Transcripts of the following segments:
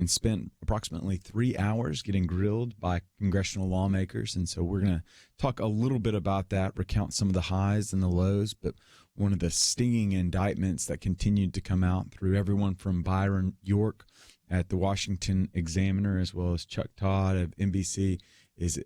and spent approximately 3 hours getting grilled by congressional lawmakers. And so we're going to talk a little bit about that, recount some of the highs and the lows, but one of the stinging indictments that continued to come out through everyone from Byron York at the Washington Examiner, as well as Chuck Todd of NBC, is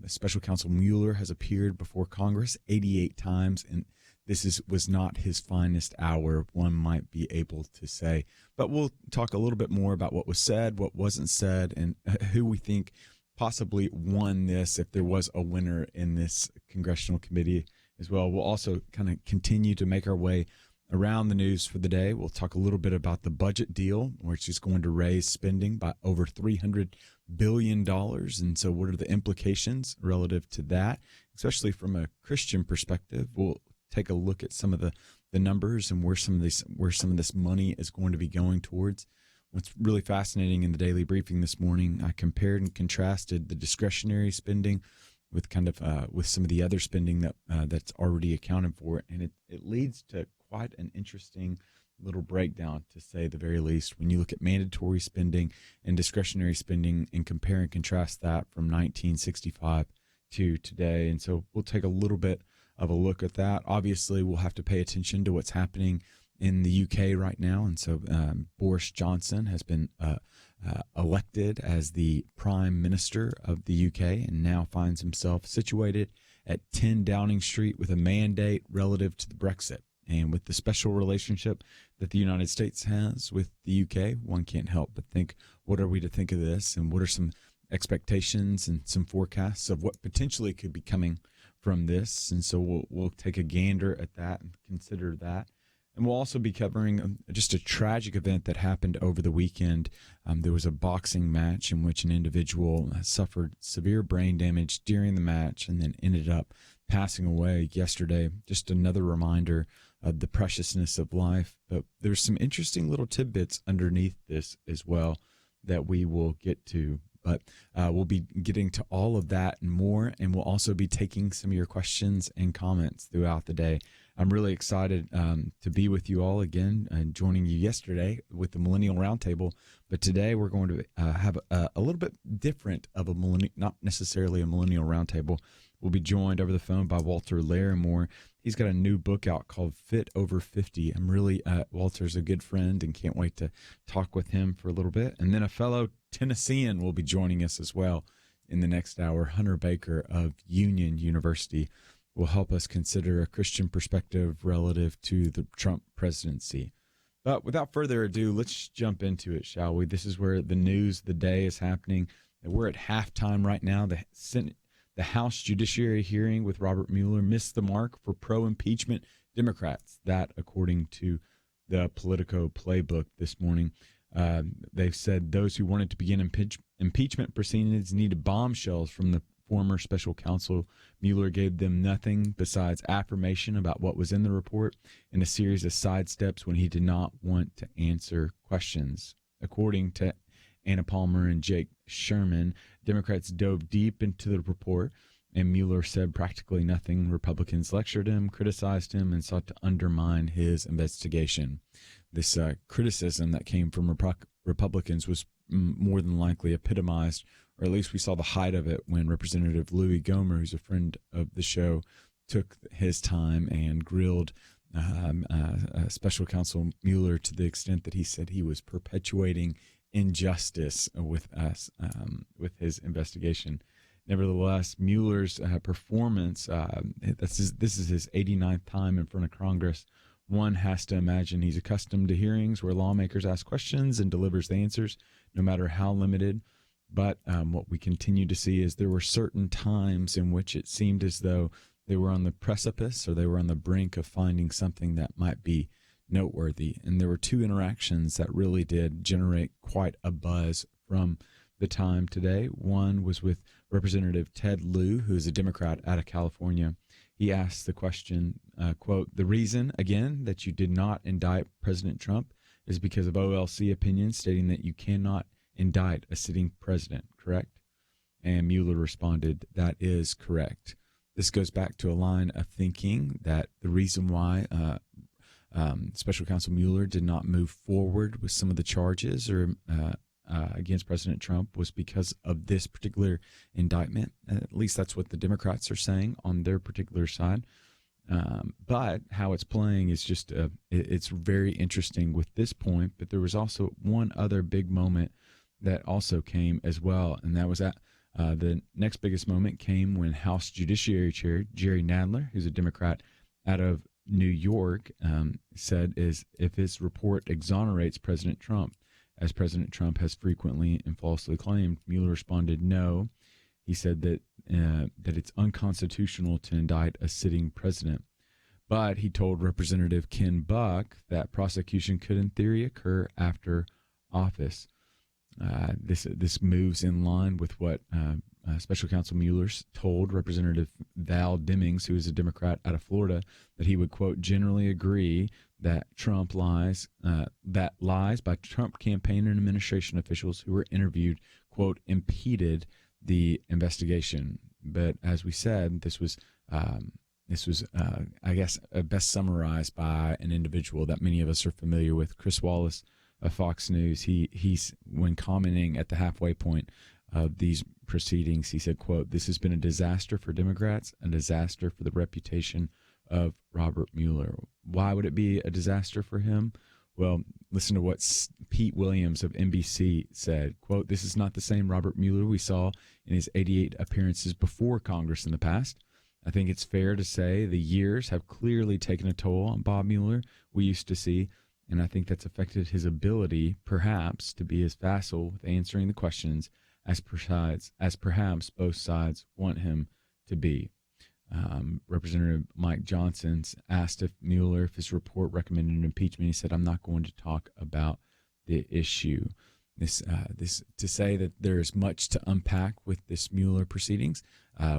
Special Counsel Mueller has appeared before Congress 88 times, and this was not his finest hour, one might be able to say. But we'll talk a little bit more about what was said, what wasn't said, and who we think possibly won this, if there was a winner in this congressional committee as well. We'll also kind of continue to make our way around the news for the day. We'll talk a little bit about the budget deal, which is going to raise spending by over $300 billion. And so what are the implications relative to that, especially from a Christian perspective? We'll take a look at some of the numbers and where some of this money is going to be going towards. What's really fascinating in the daily briefing this morning, I compared and contrasted the discretionary spending with with some of the other spending that's already accounted for, and it leads to quite an interesting little breakdown, to say the very least, when you look at mandatory spending and discretionary spending and compare and contrast that from 1965 to today. And so we'll take a little bit of a look at that. Obviously, we'll have to pay attention to what's happening in the UK right now. And so Boris Johnson has been elected as the Prime Minister of the UK and now finds himself situated at 10 Downing Street with a mandate relative to the Brexit. And with the special relationship that the United States has with the UK, one can't help but think, what are we to think of this? And what are some expectations and some forecasts of what potentially could be coming from this? And so we'll take a gander at that and consider that. And we'll also be covering just a tragic event that happened over the weekend. There was a boxing match in which an individual suffered severe brain damage during the match and then ended up passing away yesterday. Just another reminder of the preciousness of life. But there's some interesting little tidbits underneath this as well that we will get to. But we'll be getting to all of that and more, and we'll also be taking some of your questions and comments throughout the day. I'm really excited to be with you all again, and joining you yesterday with the Millennial Roundtable. But today we're going to have a little bit different of a not necessarily a Millennial Roundtable. We'll be joined over the phone by Walt Larimore. He's got a new book out called Fit Over 50. I'm really, Walter's a good friend and can't wait to talk with him for a little bit. And then a fellow Tennessean will be joining us as well in the next hour. Hunter Baker of Union University will help us consider a Christian perspective relative to the Trump presidency. But without further ado, let's jump into it, shall we? This is where the news of the day is happening. We're at halftime right now. The House Judiciary hearing with Robert Mueller missed the mark for pro-impeachment Democrats. That, according to the Politico playbook this morning, they've said those who wanted to begin impeachment proceedings needed bombshells from the former special counsel. Mueller gave them nothing besides affirmation about what was in the report and a series of sidesteps when he did not want to answer questions. According to Anna Palmer and Jake Sherman, Democrats dove deep into the report, and Mueller said practically nothing. Republicans lectured him, criticized him, and sought to undermine his investigation. This criticism that came from Republicans was more than likely epitomized, or at least we saw the height of it when Representative Louis Gohmert, who's a friend of the show, took his time and grilled Special Counsel Mueller to the extent that he said he was perpetuating injustice with his investigation. Nevertheless, Mueller's performance, this is his 89th time in front of Congress. One has to imagine he's accustomed to hearings where lawmakers ask questions and delivers the answers, no matter how limited. But what we continue to see is there were certain times in which it seemed as though they were on the precipice or they were on the brink of finding something that might be noteworthy. And there were two interactions that really did generate quite a buzz from the time today. One was with Representative Ted Lieu, who is a Democrat out of California. He asked the question, quote, "The reason, again, that you did not indict President Trump is because of OLC opinions stating that you cannot indict a sitting president, correct?" And Mueller responded, "That is correct." This goes back to a line of thinking that the reason why Special Counsel Mueller did not move forward with some of the charges or against President Trump was because of this particular indictment. At least that's what the Democrats are saying on their particular side. But how it's playing is just it's very interesting with this point. But there was also one other big moment that also came as well, and that was at the next biggest moment came when House Judiciary Chair Jerry Nadler, who's a Democrat out of New York, said if his report exonerates President Trump, as President Trump has frequently and falsely claimed. Mueller responded no. He said that it's unconstitutional to indict a sitting president. But he told Representative Ken Buck that prosecution could, in theory, occur after office. This moves in line with what Special Counsel Mueller told Representative Val Demings, who is a Democrat out of Florida, that he would, quote, generally agree that lies by Trump campaign and administration officials who were interviewed, quote, impeded the investigation. But as we said, this was, I guess, best summarized by an individual that many of us are familiar with, Chris Wallace of Fox News. He's when commenting at the halfway point of these proceedings, he said, quote, "This has been a disaster for Democrats, a disaster for the reputation of Robert Mueller." Why would it be a disaster for him? Well, listen to what Pete Williams of NBC said, quote, "This is not the same Robert Mueller we saw in his 88 appearances before Congress in the past. I think it's fair to say the years have clearly taken a toll on Bob Mueller we used to see, and I think that's affected his ability, perhaps, to be as facile with answering the questions as perhaps both sides want him to be." Representative Mike Johnson asked if his report recommended an impeachment. He said, "I'm not going to talk about the issue." This to say that there is much to unpack with this Mueller proceedings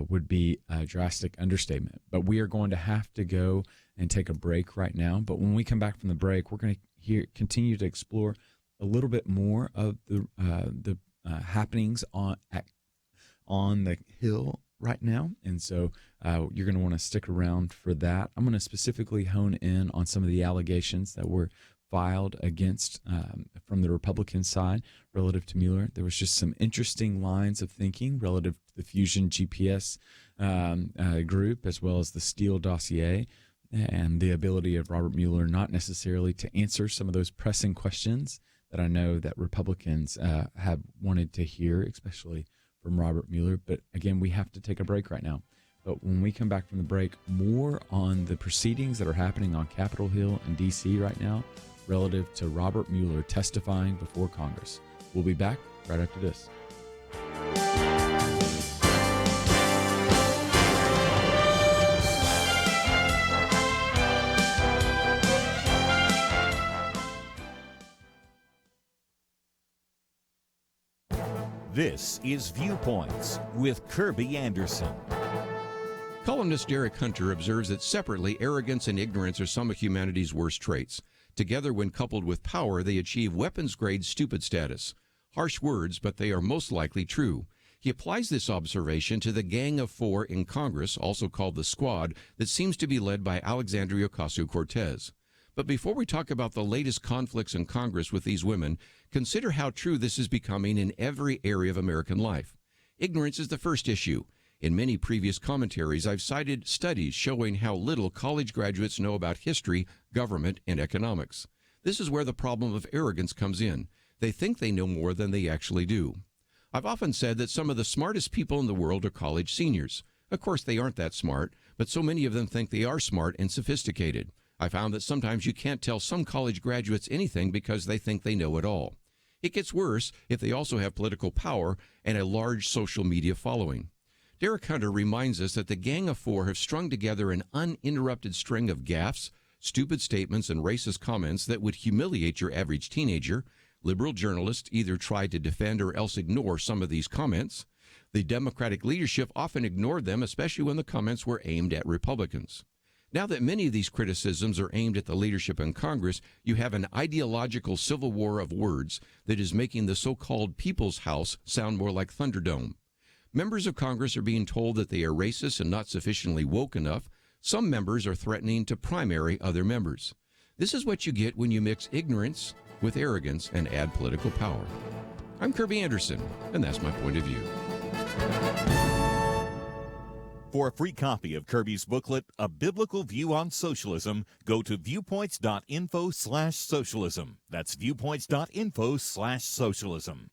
would be a drastic understatement. But we are going to have to go and take a break right now. But when we come back from the break, we're going to continue to explore a little bit more of the happenings on the Hill right now. And so you're going to want to stick around for that. I'm going to specifically hone in on some of the allegations that were filed against from the Republican side relative to Mueller. There was just some interesting lines of thinking relative to the Fusion GPS group, as well as the Steele dossier, and the ability of Robert Mueller not necessarily to answer some of those pressing questions that I know that Republicans have wanted to hear, especially from Robert Mueller. But again, we have to take a break right now. But when we come back from the break, more on the proceedings that are happening on Capitol Hill in D.C. right now relative to Robert Mueller testifying before Congress. We'll be back right after this. This is Viewpoints with Kirby Anderson. Columnist Derek Hunter observes that separately, arrogance and ignorance are some of humanity's worst traits. Together, when coupled with power, they achieve weapons-grade stupid status. Harsh words, but they are most likely true. He applies this observation to the Gang of Four in Congress, also called the Squad, that seems to be led by Alexandria Ocasio-Cortez. But before we talk about the latest conflicts in Congress with these women, consider how true this is becoming in every area of American life. Ignorance is the first issue. In many previous commentaries, I've cited studies showing how little college graduates know about history, government, and economics. This is where the problem of arrogance comes in. They think they know more than they actually do. I've often said that some of the smartest people in the world are college seniors. Of course, they aren't that smart, but so many of them think they are smart and sophisticated. I found that sometimes you can't tell some college graduates anything because they think they know it all. It gets worse if they also have political power and a large social media following. Derek Hunter reminds us that the Gang of Four have strung together an uninterrupted string of gaffes, stupid statements, and racist comments that would humiliate your average teenager. Liberal journalists either tried to defend or else ignore some of these comments. The Democratic leadership often ignored them, especially when the comments were aimed at Republicans. Now that many of these criticisms are aimed at the leadership in Congress, you have an ideological civil war of words that is making the so-called People's House sound more like Thunderdome. Members of Congress are being told that they are racist and not sufficiently woke enough. Some members are threatening to primary other members. This is what you get when you mix ignorance with arrogance and add political power. I'm Kirby Anderson, and that's my point of view. For a free copy of Kirby's booklet, A Biblical View on Socialism, go to viewpoints.info/socialism. That's viewpoints.info/socialism.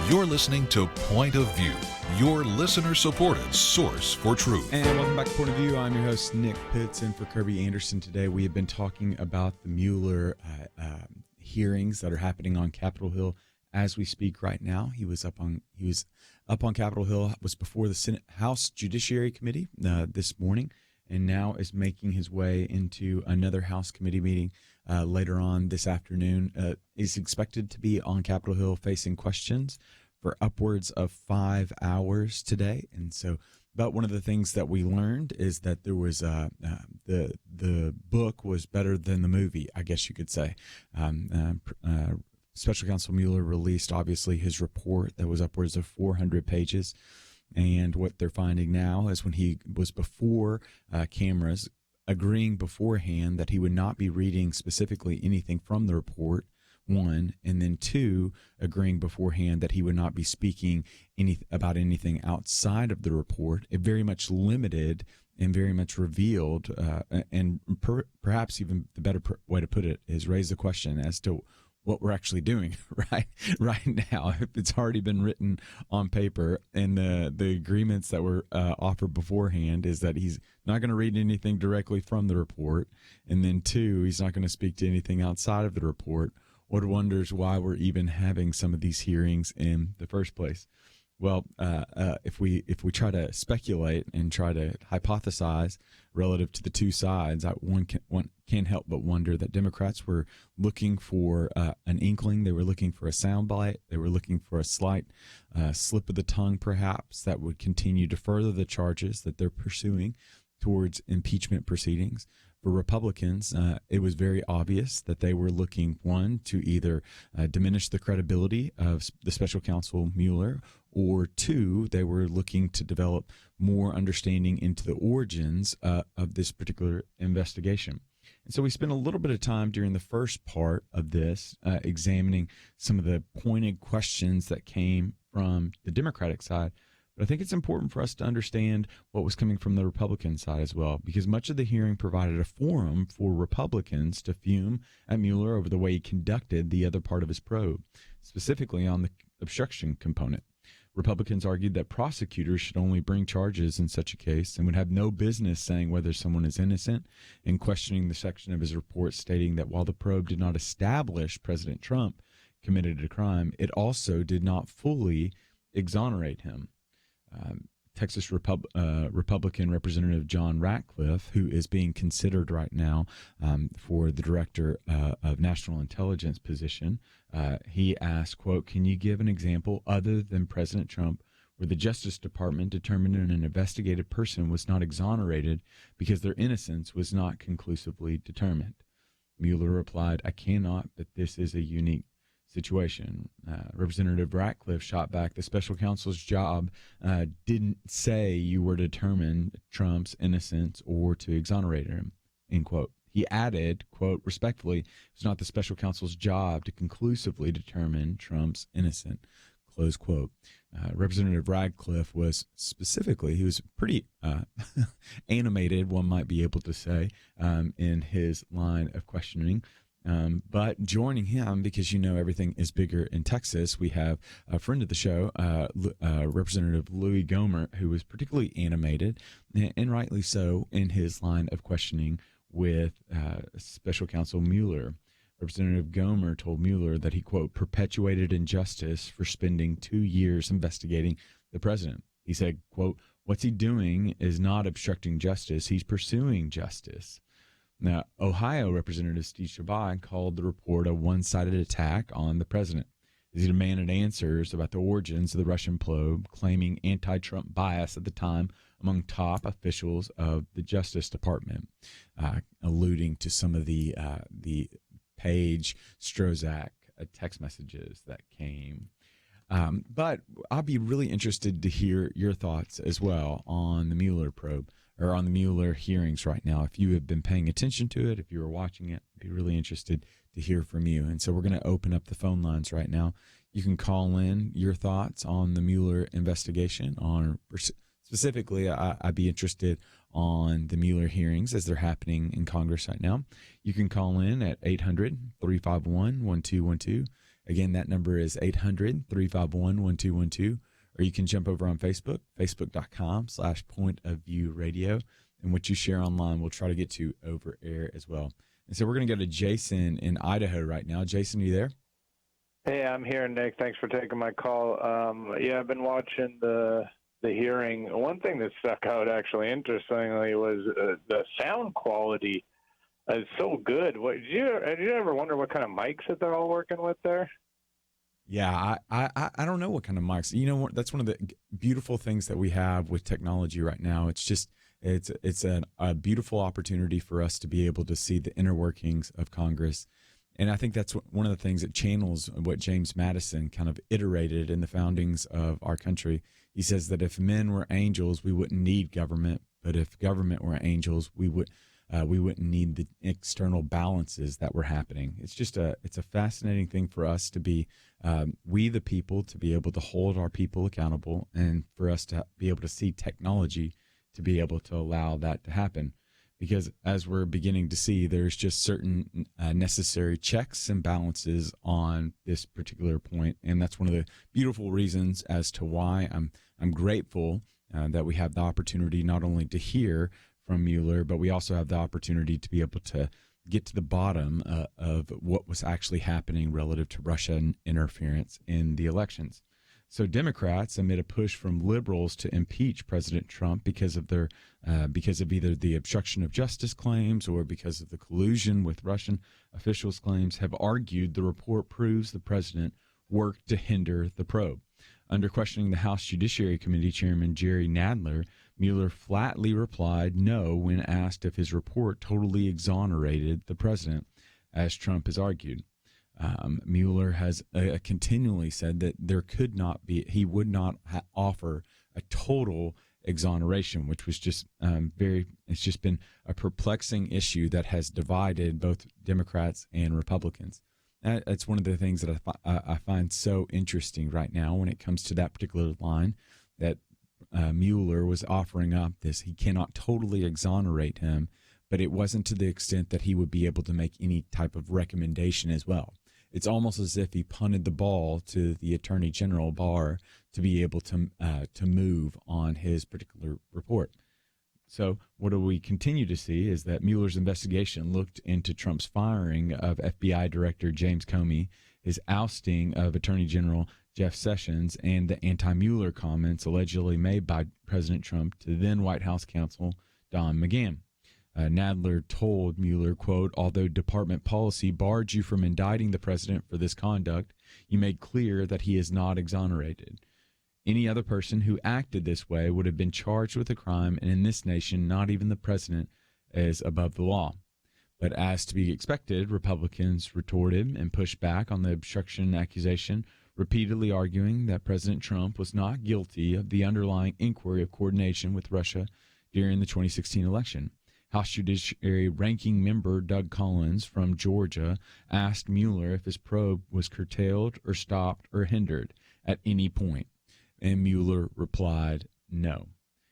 You're listening to Point of View, your listener-supported source for truth. And welcome back to Point of View. I'm your host, Nick Pitts, and for Kirby Anderson today, we have been talking about the Mueller hearings that are happening on Capitol Hill as we speak right now. He was up on Capitol Hill, was before the Senate House Judiciary Committee this morning, and now is making his way into another House committee meeting later on this afternoon. Is expected to be on Capitol Hill facing questions for upwards of 5 hours today. And so, but one of the things that we learned is that there was the book was better than the movie, I guess you could say. Special Counsel Mueller released, obviously, his report that was upwards of 400 pages. And what they're finding now is when he was before cameras, agreeing beforehand that he would not be reading specifically anything from the report, one, and then two, agreeing beforehand that he would not be speaking about anything outside of the report. It very much limited and very much revealed, and perhaps even the better way to put it is raise the question as to what we're actually doing right now. It's already been written on paper, and the agreements that were offered beforehand is that he's not going to read anything directly from the report, and then two, he's not going to speak to anything outside of the report. One wonders why we're even having some of these hearings in the first place. Well, if we try to speculate and try to hypothesize relative to the two sides, one can't help but wonder that Democrats were looking for an inkling. They were looking for a soundbite. They were looking for a slight slip of the tongue, perhaps, that would continue to further the charges that they're pursuing towards impeachment proceedings. For Republicans, it was very obvious that they were looking, one, to either diminish the credibility of the special counsel Mueller, or two, they were looking to develop more understanding into the origins of this particular investigation. And so we spent a little bit of time during the first part of this examining some of the pointed questions that came from the Democratic side. But I think it's important for us to understand what was coming from the Republican side as well, because much of the hearing provided a forum for Republicans to fume at Mueller over the way he conducted the other part of his probe, specifically on the obstruction component. Republicans argued that prosecutors should only bring charges in such a case and would have no business saying whether someone is innocent, and questioning the section of his report stating that while the probe did not establish President Trump committed a crime, it also did not fully exonerate him. Texas Republican Representative John Ratcliffe, who is being considered right now for the Director of National Intelligence position, he asked, quote, "Can you give an example other than President Trump where the Justice Department determined an investigated person was not exonerated because their innocence was not conclusively determined?" Mueller replied, "I cannot, but this is a unique situation." Representative Ratcliffe shot back, "The special counsel's job didn't say you were to determine Trump's innocence or to exonerate him," end quote. He added, quote, "Respectfully, it's not the special counsel's job to conclusively determine Trump's innocent," close quote. Representative Radcliffe was he was pretty animated, one might be able to say, in his line of questioning. But joining him, because everything is bigger in Texas, we have a friend of the show, Representative Louis Gohmert, who was particularly animated, and rightly so, in his line of questioning with Special Counsel Mueller. Representative Gohmert told Mueller that he, quote, perpetuated injustice for spending 2 years investigating the president. He said, quote, what's he doing is not obstructing justice. He's pursuing justice. Now, Ohio Representative Steve Chabot called the report a one-sided attack on the president. He demanded answers about the origins of the Russian probe, claiming anti-Trump bias at the time among top officials of the Justice Department, alluding to some of the Page Strozak text messages that came. But I'll be really interested to hear your thoughts as well on the Mueller probe, or on the Mueller hearings right now. If you have been paying attention to it, if you were watching it, I'd be really interested to hear from you. And so we're going to open up the phone lines right now. You can call in your thoughts on the Mueller investigation. Specifically, I'd be interested on the Mueller hearings as they're happening in Congress right now. You can call in at 800-351-1212. Again, that number is 800-351-1212. Or you can jump over on Facebook, facebook.com/pointofviewradio. And what you share online, we'll try to get to over air as well. And so we're going to go to Jason in Idaho right now. Jason, are you there? Hey, I'm here, Nick. Thanks for taking my call. I've been watching the hearing. One thing that stuck out, actually, interestingly, was the sound quality is so good. Did you ever wonder what kind of mics that they're all working with there? Yeah, I don't know what kind of mics. That's one of the beautiful things that we have with technology right now. It's a beautiful opportunity for us to be able to see the inner workings of Congress. And I think that's one of the things that channels what James Madison kind of iterated in the foundings of our country. He says that if men were angels, we wouldn't need government. But if government were angels, we wouldn't need the external balances that were happening. It's a fascinating thing for us to be, we the people, to be able to hold our people accountable, and for us to be able to see technology to be able to allow that to happen. Because as we're beginning to see, there's just certain necessary checks and balances on this particular point. And that's one of the beautiful reasons as to why I'm grateful that we have the opportunity not only to hear from Mueller, but we also have the opportunity to be able to get to the bottom of what was actually happening relative to Russian interference in the elections. So Democrats, amid a push from liberals to impeach President Trump because of either the obstruction of justice claims or because of the collusion with Russian officials claims, have argued the report proves the president worked to hinder the probe. Under questioning the House Judiciary Committee Chairman Jerry Nadler, Mueller flatly replied no when asked if his report totally exonerated the president, as Trump has argued. Mueller has continually said that he would not offer a total exoneration, which was just it's just been a perplexing issue that has divided both Democrats and Republicans. That's one of the things that I find so interesting right now when it comes to that particular line, that Mueller was offering up this. He cannot totally exonerate him, but it wasn't to the extent that he would be able to make any type of recommendation as well. It's almost as if he punted the ball to the Attorney General Barr to be able to move on his particular report. So what do we continue to see is that Mueller's investigation looked into Trump's firing of FBI Director James Comey, his ousting of Attorney General Jeff Sessions, and the anti-Mueller comments allegedly made by President Trump to then White House counsel Don McGahn. Nadler told Mueller, quote, although department policy barred you from indicting the president for this conduct, you made clear that he is not exonerated. Any other person who acted this way would have been charged with a crime, and in this nation, not even the president is above the law. But as to be expected, Republicans retorted and pushed back on the obstruction accusation, repeatedly arguing that President Trump was not guilty of the underlying inquiry of coordination with Russia during the 2016 election. House Judiciary Ranking Member Doug Collins from Georgia asked Mueller if his probe was curtailed or stopped or hindered, at any point? And Mueller replied, no.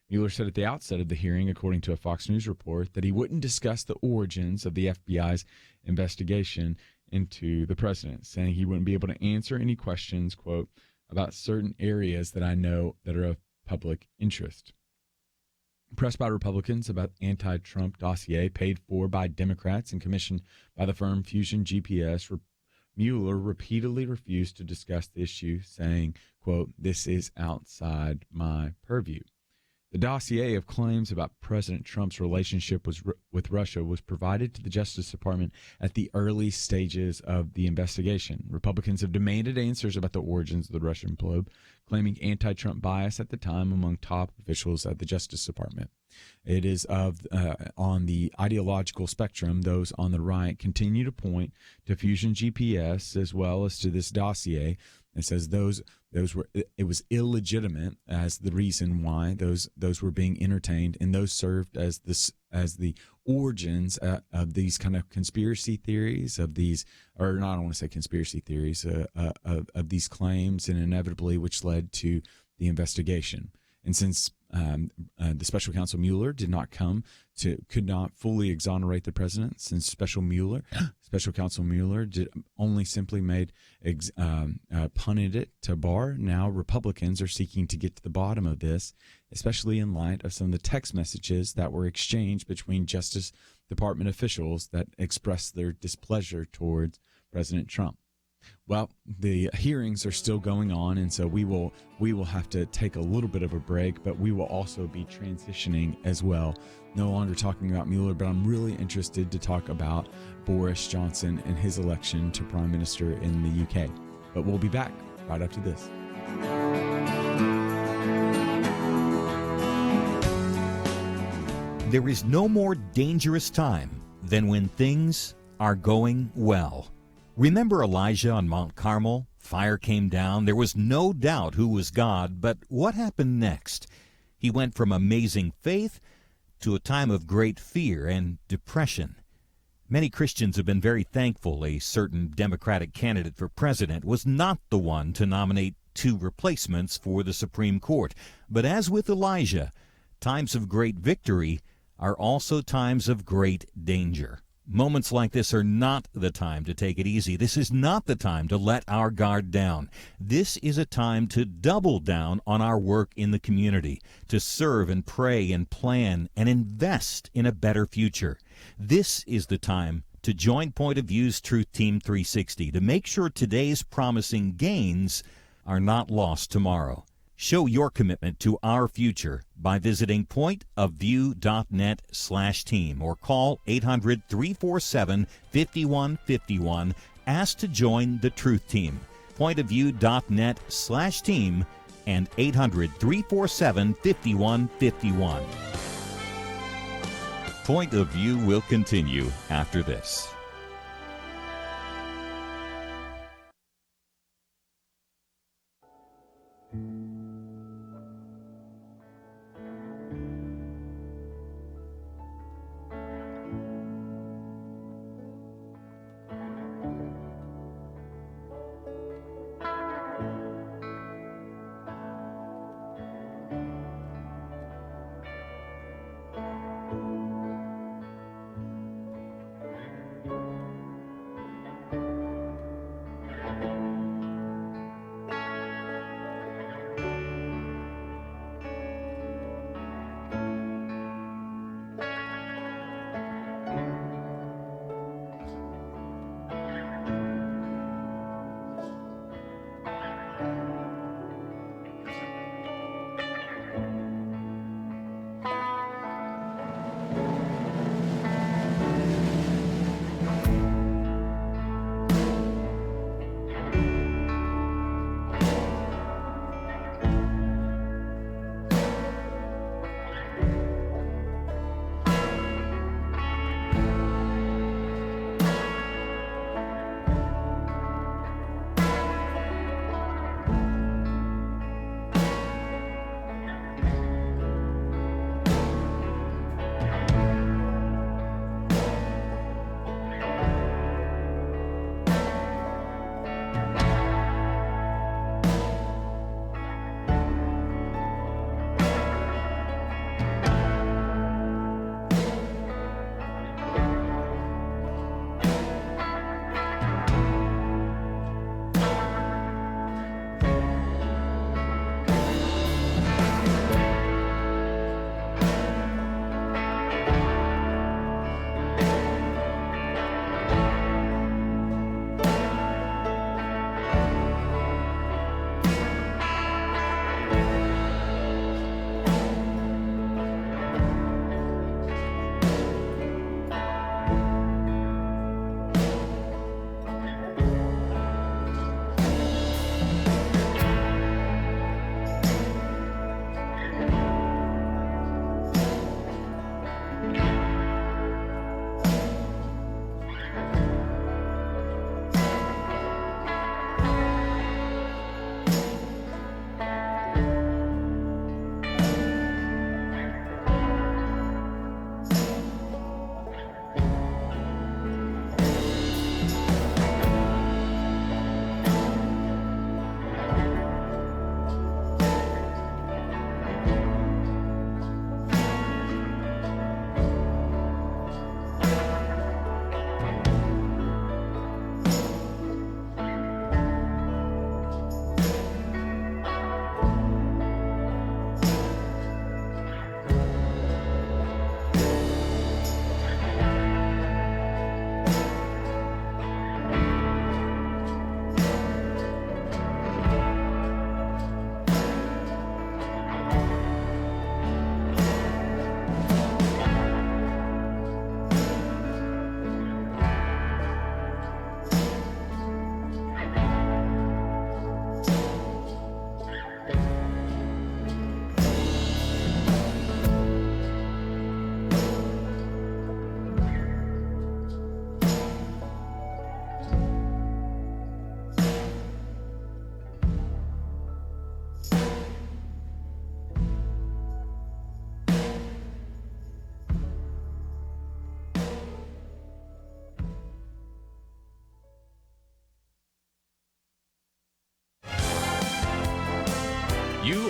Mueller said at the outset of the hearing, according to a Fox News report, that he wouldn't discuss the origins of the FBI's investigation into the president, saying he wouldn't be able to answer any questions, quote, about certain areas that I know that are of public interest. Pressed by Republicans about anti-Trump dossier paid for by Democrats and commissioned by the firm Fusion GPS, Mueller repeatedly refused to discuss the issue, saying, quote, this is outside my purview. The dossier of claims about President Trump's relationship with Russia was provided to the Justice Department at the early stages of the investigation. Republicans have demanded answers about the origins of the Russian probe, claiming anti-Trump bias at the time among top officials at the Justice Department. It is on the ideological spectrum. Those on the right continue to point to Fusion GPS as well as to this dossier. It says it was illegitimate as the reason why those were being entertained, and those served as the origins of these kind of conspiracy theories of these, or not, I don't want to say conspiracy theories of these claims, and inevitably which led to the investigation. And since the special counsel Mueller could not fully exonerate the president, since special counsel Mueller only simply punted it to Barr. Now Republicans are seeking to get to the bottom of this, especially in light of some of the text messages that were exchanged between Justice Department officials that expressed their displeasure towards President Trump. Well, the hearings are still going on, and so we will have to take a little bit of a break, but we will also be transitioning as well. No longer talking about Mueller, but I'm really interested to talk about Boris Johnson and his election to Prime Minister in the UK. But we'll be back right after this. There is no more dangerous time than when things are going well. Remember Elijah on Mount Carmel? Fire came down. There was no doubt who was God, but what happened next? He went from amazing faith to a time of great fear and depression. Many Christians have been very thankful a certain Democratic candidate for president was not the one to nominate two replacements for the Supreme Court. But as with Elijah, times of great victory are also times of great danger. Moments like this are not the time to take it easy. This is not the time to let our guard down. This is a time to double down on our work in the community, to serve and pray and plan and invest in a better future. This is the time to join Point of View's Truth Team 360 to make sure today's promising gains are not lost tomorrow. Show your commitment to our future by visiting pointofview.net/team or call 800-347-5151. Ask to join the Truth Team. Pointofview.net/team and 800-347-5151. Point of View will continue after this.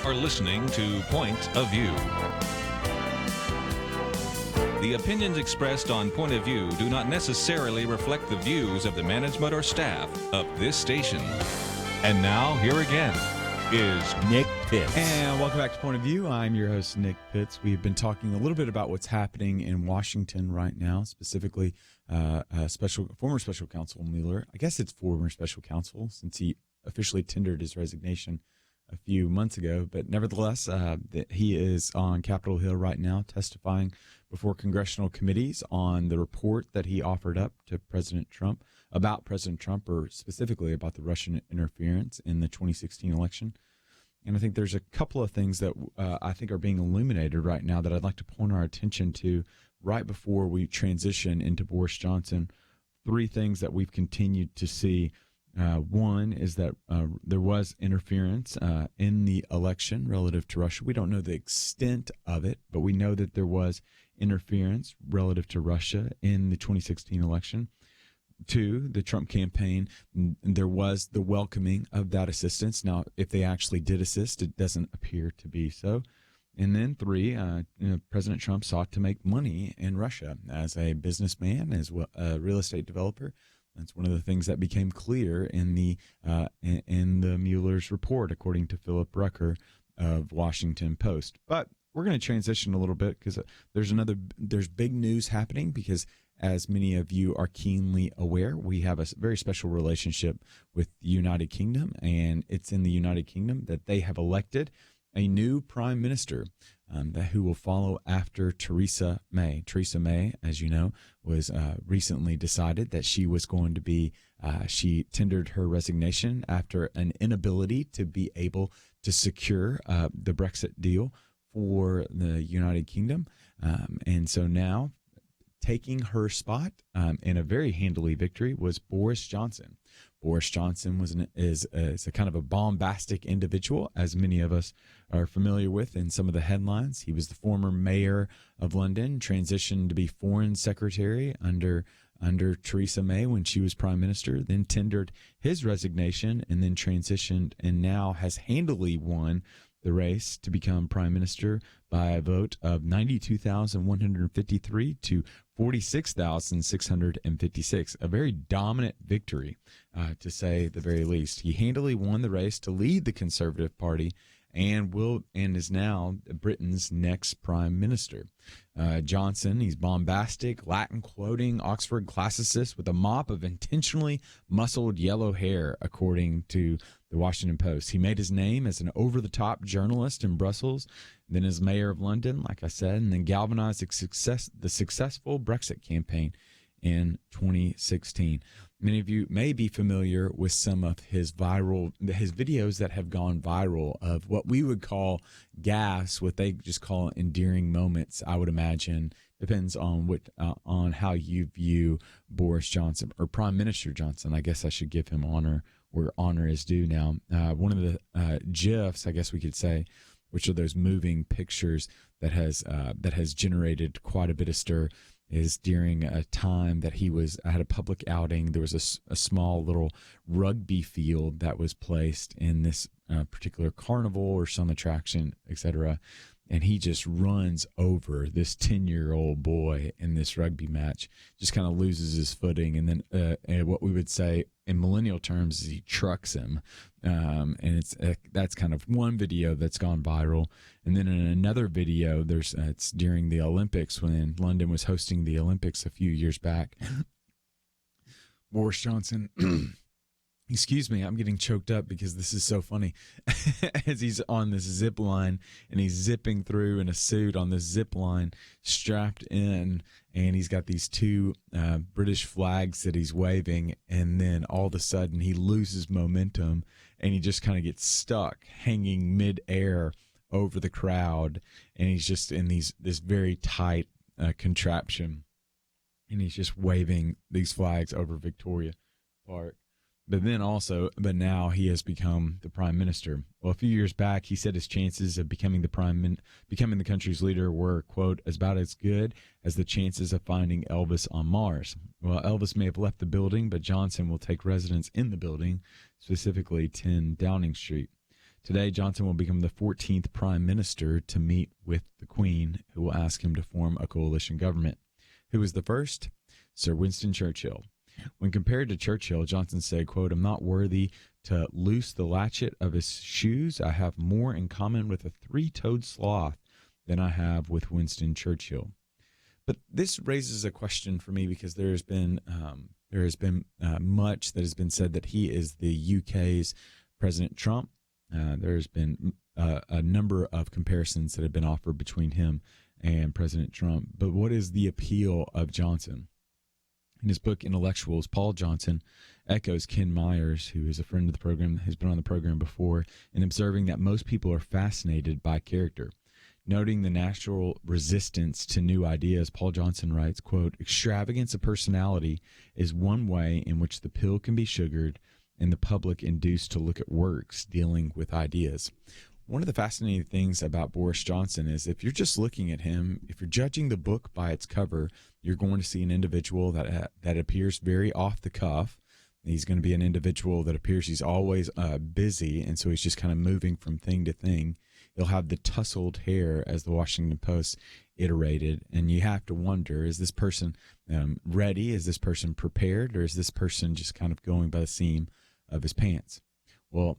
are listening to Point of View. The opinions expressed on Point of View do not necessarily reflect the views of the management or staff of this station. And now, here again is Nick Pitts. And welcome back to Point of View. I'm your host, Nick Pitts. We've been talking a little bit about what's happening in Washington right now, specifically former special counsel Mueller. I guess it's former special counsel since he officially tendered his resignation a few months ago. But nevertheless, he is on Capitol Hill right now testifying before congressional committees on the report that he offered up to President Trump about President Trump, or specifically about the Russian interference in the 2016 election. And I think there's a couple of things that I think are being illuminated right now that I'd like to point our attention to right before we transition into Boris Johnson. Three things that we've continued to see. One is that there was interference in the election relative to Russia. We don't know the extent of it, but we know that there was interference relative to Russia in the 2016 election. Two, the Trump campaign, there was the welcoming of that assistance. Now, if they actually did assist, it doesn't appear to be so. And then three, President Trump sought to make money in Russia as a businessman, as well a real estate developer. That's one of the things that became clear in the Mueller's report, according to Philip Rucker of Washington Post. But we're going to transition a little bit because there's big news happening, because as many of you are keenly aware, we have a very special relationship with the United Kingdom, and it's in the United Kingdom that they have elected a new prime minister who will follow after Theresa May. Theresa May, as you know, was recently decided that she was going to be, she tendered her resignation after an inability to be able to secure the Brexit deal for the United Kingdom. And so now, taking her spot in a very handily victory was Boris Johnson. Boris Johnson is a kind of a bombastic individual, as many of us are familiar with in some of the headlines. He was the former mayor of London, transitioned to be foreign secretary under Theresa May when she was prime minister, then tendered his resignation and then transitioned, and now has handily won the race to become prime minister by a vote of 92,153 to 46,656. A very dominant victory, to say the very least. He handily won the race to lead the Conservative Party and is now Britain's next prime minister. Johnson, he's bombastic, Latin quoting, Oxford classicist with a mop of intentionally muscled yellow hair, according to the Washington Post. He made his name as an over-the-top journalist in Brussels, then as mayor of London, like I said, and then galvanized the successful Brexit campaign in 2016. Many of you may be familiar with some of his videos that have gone viral of what we would call gaffes, what they just call endearing moments, I would imagine. Depends on on how you view Boris Johnson, or Prime Minister Johnson. I guess I should give him honor where honor is due now. One of the GIFs, I guess we could say, which are those moving pictures that has generated quite a bit of stir, is during a time that he was at a public outing. There was a small little rugby field that was placed in this particular carnival or some attraction, etc. And he just runs over this 10-year-old boy in this rugby match, just kind of loses his footing. And then what we would say in millennial terms is he trucks him. And that's kind of one video that's gone viral. And then in another video, it's during the Olympics, when London was hosting the Olympics a few years back. Boris Johnson... Excuse me, I'm getting choked up because this is so funny. As he's on this zip line and he's zipping through in a suit on this zip line, strapped in, and he's got these two British flags that he's waving, and then all of a sudden he loses momentum and he just kind of gets stuck hanging mid-air over the crowd, and he's just in this very tight contraption, and he's just waving these flags over Victoria Park. But now he has become the prime minister. Well, a few years back, he said his chances of becoming the country's leader were, quote, about as good as the chances of finding Elvis on Mars. Well, Elvis may have left the building, but Johnson will take residence in the building, specifically 10 Downing Street. Today, Johnson will become the 14th prime minister to meet with the Queen, who will ask him to form a coalition government. Who was the first? Sir Winston Churchill. When compared to Churchill, Johnson said, quote, "I'm not worthy to loose the latchet of his shoes. I have more in common with a three-toed sloth than I have with Winston Churchill." But this raises a question for me, because there has been much that has been said that he is the UK's President Trump. There's been a number of comparisons that have been offered between him and President Trump. But what is the appeal of Johnson? In his book, Intellectuals, Paul Johnson echoes Ken Myers, who is a friend of the program, has been on the program before, in observing that most people are fascinated by character. Noting the natural resistance to new ideas, Paul Johnson writes, quote, "Extravagance of personality is one way in which the pill can be sugared and the public induced to look at works dealing with ideas." One of the fascinating things about Boris Johnson is, if you're just looking at him, if you're judging the book by its cover, you're going to see an individual that appears very off the cuff. He's going to be an individual that appears he's always busy, and so he's just kind of moving from thing to thing. He'll have the tousled hair, as the Washington Post iterated, and you have to wonder, is this person ready? Is this person prepared? Or is this person just kind of going by the seam of his pants? Well,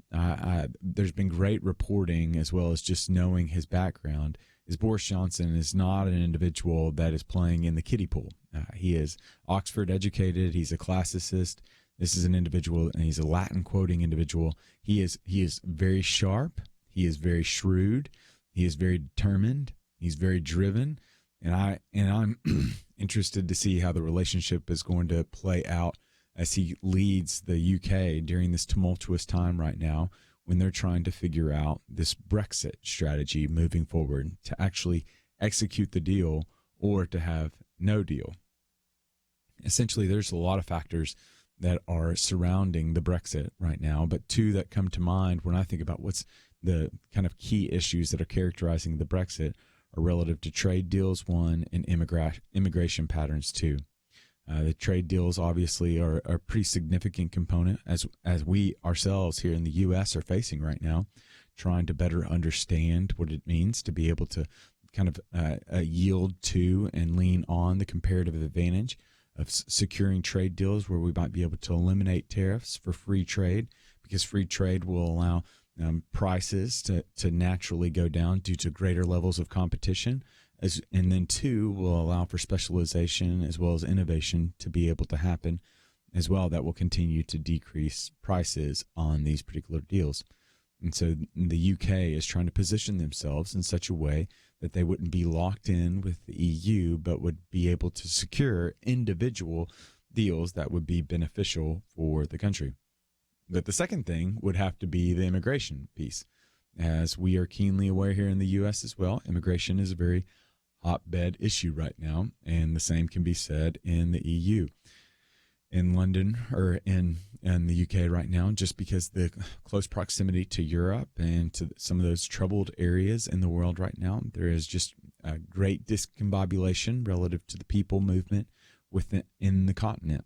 there's been great reporting, as well as just knowing his background, is Boris Johnson is not an individual that is playing in the kiddie pool. He is Oxford educated. He's a classicist. This is an individual, and he's a Latin quoting individual. He is very sharp. He is very shrewd. He is very determined. He's very driven. And I'm interested to see how the relationship is going to play out as he leads the UK during this tumultuous time right now, when they're trying to figure out this Brexit strategy moving forward, to actually execute the deal or to have no deal. Essentially, there's a lot of factors that are surrounding the Brexit right now, but two that come to mind when I think about what's the kind of key issues that are characterizing the Brexit are relative to trade deals, one, and immigration patterns, two. The trade deals obviously are a pretty significant component, as we ourselves here in the U.S. are facing right now, trying to better understand what it means to be able to kind of yield to and lean on the comparative advantage of securing trade deals where we might be able to eliminate tariffs for free trade, because free trade will allow prices to naturally go down due to greater levels of competition. And then two, will allow for specialization as well as innovation to be able to happen as well. That will continue to decrease prices on these particular deals. And so the UK is trying to position themselves in such a way that they wouldn't be locked in with the EU, but would be able to secure individual deals that would be beneficial for the country. But the second thing would have to be the immigration piece. As we are keenly aware here in the U.S. as well, immigration is a very hotbed issue right now, and the same can be said in the EU. In London, or in the UK right now, just because the close proximity to Europe and to some of those troubled areas in the world right now, there is just a great discombobulation relative to the people movement within the continent.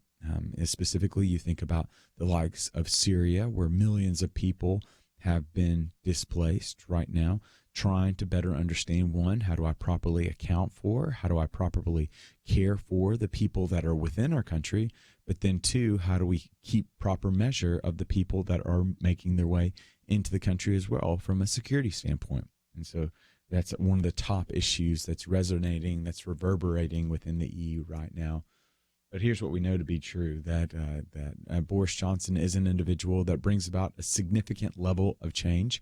Specifically, you think about the likes of Syria, where millions of people have been displaced right now, trying to better understand, one, how do I properly account for, how do I properly care for the people that are within our country, but then two, how do we keep proper measure of the people that are making their way into the country as well from a security standpoint. And so that's one of the top issues that's resonating, that's reverberating within the EU right now. But here's what we know to be true, that Boris Johnson is an individual that brings about a significant level of change.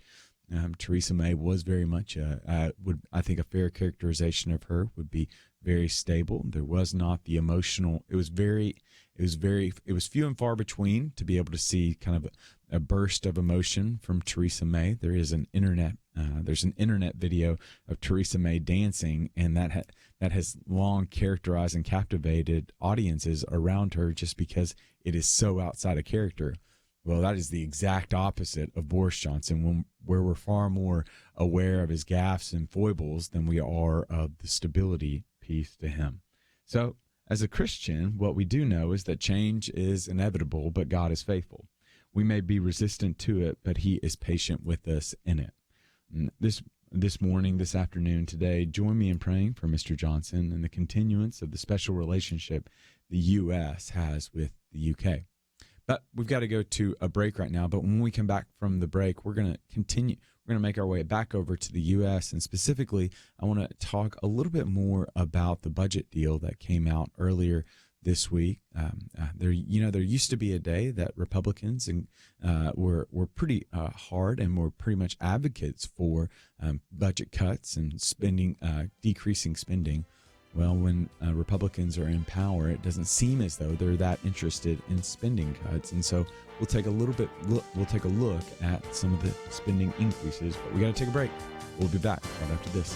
Theresa May was very much, I think a fair characterization of her would be very stable. There was not the emotional, it was few and far between to be able to see kind of a burst of emotion from Theresa May. There's an internet video of Theresa May dancing, and that has long characterized and captivated audiences around her just because it is so outside of character. Well, that is the exact opposite of Boris Johnson, where we're far more aware of his gaffes and foibles than we are of the stability piece to him. So, as a Christian, what we do know is that change is inevitable, but God is faithful. We may be resistant to it, but he is patient with us in it. And this morning, this afternoon, today, join me in praying for Mr. Johnson and the continuance of the special relationship the U.S. has with the U.K. But we've got to go to a break right now. But when we come back from the break, we're going to continue. We're going to make our way back over to the U.S. And specifically, I want to talk a little bit more about the budget deal that came out earlier this week. There used to be a day that Republicans were pretty hard and were pretty much advocates for budget cuts and spending, decreasing spending. Well, when Republicans are in power, it doesn't seem as though they're that interested in spending cuts, and so we'll take a look at some of the spending increases. But we got to take a break. We'll be back right after this.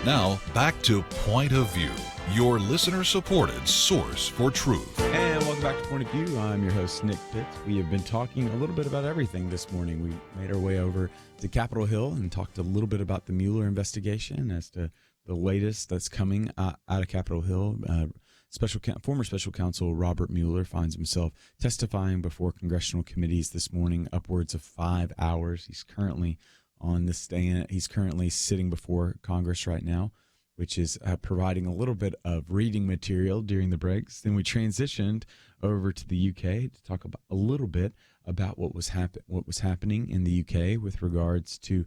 Now, back to Point of View, your listener-supported source for truth. And welcome back to Point of View. I'm your host, Nick Pitts. We have been talking a little bit about everything this morning. We made our way over to Capitol Hill and talked a little bit about the Mueller investigation as to the latest that's coming out of Capitol Hill. Former special counsel Robert Mueller finds himself testifying before congressional committees this morning, upwards of 5 hours. He's currently on the stand. He's currently sitting before Congress right now, which is providing a little bit of reading material during the breaks. Then we transitioned over to the UK to talk about a little bit about what was happening in the UK with regards to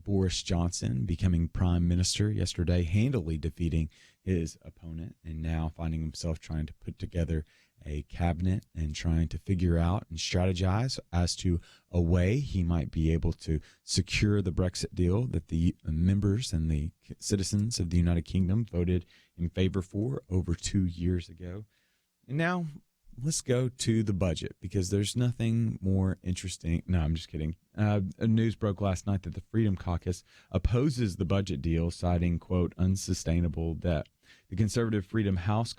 Boris Johnson becoming prime minister yesterday, handily defeating his opponent, and now finding himself trying to put together a cabinet and trying to figure out and strategize as to a way he might be able to secure the Brexit deal that the members and the citizens of the United Kingdom voted in favor for over 2 years ago. And now let's go to the budget, because there's nothing more interesting. No, I'm just kidding. News broke last night that the Freedom Caucus opposes the budget deal, citing, quote, unsustainable debt. The conservative House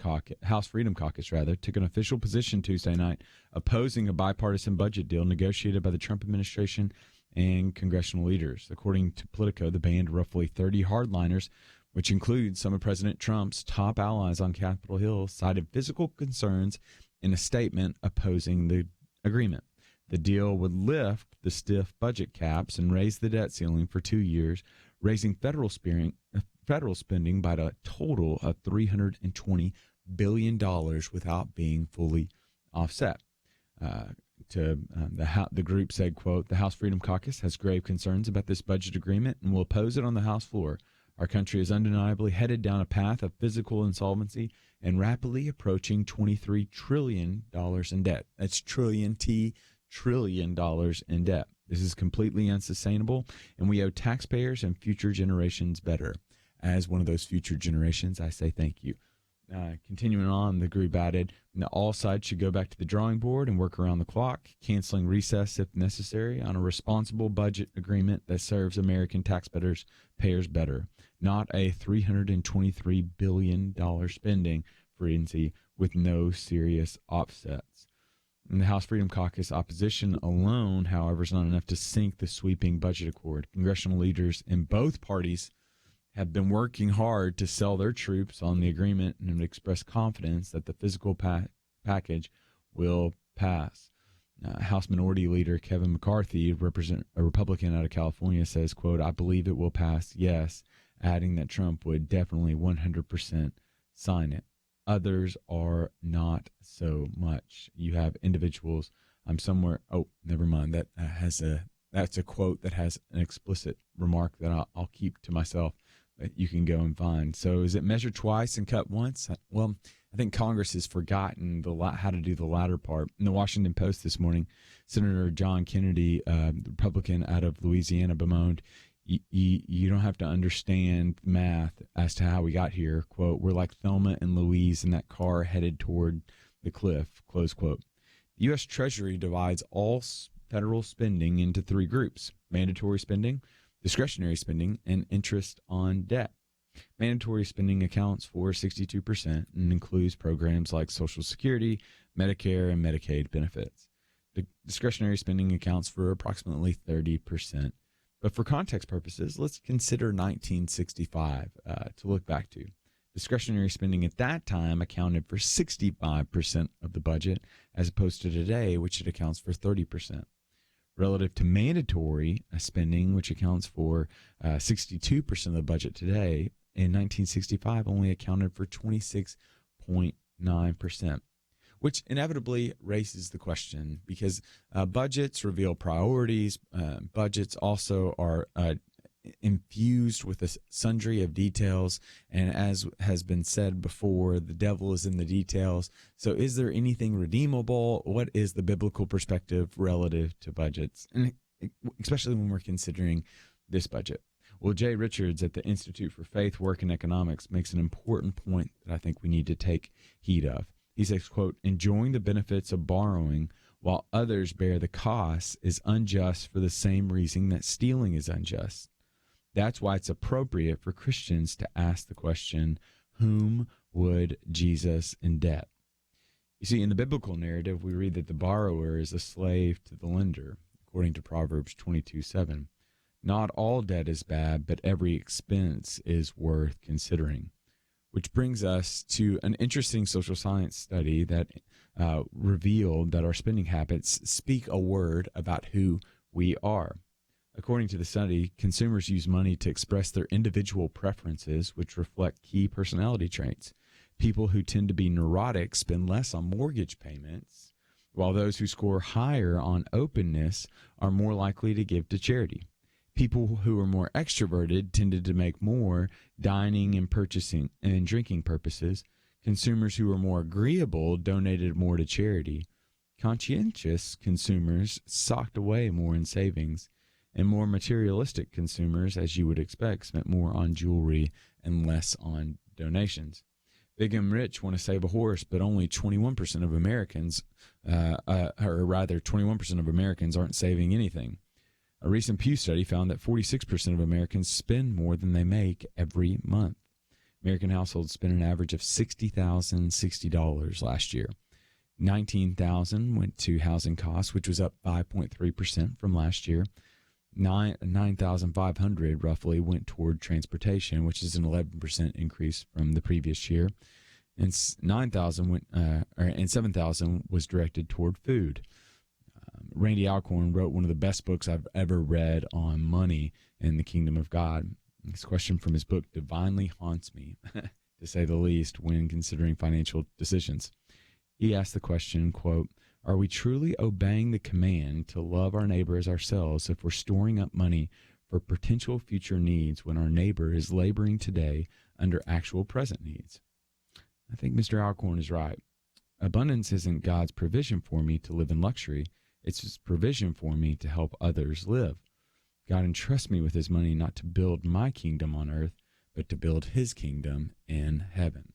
Freedom Caucus took an official position Tuesday night opposing a bipartisan budget deal negotiated by the Trump administration and congressional leaders. According to Politico, the band of roughly 30 hardliners, which includes some of President Trump's top allies on Capitol Hill, cited physical concerns in a statement opposing the agreement. The deal would lift the stiff budget caps and raise the debt ceiling for 2 years, raising federal spending by a total of $320 billion without being fully offset. The group said, quote, the House Freedom Caucus has grave concerns about this budget agreement and will oppose it on the House floor. Our country is undeniably headed down a path of physical insolvency and rapidly approaching $23 trillion in debt. That's trillion in debt. This is completely unsustainable, and we owe taxpayers and future generations better. As one of those future generations, I say thank you. Continuing on, the group added, all sides should go back to the drawing board and work around the clock, canceling recess if necessary, on a responsible budget agreement that serves American taxpayers better, not a $323 billion spending frenzy with no serious offsets. And the House Freedom Caucus opposition alone, however, is not enough to sink the sweeping budget accord. Congressional leaders in both parties have been working hard to sell their troops on the agreement and express confidence that the physical package will pass. House Minority Leader Kevin McCarthy, a Republican out of California, says, quote, I believe it will pass, yes, adding that Trump would definitely 100% sign it. Others are not so much. You have individuals. Never mind. That's a quote that has an explicit remark that I'll keep to myself, that you can go and find. So is it measure twice and cut once? Well, I think Congress has forgotten how to do the latter part. In the Washington Post this morning, Senator John Kennedy, the Republican out of Louisiana, bemoaned, you don't have to understand math as to how we got here. Quote, we're like Thelma and Louise in that car headed toward the cliff, close quote. The U.S. Treasury divides all federal spending into three groups: mandatory spending, discretionary spending, and interest on debt. Mandatory spending accounts for 62% and includes programs like Social Security, Medicare, and Medicaid benefits. The discretionary spending accounts for approximately 30%. But for context purposes, let's consider 1965 to look back to. Discretionary spending at that time accounted for 65% of the budget, as opposed to today, which it accounts for 30%. Relative to mandatory spending, which accounts for 62% of the budget today, in 1965 only accounted for 26.9%, which inevitably raises the question, because budgets reveal priorities. Budgets also are infused with a sundry of details, and as has been said before, the devil is in the details. So is there anything redeemable? What is the biblical perspective relative to budgets, and especially when we're considering this budget? Well, Jay Richards at the Institute for Faith, Work, and Economics makes an important point that I think we need to take heed of. He says, quote, enjoying the benefits of borrowing while others bear the costs is unjust for the same reason that stealing is unjust. That's why it's appropriate for Christians to ask the question, whom would Jesus indebt? You see, in the biblical narrative, we read that the borrower is a slave to the lender, according to Proverbs 22:7. Not all debt is bad, but every expense is worth considering. Which brings us to an interesting social science study that revealed that our spending habits speak a word about who we are. According to the study, consumers use money to express their individual preferences, which reflect key personality traits. People who tend to be neurotic spend less on mortgage payments, while those who score higher on openness are more likely to give to charity. People who are more extroverted tended to make more dining and purchasing and drinking purposes. Consumers who were more agreeable donated more to charity. Conscientious consumers socked away more in savings. And more materialistic consumers, as you would expect, spent more on jewelry and less on donations. Big and rich want to save a horse, but only 21% of Americans, 21% of Americans aren't saving anything. A recent Pew study found that 46% of Americans spend more than they make every month. American households spent an average of $60,060 last year. $19,000 went to housing costs, which was up 5.3% from last year. $9,500 roughly went toward transportation, which is an 11% increase from the previous year, and $7,000 was directed toward food. Randy Alcorn wrote one of the best books I've ever read on money in the kingdom of God. This question from his book divinely haunts me, to say the least, when considering financial decisions. He asked the question, quote, "Are we truly obeying the command to love our neighbor as ourselves if we're storing up money for potential future needs when our neighbor is laboring today under actual present needs?" I think Mr. Alcorn is right. Abundance isn't God's provision for me to live in luxury. It's his provision for me to help others live. God entrusts me with his money not to build my kingdom on earth, but to build his kingdom in heaven.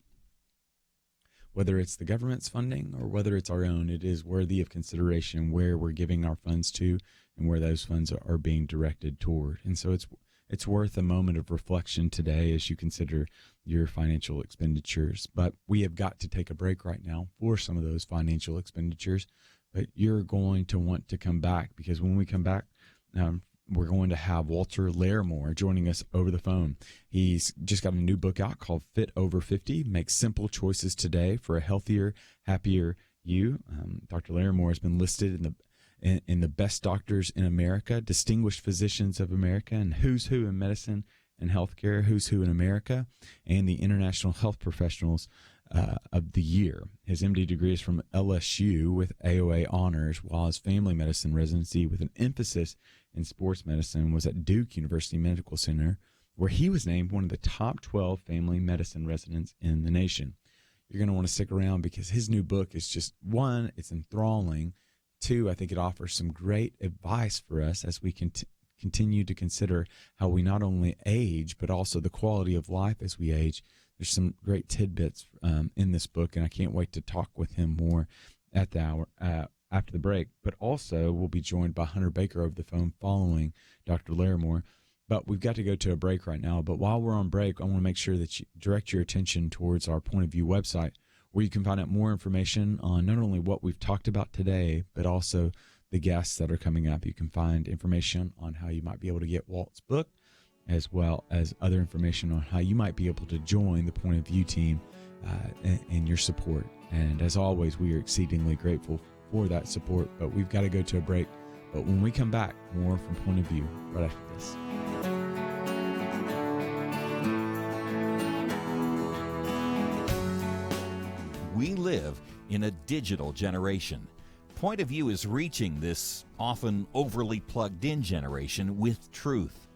Whether it's the government's funding or whether it's our own, it is worthy of consideration where we're giving our funds to and where those funds are being directed toward. And so it's worth a moment of reflection today as you consider your financial expenditures. But we have got to take a break right now for some of those financial expenditures. But you're going to want to come back, because when we come back, we're going to have Walt Larimore joining us over the phone. He's just got a new book out called Fit Over 50, Make Simple Choices Today for a Healthier, Happier You. Dr. Larimore has been listed in the best doctors in America, distinguished physicians of America, and who's who in medicine and healthcare, who's who in America, and the International Health Professionals of the Year. His MD degree is from LSU with AOA honors, while his family medicine residency with an emphasis in sports medicine was at Duke University Medical Center, where he was named one of the top 12 family medicine residents in the nation. You're going to want to stick around because his new book is just, one, it's enthralling. Two, I think it offers some great advice for us as we continue to consider how we not only age, but also the quality of life as we age. There's some great tidbits in this book, and I can't wait to talk with him more at the hour after the break. But also, we'll be joined by Hunter Baker over the phone following Dr. Larimore. But we've got to go to a break right now. But while we're on break, I want to make sure that you direct your attention towards our Point of View website, where you can find out more information on not only what we've talked about today, but also the guests that are coming up. You can find information on how you might be able to get Walt's book, as well as other information on how you might be able to join the Point of View team and your support. And as always, we are exceedingly grateful for that support, but we've got to go to a break. But when we come back, more from Point of View right after this. We live in a digital generation. Point of View is reaching this often overly plugged-in generation with truth.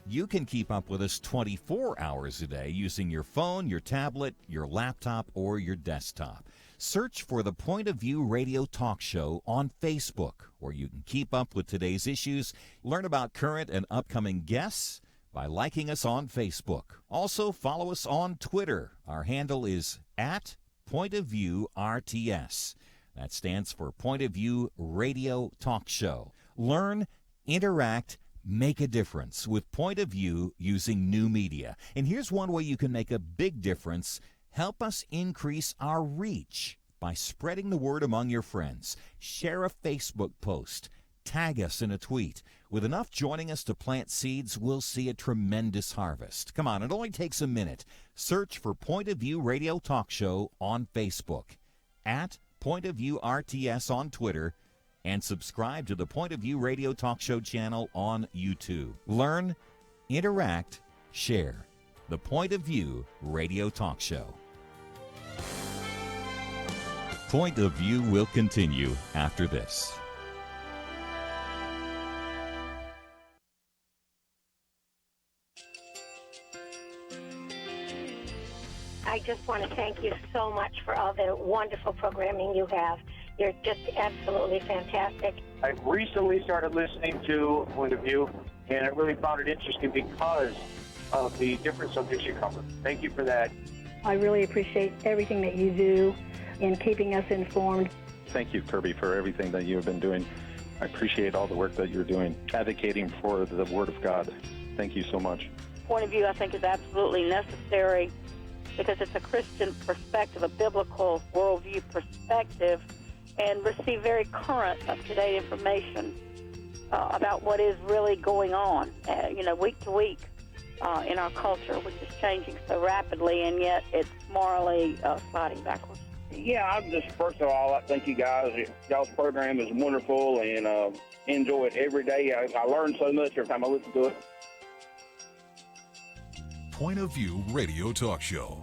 You can keep up with us 24 hours a day using your phone, your tablet, your laptop, or your desktop. Search for the Point of View Radio Talk Show on Facebook, where you can keep up with today's issues, learn about current and upcoming guests by liking us on Facebook. Also, follow us on Twitter. Our handle is @PointOfViewRTS. That stands for Point of View Radio Talk Show. Learn, interact, make a difference with Point of View using new media. And here's one way you can make a big difference. Help us increase our reach by spreading the word among your friends. Share a Facebook post. Tag us in a tweet. With enough joining us to plant seeds, we'll see a tremendous harvest. Come on, it only takes a minute. Search for Point of View Radio Talk Show on Facebook, @PointOfViewRTS on Twitter, and subscribe to the Point of View Radio Talk Show channel on YouTube. Learn, interact, share. The Point of View Radio Talk Show. Point of View will continue after this. I just want to thank you so much for all the wonderful programming you have. You're just absolutely fantastic. I recently started listening to Point of View, and I really found it interesting because of the different subjects you cover. Thank you for that. I really appreciate everything that you do in keeping us informed. Thank you, Kirby, for everything that you have been doing. I appreciate all the work that you're doing, advocating for the Word of God. Thank you so much. Point of View, I think, is absolutely necessary because it's a Christian perspective, a biblical worldview perspective, and receive very current, up-to-date information about what is really going on, week to week in our culture, which is changing so rapidly, and yet it's morally sliding backwards. Yeah, I'm just, first of all, I thank you guys. Y'all's program is wonderful, and enjoy it every day. I learn so much every time I listen to it. Point of View Radio Talk Show.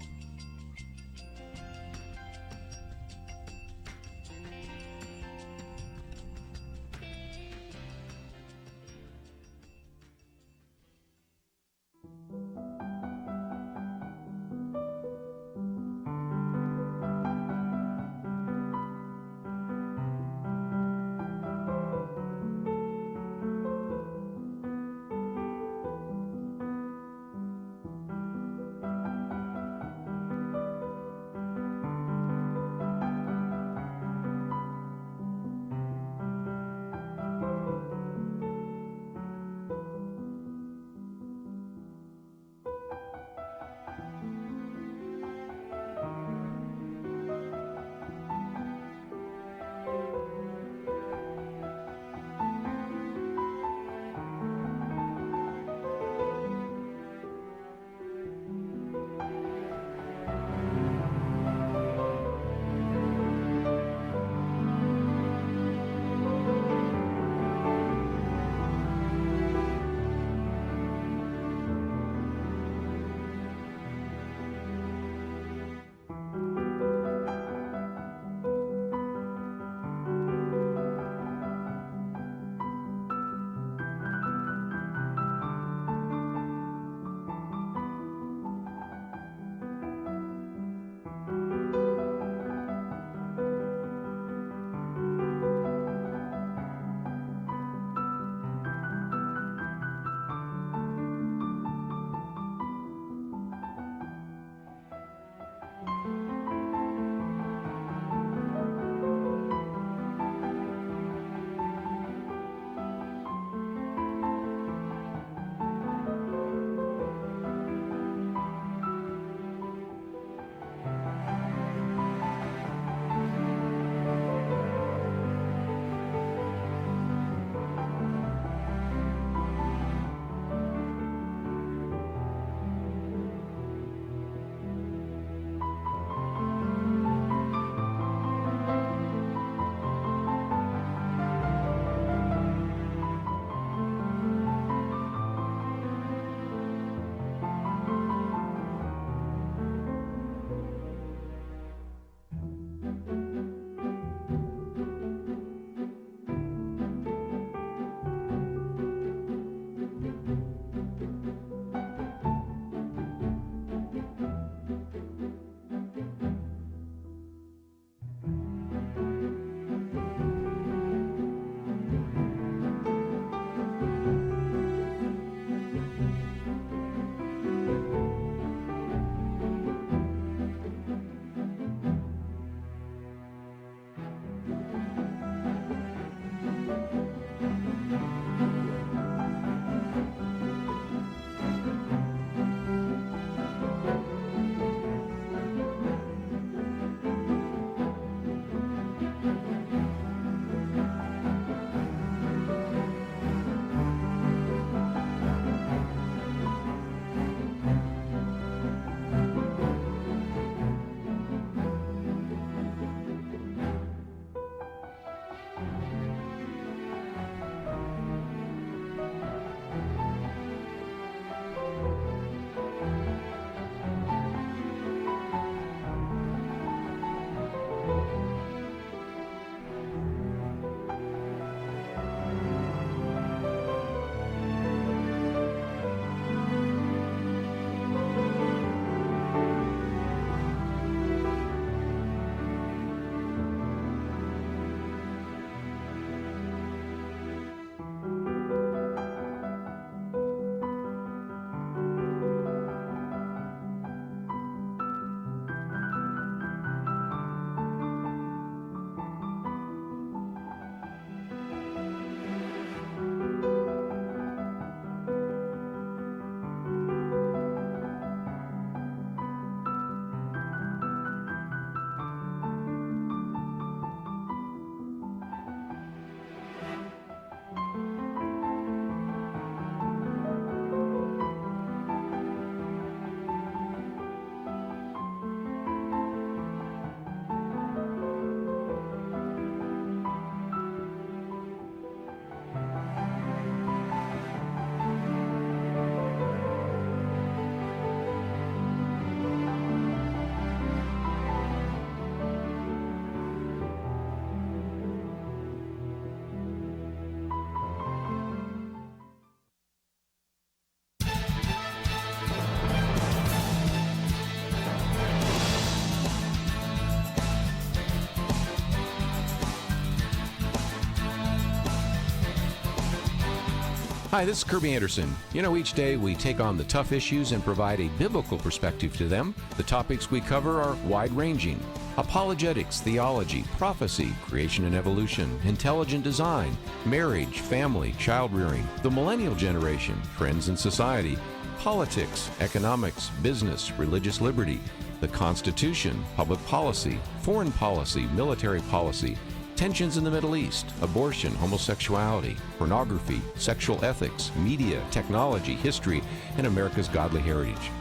Hi, this is Kirby Anderson. You know, each day we take on the tough issues and provide a biblical perspective to them. The topics we cover are wide-ranging: apologetics, theology, prophecy, creation and evolution, intelligent design, marriage, family, child-rearing, the millennial generation, trends in society, politics, economics, business, religious liberty, the Constitution, public policy, foreign policy, military policy, tensions in the Middle East, abortion, homosexuality, pornography, sexual ethics, media, technology, history, and America's godly heritage.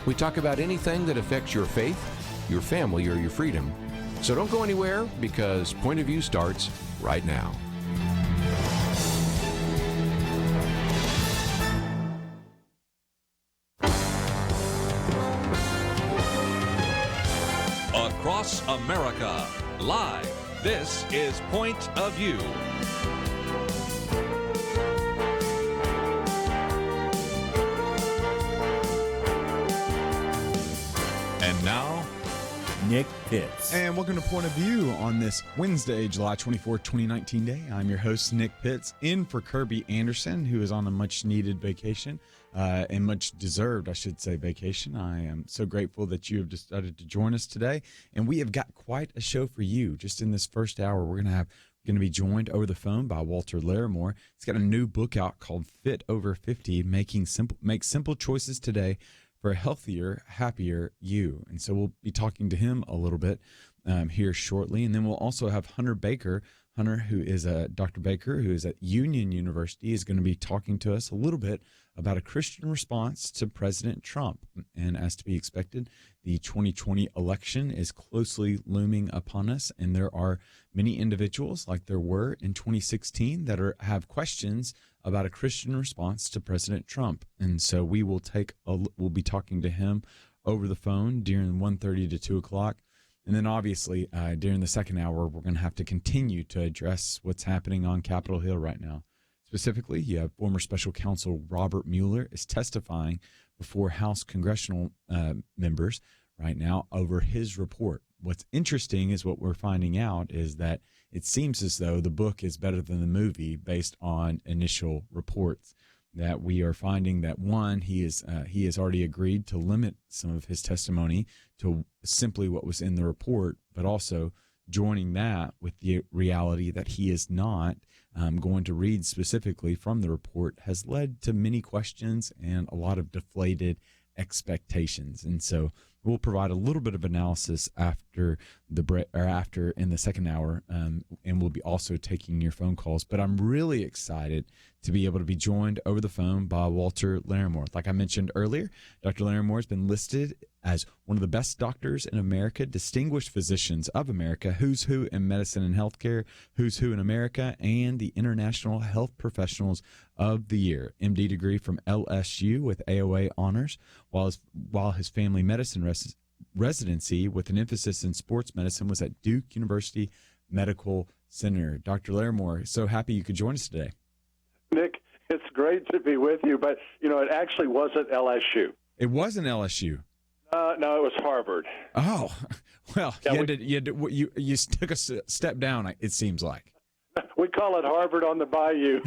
We talk about anything that affects your faith, your family, or your freedom. So don't go anywhere, because Point of View starts right now. Across America, live. This is Point of View. And now, Nick Pitts. And welcome to Point of View on this Wednesday, July 24, 2019 day. I'm your host, Nick Pitts, in for Kirby Anderson, who is on a much-needed vacation, and much-deserved, I should say, vacation. I am so grateful that you have decided to join us today, and we have got quite a show for you. Just in this first hour, we're going to be joined over the phone by Walt Larimore. He's got a new book out called Fit Over 50, Make Simple Choices Today for a Healthier, Happier You. And so we'll be talking to him a little bit here shortly. And then we'll also have Hunter Baker. Hunter, who is Dr. Baker, who is at Union University, is going to be talking to us a little bit about a Christian response to President Trump. And as to be expected, the 2020 election is closely looming upon us, and there are many individuals, like there were in 2016, that have questions about a Christian response to President Trump. And so we will we'll be talking to him over the phone during 1:30 to 2 o'clock. And then obviously during the second hour, we're going to have to continue to address what's happening on Capitol Hill right now. Specifically, you have former special counsel Robert Mueller is testifying before House congressional members right now over his report. What's interesting is what we're finding out is that it seems as though the book is better than the movie based on initial reports. That we are finding that, one, he has already agreed to limit some of his testimony to simply what was in the report, but also joining that with the reality that he is not going to read specifically from the report has led to many questions and a lot of deflated expectations. And so we'll provide a little bit of analysis after the break, or after in the second hour, and we'll be also taking your phone calls. But I'm really excited to be able to be joined over the phone by Walter Larimore. Like I mentioned earlier, Dr. Larimore has been listed as one of the best doctors in America, distinguished physicians of America, who's who in medicine and healthcare, who's who in America, and the International Health Professionals of the Year. MD degree from LSU with AOA honors, while his family medicine residency with an emphasis in sports medicine was at Duke University Medical Center. Dr. Larimore, so happy you could join us today. Nick, it's great to be with you, but, it actually wasn't LSU. It wasn't LSU. No, it was Harvard. Oh, well, yeah, you took a step down, it seems like. We call it Harvard on the Bayou.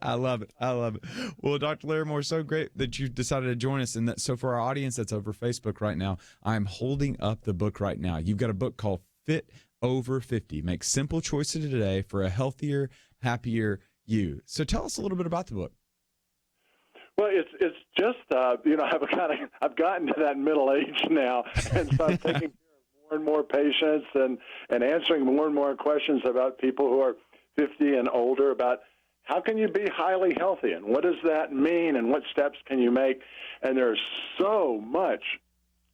I love it. Well, Dr. Larimore, so great that you decided to join us. And so for our audience that's over Facebook right now, I'm holding up the book right now. You've got a book called Fit Over 50, Make Simple Choices Today for a Healthier, Happier You. So tell us a little bit about the book. Well, it's just I've gotten to that middle age now, and so I'm taking care of more and more patients and answering more and more questions about people who are 50 and older about how can you be highly healthy and what does that mean and what steps can you make. And there's so much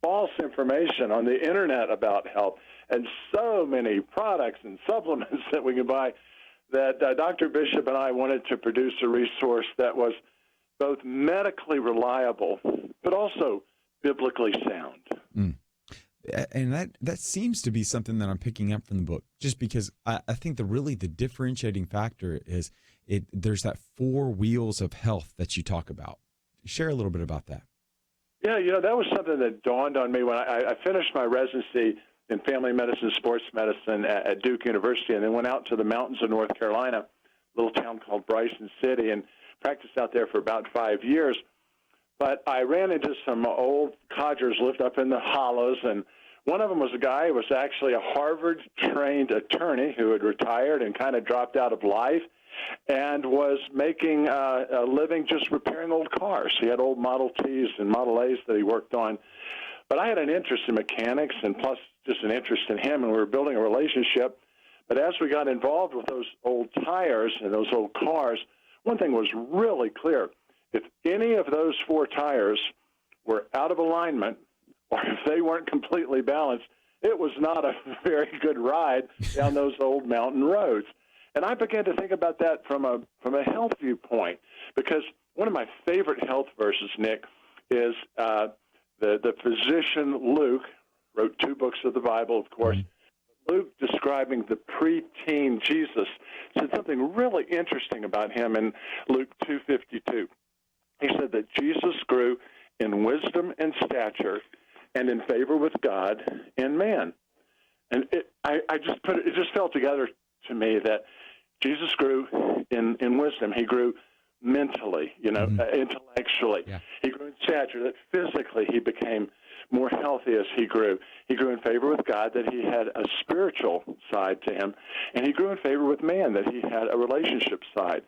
false information on the internet about health and so many products and supplements that we can buy that Dr. Bishop and I wanted to produce a resource that was both medically reliable, but also biblically sound. Mm. And that seems to be something that I'm picking up from the book, just because I think the differentiating factor is there's that 4 wheels of health that you talk about. Share a little bit about that. Yeah, that was something that dawned on me when I finished my residency in family medicine, sports medicine at Duke University, and then went out to the mountains of North Carolina, a little town called Bryson City, and practiced out there for about 5 years. But I ran into some old codgers lived up in the hollows, and one of them was a guy who was actually a Harvard-trained attorney who had retired and kind of dropped out of life and was making a living just repairing old cars. He had old Model Ts and Model As that he worked on. But I had an interest in mechanics and plus just an interest in him, and we were building a relationship. But as we got involved with those old tires and those old cars, one thing was really clear. If any of those 4 tires were out of alignment or if they weren't completely balanced, it was not a very good ride down those old mountain roads. And I began to think about that from a health viewpoint, because one of my favorite health verses, Nick, is the physician Luke wrote 2 books of the Bible, of course. Luke, describing the preteen Jesus, said something really interesting about him in Luke 2:52. He said that Jesus grew in wisdom and stature and in favor with God and man. And it just fell together to me that Jesus grew in wisdom. He grew mentally, intellectually. Yeah. He grew in stature, that physically he became more healthy as he grew. He grew in favor with God, that he had a spiritual side to him, and he grew in favor with man, that he had a relationship side.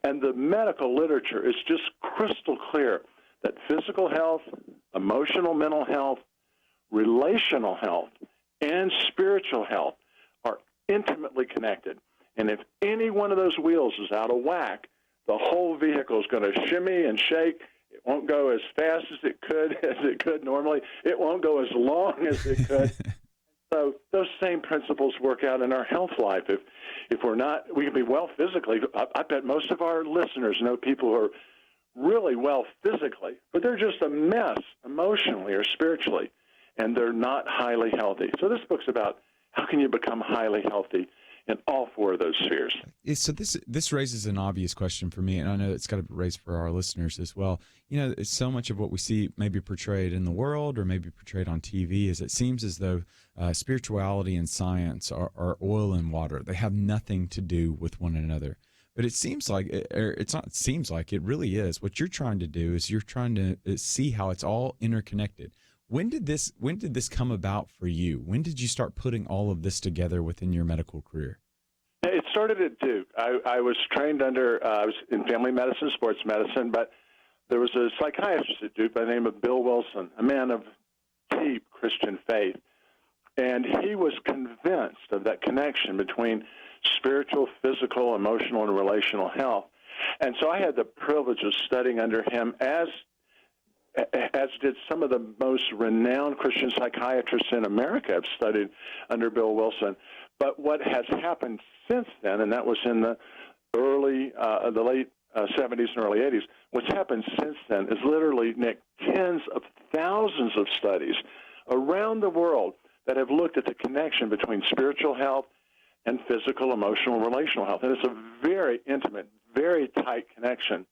And the medical literature is just crystal clear that physical health, emotional mental health, relational health, and spiritual health are intimately connected. And if any one of those wheels is out of whack, the whole vehicle is going to shimmy and shake. It won't go as fast as it could normally. It won't go as long as it could. So those same principles work out in our health life. If we're not, we can be well physically. I bet most of our listeners know people who are really well physically, but they're just a mess emotionally or spiritually, and they're not highly healthy. So this book's about how can you become highly healthy in all 4 of those spheres. So this raises an obvious question for me, and I know it's got to be raised for our listeners as well. So much of what we see maybe portrayed in the world or maybe portrayed on TV is it seems as though spirituality and science are oil and water. They have nothing to do with one another. But it seems like, it really is. What you're trying to do is you're trying to see how it's all interconnected. When did this come about for you? When did you start putting all of this together within your medical career? It started at Duke. I was trained I was in family medicine, sports medicine, but there was a psychiatrist at Duke by the name of Bill Wilson, a man of deep Christian faith. And he was convinced of that connection between spiritual, physical, emotional, and relational health. And so I had the privilege of studying under him, as did some of the most renowned Christian psychiatrists in America have studied under Bill Wilson. But what has happened since then, and that was in the late 70s and early 80s, what's happened since then is literally, Nick, tens of thousands of studies around the world that have looked at the connection between spiritual health and physical, emotional, relational health. And it's a very intimate, very tight connection,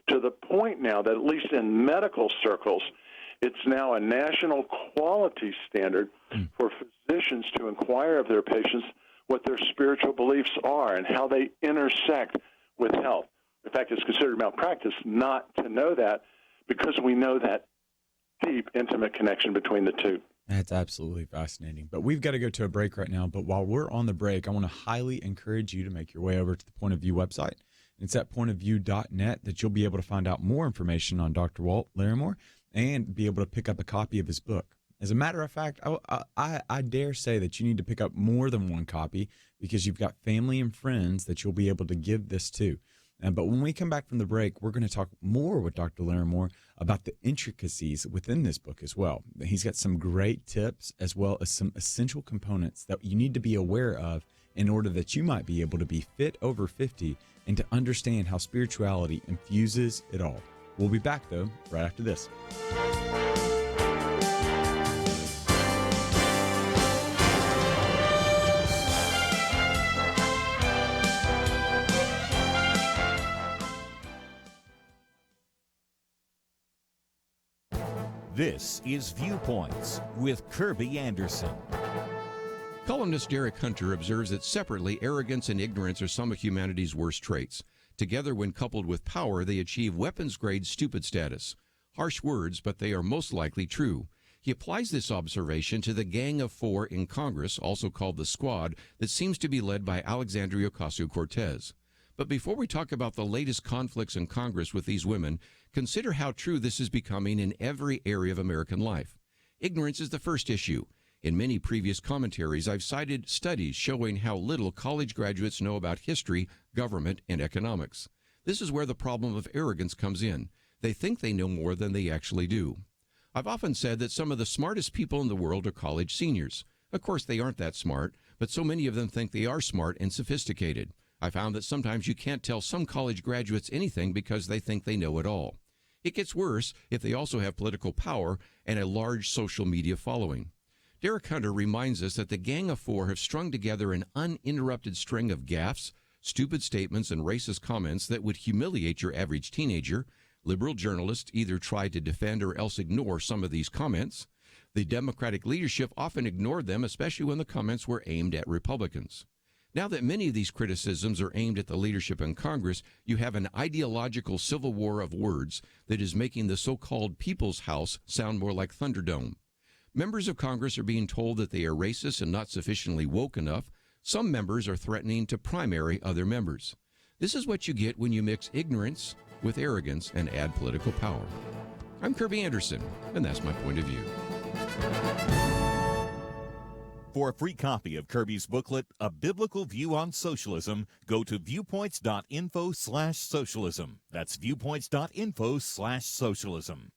to the point now that at least in medical circles, it's now a national quality standard for physicians to inquire of their patients what their spiritual beliefs are and how they intersect with health. In fact, it's considered malpractice not to know that, because we know that deep, intimate connection between the two. That's absolutely fascinating. But we've got to go to a break right now. But while we're on the break, I want to highly encourage you to make your way over to the Point of View website. It's at pointofview.net that you'll be able to find out more information on Dr. Walt Larimore and be able to pick up a copy of his book. As a matter of fact, I dare say that you need to pick up more than one copy, because you've got family and friends that you'll be able to give this to. But when we come back from the break, we're going to talk more with Dr. Larimore about the intricacies within this book as well. He's got some great tips as well as some essential components that you need to be aware of in order that you might be able to be fit over 50 and to understand how spirituality infuses it all. We'll be back, though, right after this. This is Viewpoints with Kirby Anderson. Columnist Derek Hunter observes that separately, arrogance and ignorance are some of humanity's worst traits. Together, when coupled with power, they achieve weapons-grade stupid status. Harsh words, but they are most likely true. He applies this observation to the Gang of Four in Congress, also called the Squad, that seems to be led by Alexandria Ocasio-Cortez. But before we talk about the latest conflicts in Congress with these women, consider how true this is becoming in every area of American life. Ignorance is the first issue. In many previous commentaries, I've cited studies showing how little college graduates know about history, government, and economics. This is where the problem of arrogance comes in. They think they know more than they actually do. I've often said that some of the smartest people in the world are college seniors. Of course, they aren't that smart, but so many of them think they are smart and sophisticated. I found that sometimes you can't tell some college graduates anything because they think they know it all. It gets worse if they also have political power and a large social media following. Derek Hunter reminds us that the Gang of Four have strung together an uninterrupted string of gaffes, stupid statements, and racist comments that would humiliate your average teenager. Liberal journalists either try to defend or else ignore some of these comments. The Democratic leadership often ignored them, especially when the comments were aimed at Republicans. Now that many of these criticisms are aimed at the leadership in Congress, you have an ideological civil war of words that is making the so-called People's House sound more like Thunderdome. Members of Congress are being told that they are racist and not sufficiently woke enough. Some members are threatening to primary other members. This is what you get when you mix ignorance with arrogance and add political power. I'm Kirby Anderson, and that's my point of view. For a free copy of Kirby's booklet, A Biblical View on Socialism, go to viewpoints.info/socialism. That's viewpoints.info/socialism.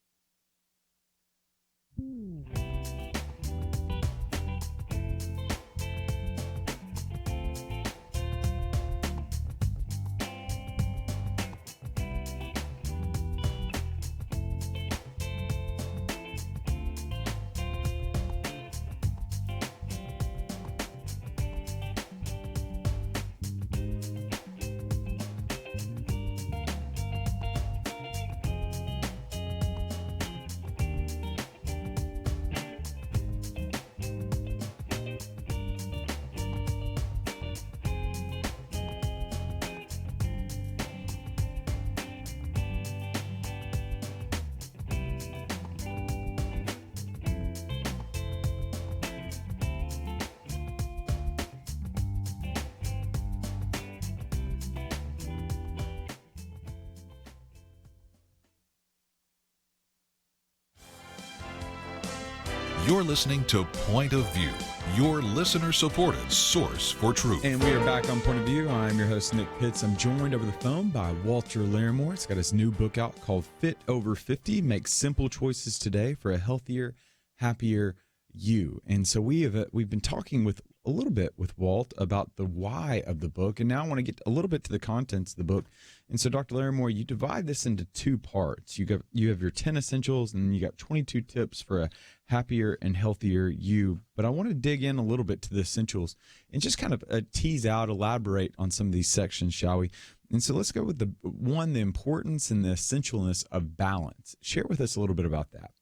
You're listening to Point of View, your listener-supported source for truth. And we are back on Point of View. I'm your host, Nick Pitts. I'm joined over the phone by Walter Larimore. He's got his new book out called Fit Over 50, Make Simple Choices Today for a Healthier, Happier You. And so we've been talking with a little bit with Walt about the why of the book, and now I want to get a little bit to the contents of the book. And so, Dr. Larimore, you divide this into two parts. You have your 10 essentials, and you got 22 tips for a happier and healthier you. But I want to dig in a little bit to the essentials and just kind of tease out, elaborate on some of these sections, shall we? And so let's go with the importance and the essentialness of balance. Share with us a little bit about that.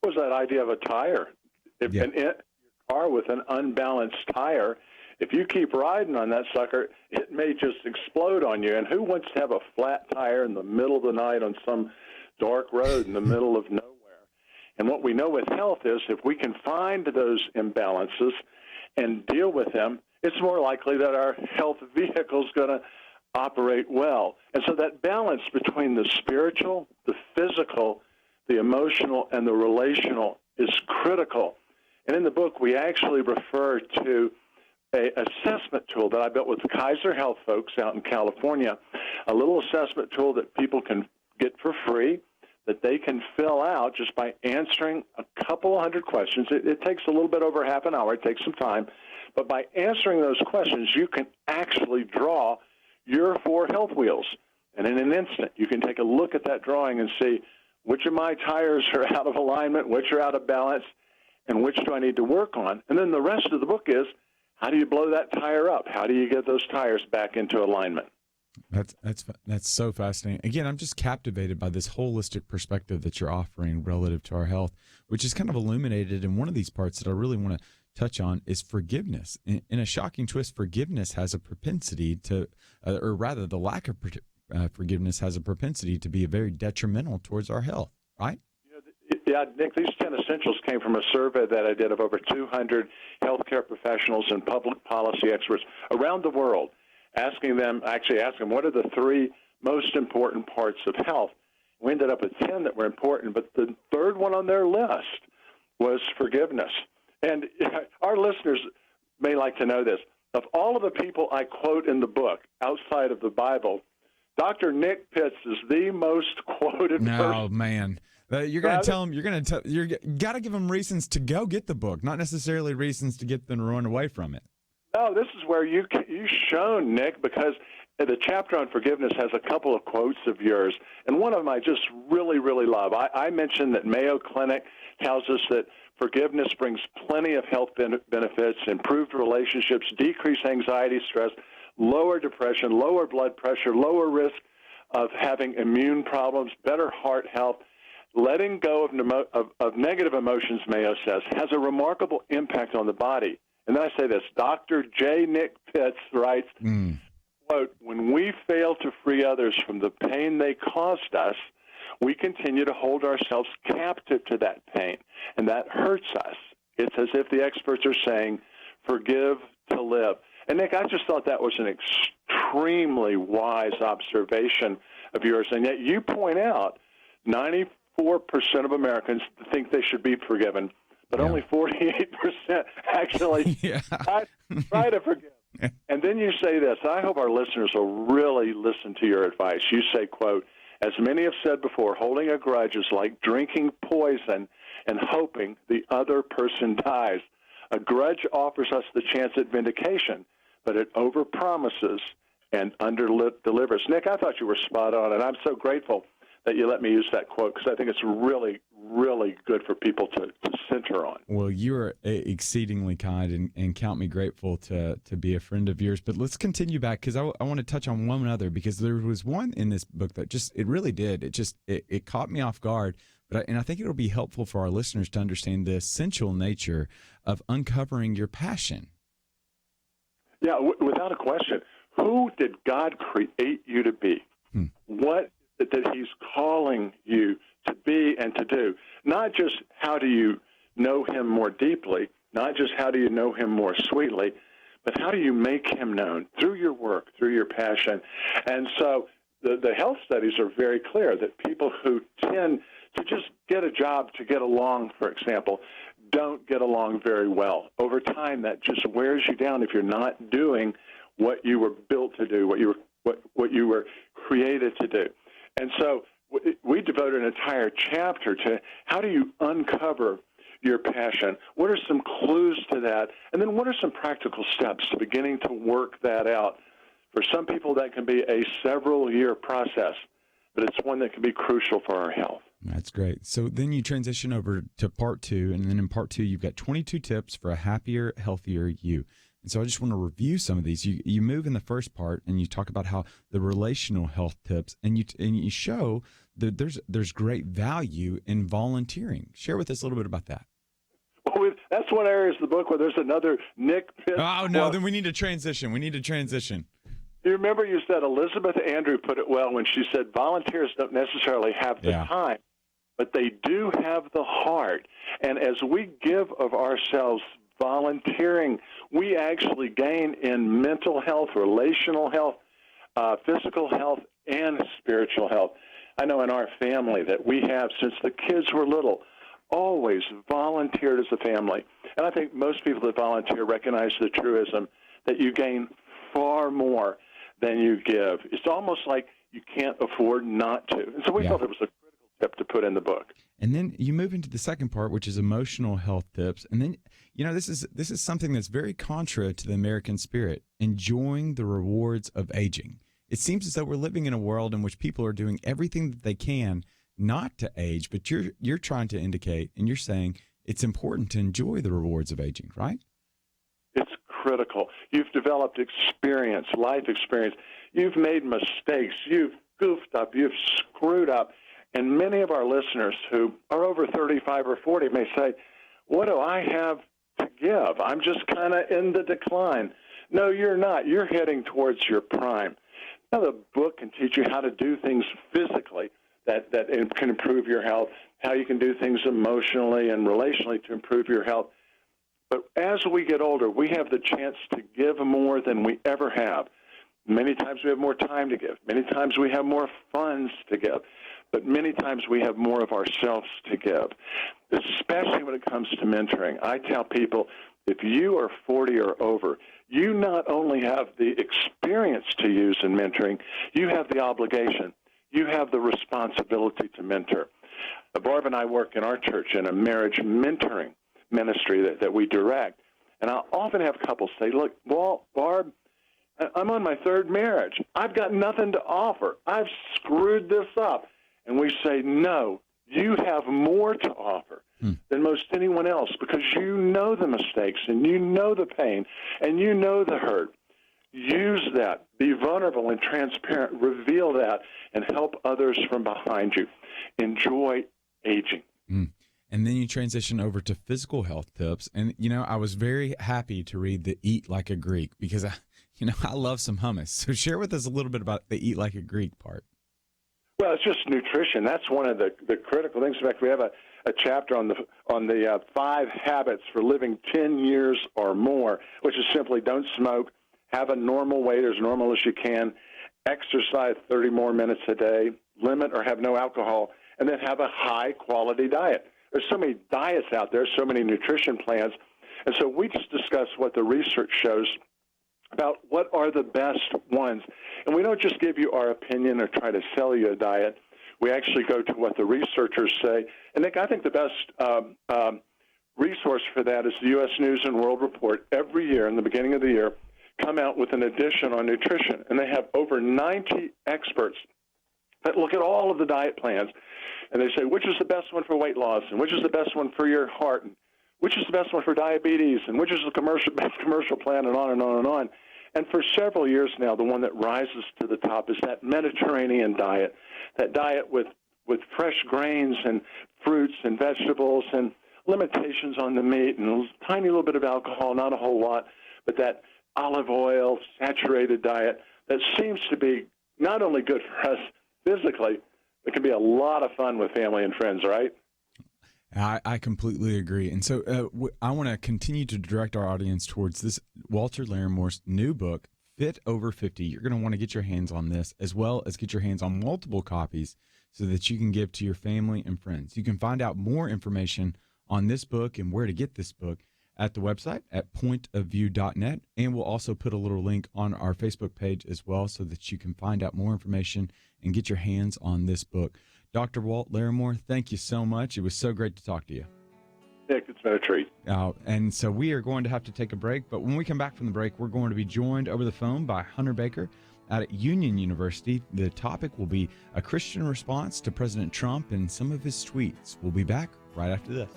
What was that idea of a tire? Your car with an unbalanced tire, if you keep riding on that sucker, it may just explode on you. And who wants to have a flat tire in the middle of the night on some dark road in the middle of nowhere? And what we know with health is if we can find those imbalances and deal with them, it's more likely that our health vehicle is going to operate well. And so that balance between the spiritual, the physical, the emotional, and the relational is critical. And in the book, we actually refer to an assessment tool that I built with the Kaiser Health folks out in California, a little assessment tool that people can get for free, that they can fill out just by answering a couple of hundred questions. It takes a little bit over half an hour. It takes some time. But by answering those questions, you can actually draw your 4 health wheels. And in an instant, you can take a look at that drawing and see which of my tires are out of alignment, which are out of balance, and which do I need to work on? And then the rest of the book is, how do you blow that tire up? How do you get those tires back into alignment? That's so fascinating. Again, I'm just captivated by this holistic perspective that you're offering relative to our health, which is kind of illuminated in one of these parts that I really want to touch on is forgiveness. In a shocking twist, forgiveness has a propensity to, or rather the lack of forgiveness has a propensity to be very detrimental towards our health, right? Yeah, Nick, these 10 essentials came from a survey that I did of over 200 healthcare professionals and public policy experts around the world, asking them what are the 3 most important parts of health. We ended up with 10 that were important, but the third one on their list was forgiveness. And our listeners may like to know this. Of all of the people I quote in the book outside of the Bible, Dr. Nick Pitts is the most quoted person. No, man. You're going to tell them, you got to give them reasons to go get the book, not necessarily reasons to get them to run away from it. No, this is where you shone, Nick, because the chapter on forgiveness has a couple of quotes of yours, and one of them I just really, really love. I mentioned that Mayo Clinic tells us that forgiveness brings plenty of health benefits, improved relationships, decreased anxiety, stress, lower depression, lower blood pressure, lower risk of having immune problems, better heart health. Letting go of negative emotions, Mayo says, has a remarkable impact on the body. And then I say this, Dr. J. Nick Pitts writes, quote, when we fail to free others from the pain they caused us, we continue to hold ourselves captive to that pain, and that hurts us. It's as if the experts are saying, forgive to live. And, Nick, I just thought that was an extremely wise observation of yours, and yet you point out 94% of Americans think they should be forgiven, but only 48% actually try to forgive. And then you say this, I hope our listeners will really listen to your advice. You say, quote, as many have said before, holding a grudge is like drinking poison and hoping the other person dies. A grudge offers us the chance at vindication, but it overpromises and underdelivers. Nick, I thought you were spot on, and I'm so grateful that you let me use that quote because I think it's really, really good for people to center on. Well, you're exceedingly kind and count me grateful to be a friend of yours. But let's continue back because I want to touch on one other because there was one in this book that it really did. It caught me off guard. And I think it'll be helpful for our listeners to understand the essential nature of uncovering your passion. Yeah, without a question. Who did God create you to be? What that he's calling you to be and to do? Not just how do you know him more deeply, not just how do you know him more sweetly, but how do you make him known through your work, through your passion? And so the health studies are very clear that people who tend to just get a job to get along, for example, don't get along very well. Over time, that just wears you down if you're not doing what you were built to do, what you were created to do. And so we devoted an entire chapter to how do you uncover your passion? What are some clues to that? And then what are some practical steps to beginning to work that out? For some people, that can be a several-year process, but it's one that can be crucial for our health. That's great. So then you transition over to part 2, and then in part 2, you've got 22 tips for a happier, healthier you. And so I just want to review some of these. You move in the first part, and you talk about how the relational health tips, and you show that there's great value in volunteering. Share with us a little bit about that. Well, that's one area of the book where there's another Nick Pitts. Oh, no, then we need to transition. You remember you said Elizabeth Andrew put it well when she said volunteers don't necessarily have the time, but they do have the heart. And as we give of ourselves volunteering, we actually gain in mental health, relational health, physical health, and spiritual health. I know in our family that we have, since the kids were little, always volunteered as a family. And I think most people that volunteer recognize the truism that you gain far more than you give. It's almost like you can't afford not to. And so we felt it was a critical tip to put in the book. And then you move into the second part, which is emotional health tips. And then, this is something that's very contra to the American spirit, enjoying the rewards of aging. It seems as though we're living in a world in which people are doing everything that they can not to age, but you're trying to indicate, and you're saying it's important to enjoy the rewards of aging, right? It's critical. You've developed experience, life experience. You've made mistakes. You've goofed up. You've screwed up. And many of our listeners who are over 35 or 40 may say, what do I have to give? I'm just kind of in the decline. No, you're not. You're heading towards your prime. Now, the book can teach you how to do things physically that can improve your health, how you can do things emotionally and relationally to improve your health. But as we get older, we have the chance to give more than we ever have. Many times we have more time to give. Many times we have more funds to give. But many times we have more of ourselves to give, especially when it comes to mentoring. I tell people, if you are 40 or over, you not only have the experience to use in mentoring, you have the obligation. You have the responsibility to mentor. Barb and I work in our church in a marriage mentoring ministry that we direct. And I'll often have couples say, look, Walt, Barb, I'm on my third marriage. I've got nothing to offer. I've screwed this up. And we say, no, you have more to offer than most anyone else because you know the mistakes and you know the pain and you know the hurt. Use that. Be vulnerable and transparent. Reveal that and help others from behind you. Enjoy aging. And then you transition over to physical health tips. And, I was very happy to read the Eat Like a Greek because, I love some hummus. So share with us a little bit about the Eat Like a Greek part. Well, it's just nutrition. That's one of the critical things. In fact, we have a chapter on the 5 habits for living 10 years or more, which is simply don't smoke, have a normal weight, as normal as you can, exercise 30 more minutes a day, limit or have no alcohol, and then have a high-quality diet. There's so many diets out there, so many nutrition plans, and so we just discuss what the research shows about what are the best ones. And we don't just give you our opinion or try to sell you a diet. We actually go to what the researchers say. And Nick, I think the best resource for that is the U.S. News and World Report. Every year, in the beginning of the year, come out with an edition on nutrition. And they have over 90 experts that look at all of the diet plans. And they say, which is the best one for weight loss? And which is the best one for your heart? And which is the best one for diabetes? And which is the best commercial plan? And on and on and on. And for several years now, the one that rises to the top is that Mediterranean diet, that diet with fresh grains and fruits and vegetables and limitations on the meat and a tiny little bit of alcohol, not a whole lot, but that olive oil, saturated diet that seems to be not only good for us physically, it can be a lot of fun with family and friends, right? I completely agree. And so I want to continue to direct our audience towards this Walter Larimore's new book, Fit Over 50. You're going to want to get your hands on this as well as get your hands on multiple copies so that you can give to your family and friends. You can find out more information on this book and where to get this book at the website at pointofview.net. And we'll also put a little link on our Facebook page as well so that you can find out more information and get your hands on this book. Dr. Walt Larimore, thank you so much. It was so great to talk to you. Nick, it's been a treat. And so we are going to have to take a break, but when we come back from the break, we're going to be joined over the phone by Hunter Baker out at Union University. The topic will be a Christian response to President Trump and some of his tweets. We'll be back right after this.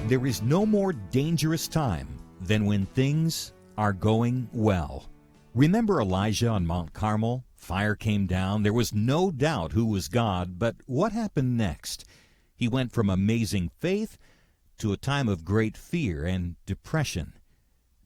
There is no more dangerous time than when things are going well. Remember Elijah on Mount Carmel? Fire came down. There was no doubt who was God, but what happened next? He went from amazing faith to a time of great fear and depression.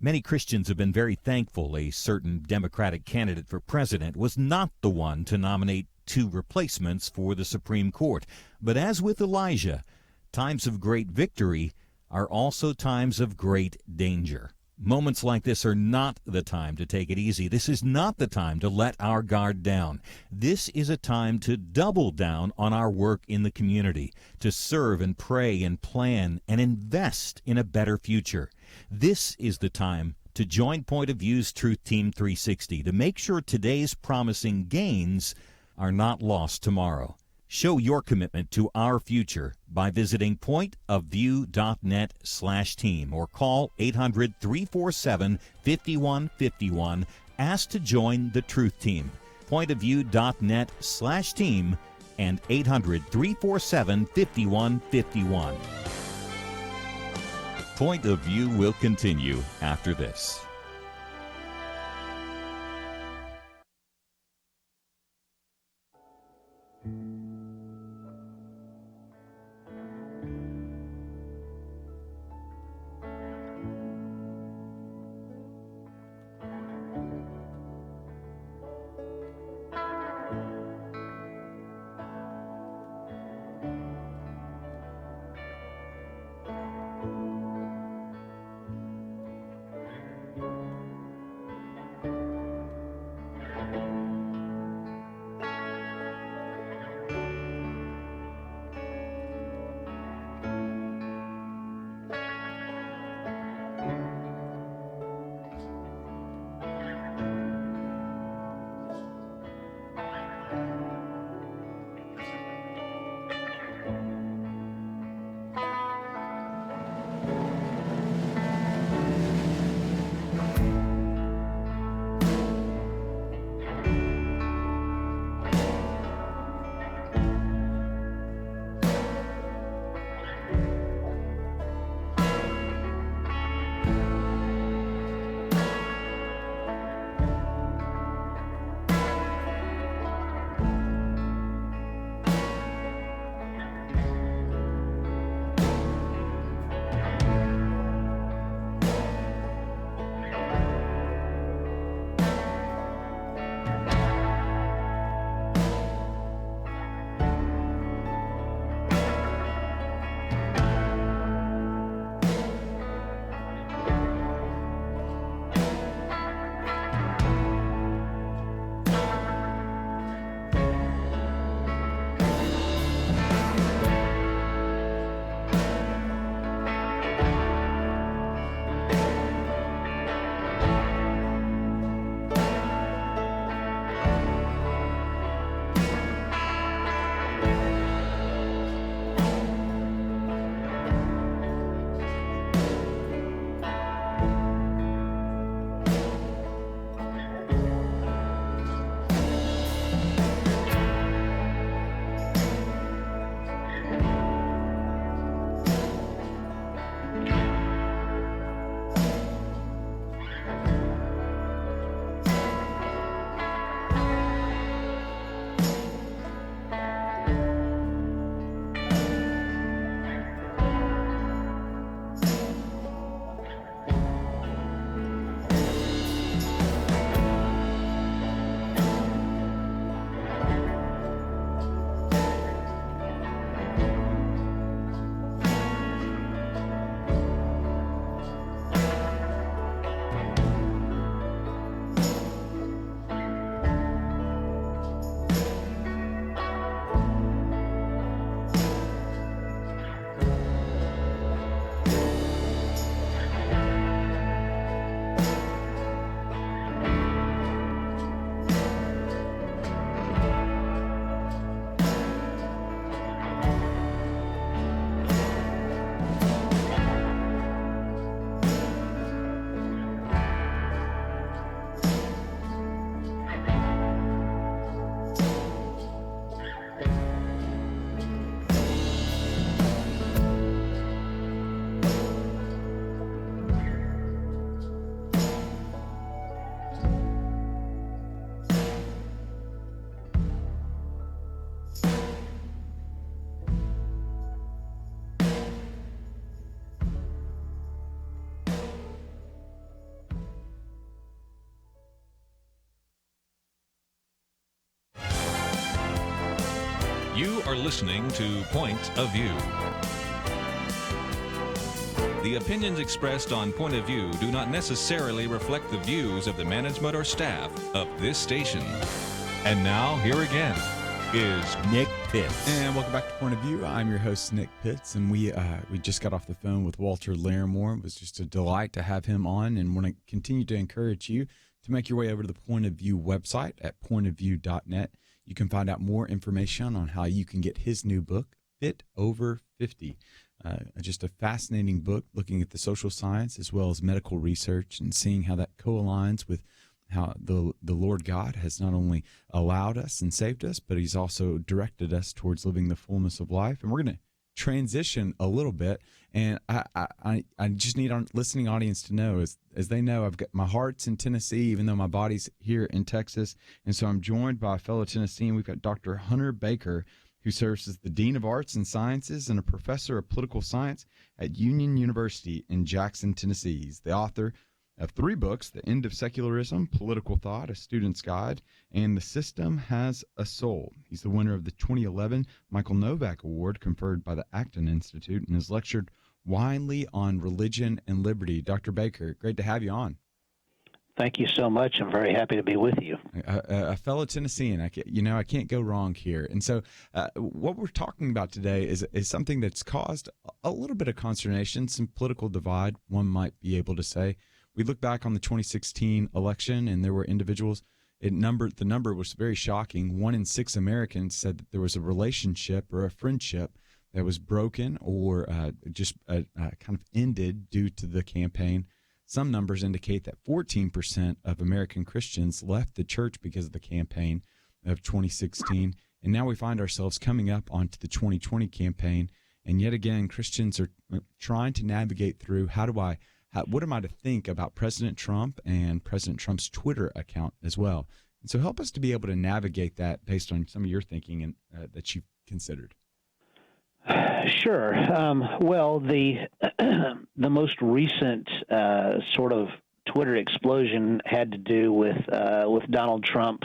Many Christians have been very thankful a certain Democratic candidate for president was not the one to nominate 2 replacements for the Supreme Court. But as with Elijah, times of great victory are also times of great danger. Moments like this are not the time to take it easy. This is not the time to let our guard down. This is a time to double down on our work in the community, to serve and pray and plan and invest in a better future. This is the time to join Point of View's Truth Team 360 to make sure today's promising gains are not lost tomorrow. Show your commitment to our future by visiting pointofview.net/team or call 800-347-5151. Ask to join the Truth Team. Pointofview.net/team and 800-347-5151. Point of View will continue after this. You are listening to Point of View. The opinions expressed on Point of View do not necessarily reflect the views of the management or staff of this station. And now, here again is Nick Pitts. And welcome back to Point of View. I'm your host, Nick Pitts, and we just got off the phone with Walter Larimore. It was just a delight to have him on, and want to continue to encourage you to make your way over to the Point of View website at pointofview.net. You can find out more information on how you can get his new book, Fit Over 50. Just a fascinating book looking at the social science as well as medical research and seeing how that co-aligns with how the Lord God has not only allowed us and saved us, but he's also directed us towards living the fullness of life. And we're going to transition a little bit. And I just need our listening audience to know, as they know, I've got my heart's in Tennessee, even though my body's here in Texas. And so I'm joined by a fellow Tennessean. We've got Dr. Hunter Baker, who serves as the Dean of Arts and Sciences and a professor of political science at Union University in Jackson, Tennessee. He's the author of 3 books: The End of Secularism, Political Thought, A Student's Guide, and The System Has a Soul. He's the winner of the 2011 Michael Novak Award conferred by the Acton Institute and has lectured widely on religion and liberty. Dr. Baker, great to have you on. Thank you so much. I'm very happy to be with you. A fellow Tennessean, I can't go wrong here. And so what we're talking about today is something that's caused a little bit of consternation, some political divide, one might be able to say. We look back on the 2016 election, and there were individuals. The number was very shocking. 1 in 6 Americans said that there was a relationship or a friendship that was broken or kind of ended due to the campaign. Some numbers indicate that 14% of American Christians left the church because of the campaign of 2016. And now we find ourselves coming up onto the 2020 campaign. And yet again, Christians are trying to navigate through what am I to think about President Trump and President Trump's Twitter account as well? And so help us to be able to navigate that based on some of your thinking and that you've considered. Sure. Well, the most recent sort of Twitter explosion had to do with Donald Trump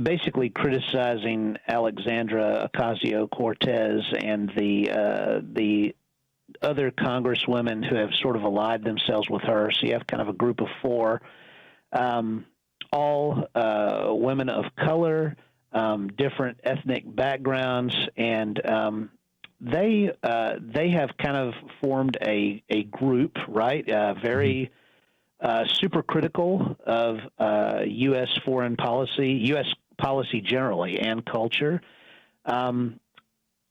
basically criticizing Alexandra Ocasio-Cortez and the other congresswomen who have sort of allied themselves with her. So you have kind of a group of 4, all women of color, different ethnic backgrounds, and they have kind of formed a group, right? Very super critical of U.S. foreign policy, U.S. policy generally, and culture.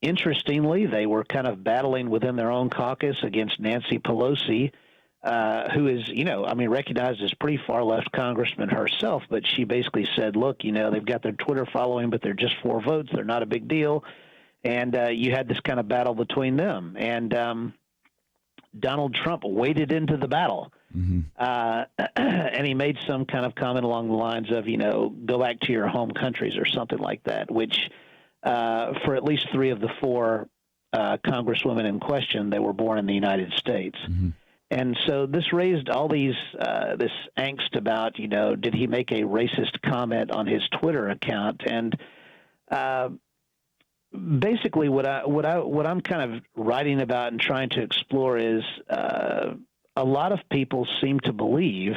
Interestingly, they were kind of battling within their own caucus against Nancy Pelosi, who is, recognized as pretty far left congressman herself, but she basically said, look, they've got their Twitter following, but they're just 4 votes. They're not a big deal. And you had this kind of battle between them. And Donald Trump waded into the battle. Mm-hmm. And he made some kind of comment along the lines of, go back to your home countries or something like that, which for at least 3 of the 4 congresswomen in question, they were born in the United States. Mm-hmm. And so this raised all this angst about, did he make a racist comment on his Twitter account? And basically, what I'm kind of writing about and trying to explore is a lot of people seem to believe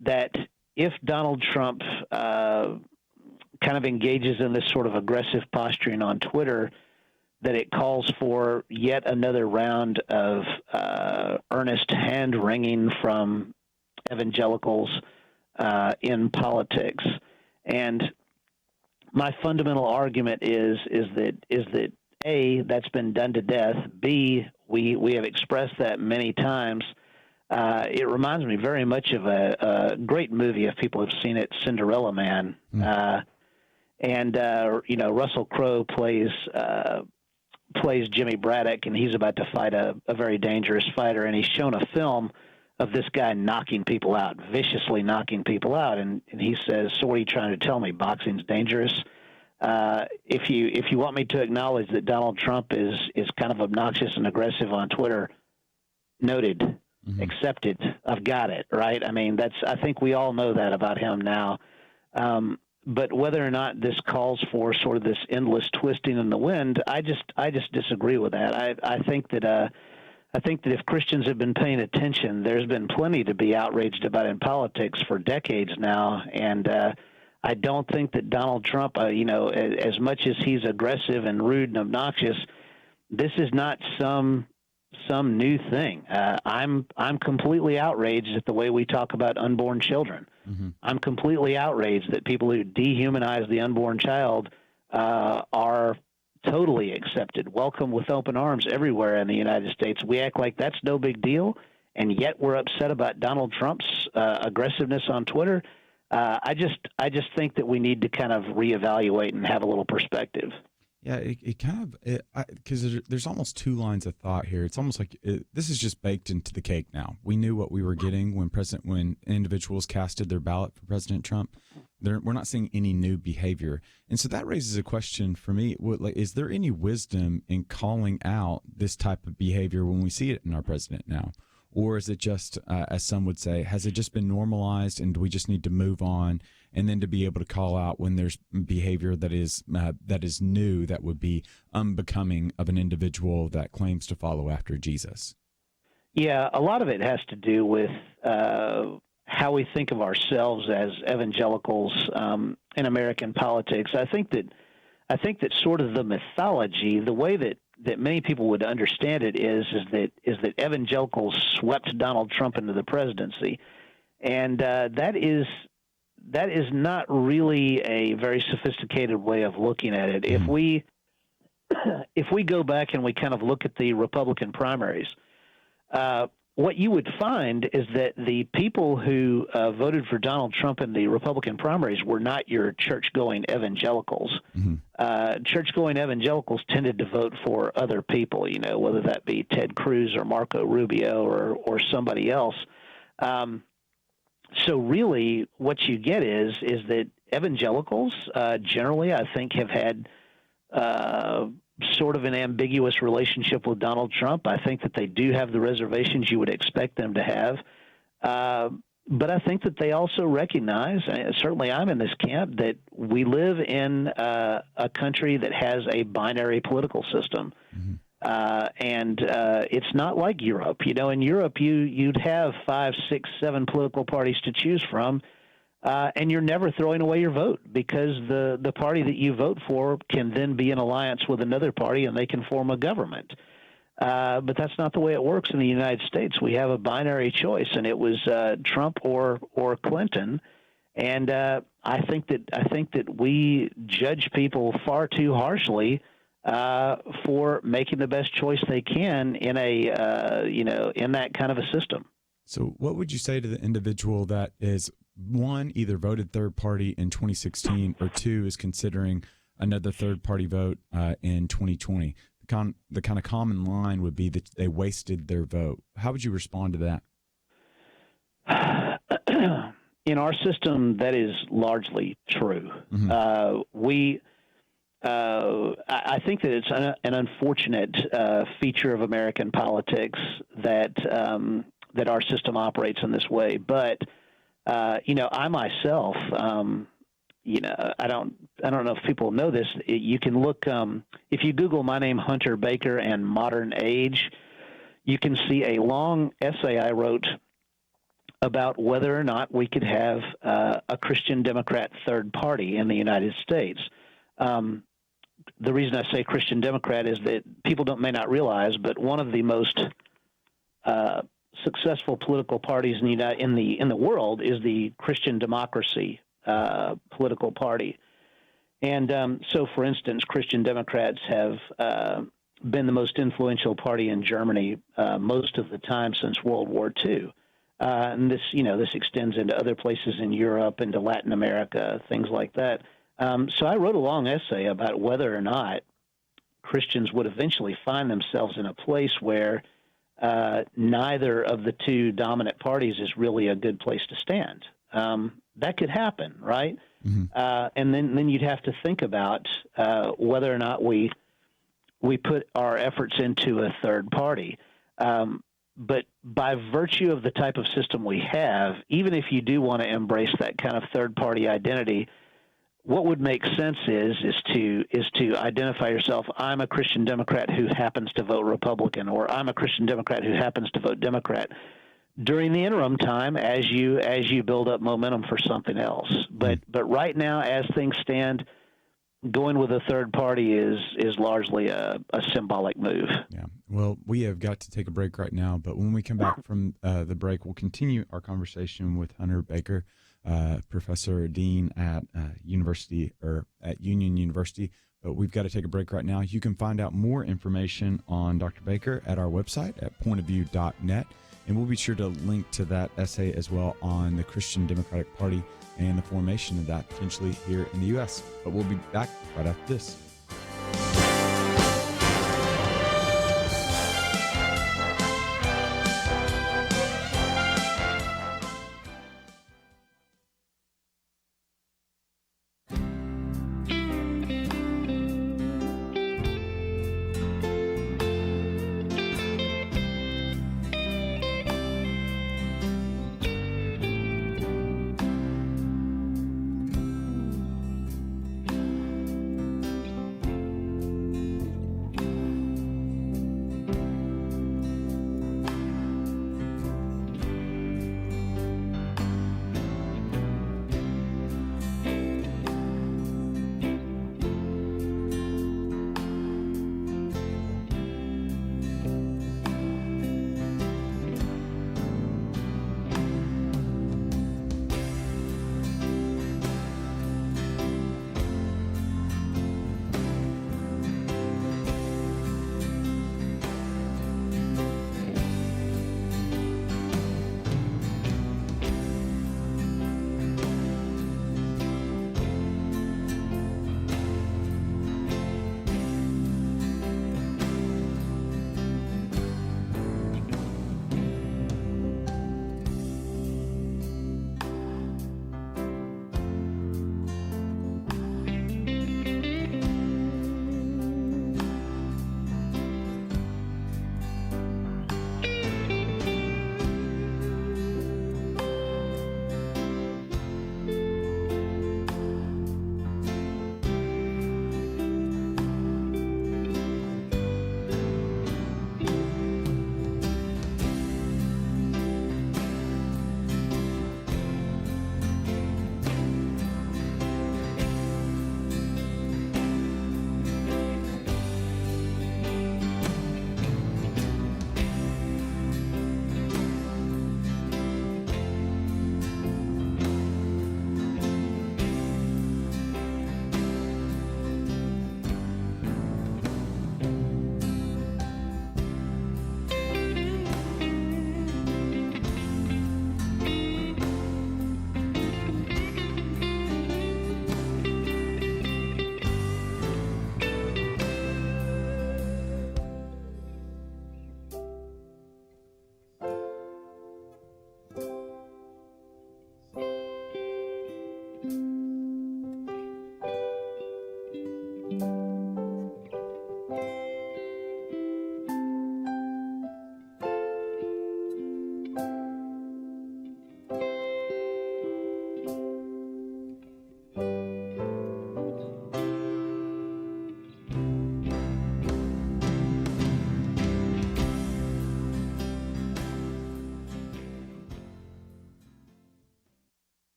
that if Donald Trump kind of engages in this sort of aggressive posturing on Twitter, that it calls for yet another round of earnest hand-wringing from evangelicals in politics. And my fundamental argument is that A, that's been done to death. B, we have expressed that many times. It reminds me very much of a great movie, if people have seen it, Cinderella Man. Russell Crowe plays Jimmy Braddock, and he's about to fight a very dangerous fighter, and he's shown a film of this guy knocking people out, viciously knocking people out, and he says, so what are you trying to tell me? Boxing's dangerous? If you want me to acknowledge that Donald Trump is kind of obnoxious and aggressive on Twitter, noted, accepted, I've got it, right? I mean, I think we all know that about him now. but whether or not this calls for sort of this endless twisting in the wind, I just disagree with that. I think that if Christians have been paying attention, there's been plenty to be outraged about in politics for decades now, and I don't think that Donald Trump, as much as he's aggressive and rude and obnoxious, this is not some new thing. I'm completely outraged at the way we talk about unborn children. Mm-hmm. I'm completely outraged that people who dehumanize the unborn child are totally accepted, welcome with open arms everywhere in the United States. We act like that's no big deal, and yet we're upset about Donald Trump's aggressiveness on Twitter. I just think that we need to kind of reevaluate and have a little perspective. Yeah, it kind of, because there's almost two lines of thought here. It's almost like this is just baked into the cake now. We knew what we were getting when individuals casted their ballot for President Trump. We're not seeing any new behavior. And so that raises a question for me. Is there any wisdom in calling out this type of behavior when we see it in our president now? Or is it just, as some would say, has it just been normalized and do we just need to move on and then to be able to call out when there's behavior that is new, that would be unbecoming of an individual that claims to follow after Jesus? Yeah, a lot of it has to do with how we think of ourselves as evangelicals in American politics. I think that sort of the mythology, the way that many people would understand it is that evangelicals swept Donald Trump into the presidency, and that is not really a very sophisticated way of looking at it. If we go back and we kind of look at the Republican primaries, what you would find is that the people who voted for Donald Trump in the Republican primaries were not your church-going evangelicals. Mm-hmm. Church-going evangelicals tended to vote for other people, whether that be Ted Cruz or Marco Rubio or somebody else. So really what you get is that evangelicals generally, I think, have had sort of an ambiguous relationship with Donald Trump. I think that they do have the reservations you would expect them to have. But I think that they also recognize, certainly I'm in this camp, that we live in a country that has a binary political system. Mm-hmm. And it's not like Europe. In Europe, you'd have 5, 6, 7 political parties to choose from, and you're never throwing away your vote because the party that you vote for can then be in alliance with another party and they can form a government. But that's not the way it works in the United States. We have a binary choice, and it was Trump or Clinton. And I think that we judge people far too harshly for making the best choice they can in in that kind of a system. So what would you say to the individual that is, one, either voted third party in 2016 or two, is considering another third party vote in 2020? The kind of common line would be that they wasted their vote. How would you respond to that? In our system, that is largely true. Mm-hmm. I think that it's an unfortunate feature of American politics that our system operates in this way. But I myself, I don't know if people know this. You can look if you Google my name, Hunter Baker, and modern age, you can see a long essay I wrote about whether or not we could have a Christian Democrat third party in the United States. The reason I say Christian Democrat is that people may not realize, but one of the most successful political parties in the world is the Christian Democracy political party. And so, for instance, Christian Democrats have been the most influential party in Germany most of the time since World War II. And this extends into other places in Europe, into Latin America, things like that. So I wrote a long essay about whether or not Christians would eventually find themselves in a place where neither of the two dominant parties is really a good place to stand. That could happen, right? Mm-hmm. And then you'd have to think about whether or not we put our efforts into a third party. But by virtue of the type of system we have, even if you do want to embrace that kind of third-party identity, what would make sense is to identify yourself. I'm a Christian Democrat who happens to vote Republican, or I'm a Christian Democrat who happens to vote Democrat during the interim time as you build up momentum for something else. But right now, as things stand, going with a third party is largely a symbolic move. Yeah. Well, we have got to take a break right now, but when we come back from the break, we'll continue our conversation with Hunter Baker, professor dean at Union University. But we've got to take a break right now. You can find out more information on Dr. Baker at our website at pointofview.net, and we'll be sure to link to that essay as well on the Christian Democratic Party and the formation of that potentially here in the U.S. But we'll be back right after this.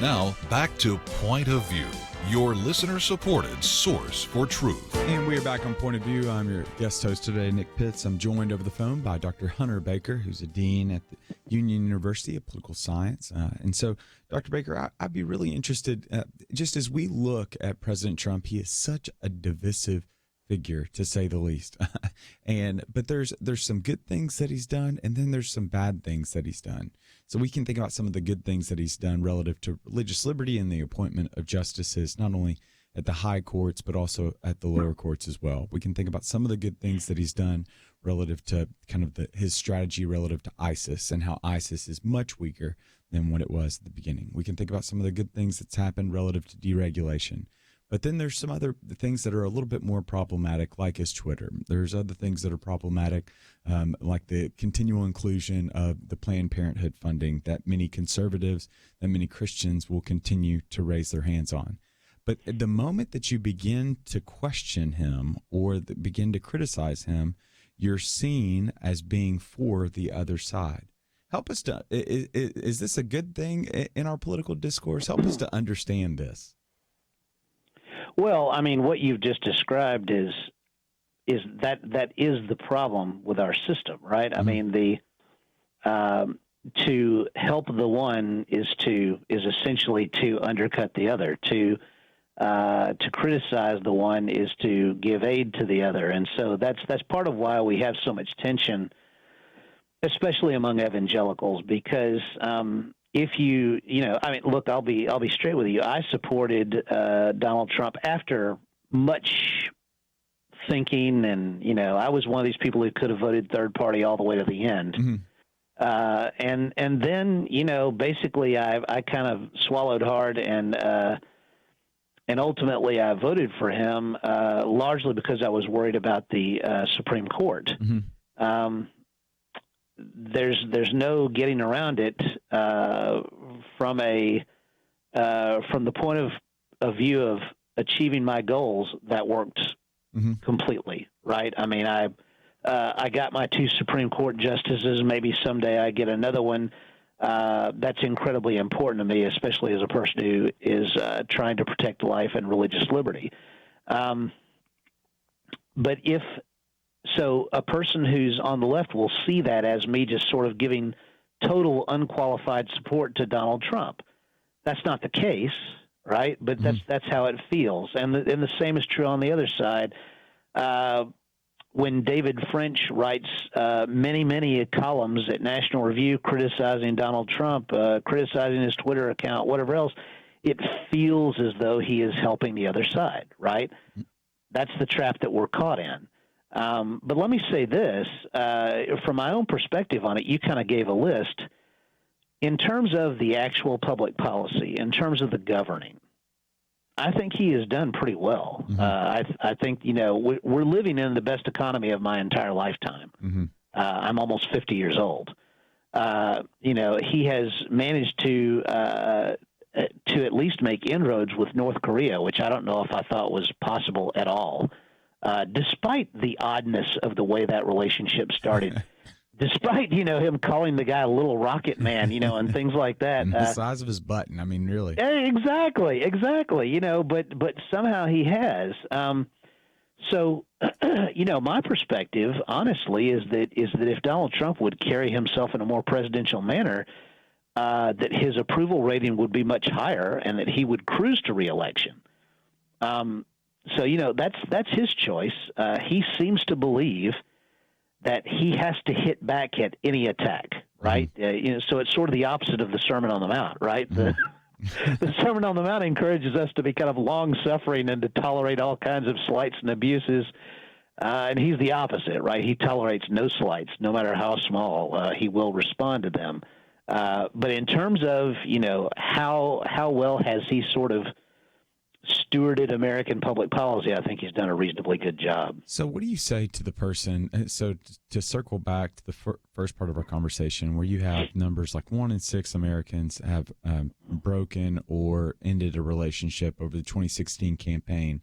Now, back to Point of View, your listener-supported source for truth. And we are back on Point of View. I'm your guest host today, Nick Pitts. I'm joined over the phone by Dr. Hunter Baker, who's a dean at the Union University of Political Science. And so, Dr. Baker, I'd be really interested, just as we look at President Trump, he is such a divisive figure, to say the least. But there's some good things that he's done, and then there's some bad things that he's done. So we can think about some of the good things that he's done relative to religious liberty and the appointment of justices, not only at the high courts, but also at the lower courts as well. We can think about some of the good things that he's done relative to kind of his strategy relative to ISIS and how ISIS is much weaker than what it was at the beginning. We can think about some of the good things that's happened relative to deregulation. But then there's some other things that are a little bit more problematic, like his Twitter. There's other things that are problematic, like the continual inclusion of the Planned Parenthood funding that many conservatives, that many Christians will continue to raise their hands on. But the moment that you begin to question him or begin to criticize him, you're seen as being for the other side. Help us to, is this a good thing in our political discourse? Help us to understand this. Well, I mean, what you've just described is that is the problem with our system, right? I mean, to help the one is essentially to undercut the other. To criticize the one is to give aid to the other, and so that's part of why we have so much tension, especially among evangelicals, because if I mean, look, I'll be straight with you. I supported Donald Trump after much thinking, and I was one of these people who could have voted third party all the way to the end. And then basically I kind of swallowed hard and ultimately I voted for him largely because I was worried about the Supreme Court. There's no getting around it from the point of view of achieving my goals. That worked completely, right? I mean, I got my 2 Supreme Court justices. Maybe someday I get another one. That's incredibly important to me, especially as a person who is trying to protect life and religious liberty. But so a person who's on the left will see that as me just sort of giving total unqualified support to Donald Trump. That's not the case, right? But that's how it feels. And the same is true on the other side. When David French writes many columns at National Review criticizing Donald Trump, criticizing his Twitter account, whatever else, it feels as though he is helping the other side, right? That's the trap that we're caught in. But let me say this, from my own perspective on it, you kind of gave a list. In terms of the actual public policy, in terms of the governing, I think he has done pretty well. I think, we're living in the best economy of my entire lifetime. I'm almost 50 years old. He has managed to at least make inroads with North Korea, which I don't know if I thought was possible at all. Despite the oddness of the way that relationship started, despite, him calling the guy a little rocket man, and things like that. And the size of his button. I mean, really. Exactly. But somehow he has. So, my perspective, honestly, is that if Donald Trump would carry himself in a more presidential manner, that his approval rating would be much higher and that he would cruise to reelection. So, that's his choice. He seems to believe that he has to hit back at any attack, right? So it's sort of the opposite of the Sermon on the Mount, right? The Sermon on the Mount encourages us to be kind of long-suffering and to tolerate all kinds of slights and abuses. And he's the opposite, right? He tolerates no slights, no matter how small. He will respond to them. But in terms of, how well has he sort of stewarded American public policy, I think he's done a reasonably good job. So what do you say to the person? So to circle back to the first part of our conversation, where you have numbers like 1 in 6 Americans have broken or ended a relationship over the 2016 campaign,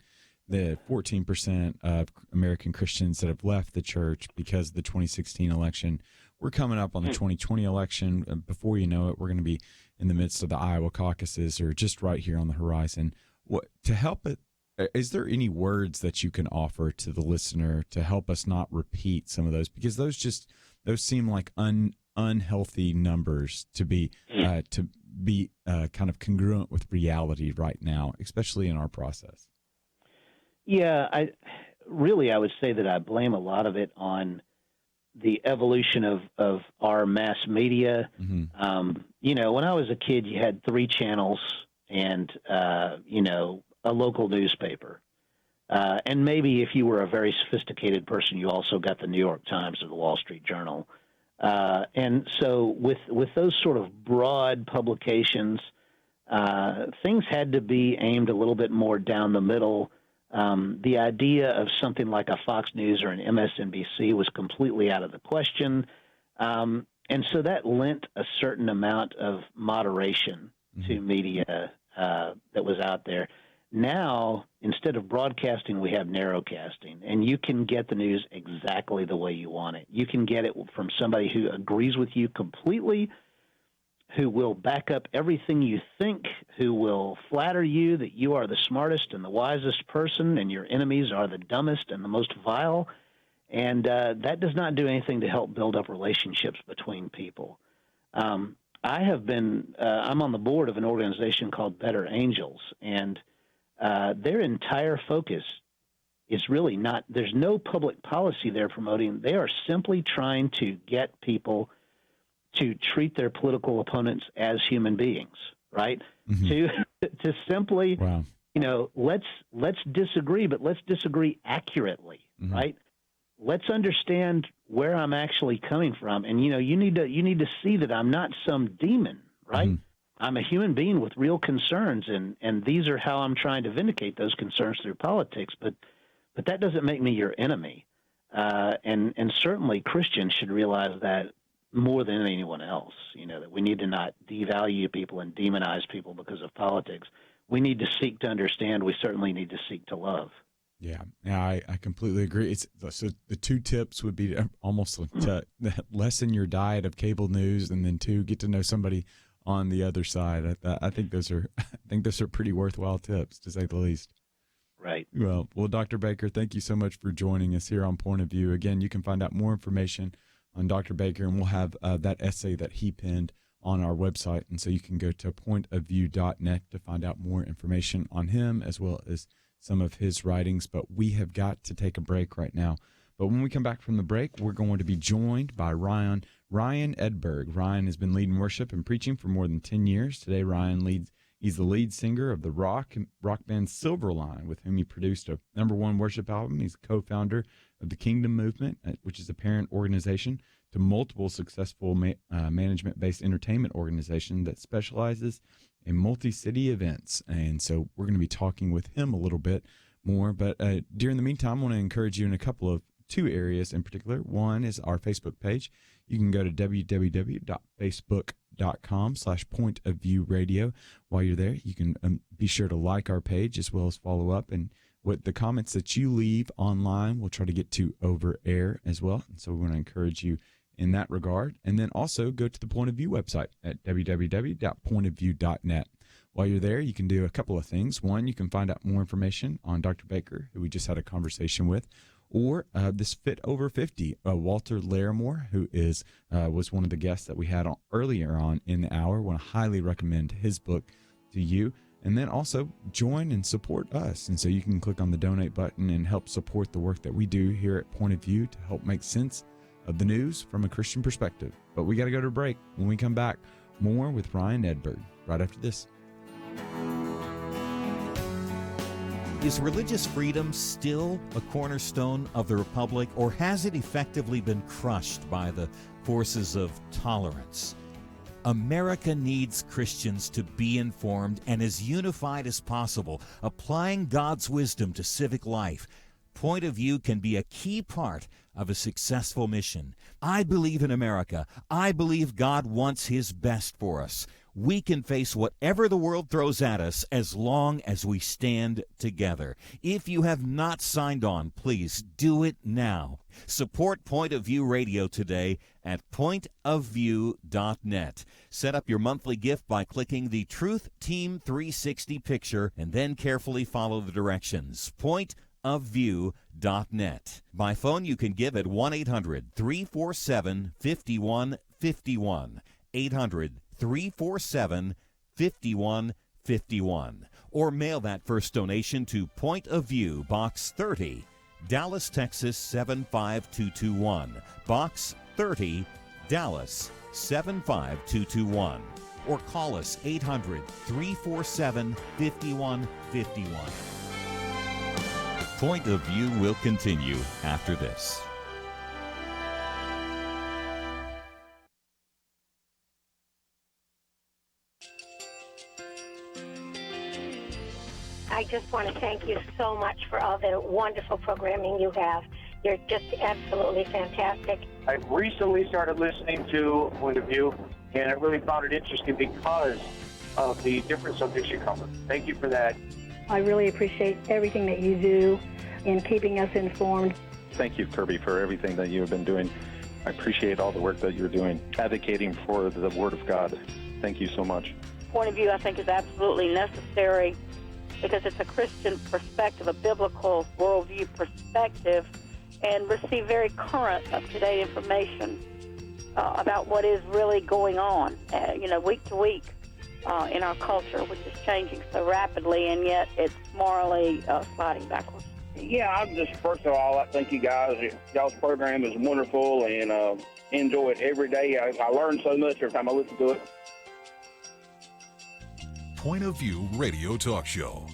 the 14% of American Christians that have left the church because of the 2016 election. We're coming up on the 2020 election. Before you know it, we're going to be in the midst of the Iowa caucuses or just right here on the horizon. To help it, is there any words that you can offer to the listener to help us not repeat some of those? Because those seem like unhealthy numbers to be kind of congruent with reality right now, especially in our process. Yeah, I would say that I blame a lot of it on the evolution of our mass media. When I was a kid, you had 3 channels and, a local newspaper. And maybe if you were a very sophisticated person, you also got the New York Times or the Wall Street Journal. And so with those sort of broad publications, things had to be aimed a little bit more down the middle. The idea of something like a Fox News or an MSNBC was completely out of the question. And so that lent a certain amount of moderation to media that was out there. Now, instead of broadcasting, we have narrowcasting, and you can get the news exactly the way you want it. You can get it from somebody who agrees with you completely, who will back up everything you think, who will flatter you that you are the smartest and the wisest person and your enemies are the dumbest and the most vile. And that does not do anything to help build up relationships between people. I'm on the board of an organization called Better Angels, and their entire focus is really not, there's no public policy they're promoting. They are simply trying to get people to treat their political opponents as human beings, right? To simply, let's disagree, but let's disagree accurately, right? Let's understand where I'm actually coming from. And, you need to see that I'm not some demon, right? I'm a human being with real concerns, and these are how I'm trying to vindicate those concerns through politics. But that doesn't make me your enemy. And certainly Christians should realize that more than anyone else, that we need to not devalue people and demonize people because of politics. We need to seek to understand. We certainly need to seek to love. Yeah, I completely agree. So the two tips would be almost to lessen your diet of cable news, and then two, get to know somebody on the other side. I think those are pretty worthwhile tips, to say the least. Right. Well, Dr. Baker, thank you so much for joining us here on Point of View. Again, you can find out more information on Dr. Baker, and we'll have that essay that he penned on our website, and so you can go to pointofview.net to find out more information on him as well as some of his writings. But we have got to take a break right now. But when we come back from the break, we're going to be joined by Ryan Edberg. Ryan has been leading worship and preaching for more than 10 years. Today, he's the lead singer of the rock band Silverline, with whom he produced a #1 worship album. He's co-founder of the Kingdom Movement, which is a parent organization to multiple successful management-based entertainment organization that specializes in multi-city events. And so we're going to be talking with him a little bit more. But during the meantime, I want to encourage you in two areas in particular. One is our Facebook page. You can go to www.facebook.com/pointofviewradio. While you're there, you can be sure to like our page as well as follow up. And what the comments that you leave online, we'll try to get to over air as well. And so we want to encourage you in that regard. And then also go to the Point of View website at www.pointofview.net. While you're there, you can do a couple of things. One, you can find out more information on Dr. Baker, who we just had a conversation with, or this Fit Over 50, Walter Larimore, who was one of the guests that we had earlier on in the hour. I want to highly recommend his book to you. And then also join and support us. And so you can click on the donate button and help support the work that we do here at Point of View to help make sense of the news from a Christian perspective. But we got to go to a break. When we come back, more with Ryan Edberg right after this. Is religious freedom still a cornerstone of the Republic, or has it effectively been crushed by the forces of tolerance? America needs Christians to be informed and as unified as possible, applying God's wisdom to civic life. Point of View can be a key part of a successful mission. I believe in America. I believe God wants His best for us. We can face whatever the world throws at us as long as we stand together. If you have not signed on, please do it now. Support Point of View Radio today at pointofview.net. Set up your monthly gift by clicking the Truth Team 360 picture and then carefully follow the directions. Pointofview.net. By phone, you can give at 1-800-347-5151. 800-347-5151. Or mail that first donation to Point of View, Box 30, Dallas, Texas 75221. Box 30, Dallas 75221. Or call us 800-347-5151. Point of View will continue after this. I just want to thank you so much for all the wonderful programming you have. You're just absolutely fantastic. I recently started listening to Point of View, and I really found it interesting because of the different subjects you cover. Thank you for that. I really appreciate everything that you do in keeping us informed. Thank you, Kirby, for everything that you have been doing. I appreciate all the work that you're doing, advocating for the Word of God. Thank you so much. Point of view, I think, is absolutely necessary because it's a Christian perspective, a biblical worldview perspective, and receive very current, up-to-date information about what is really going on, week to week in our culture, which is changing so rapidly, and yet it's morally sliding backwards. Yeah, I'm just, first of all, I thank you guys. Y'all's program is wonderful, and enjoy it every day. I learn so much every time I listen to it. Point of View Radio Talk Show.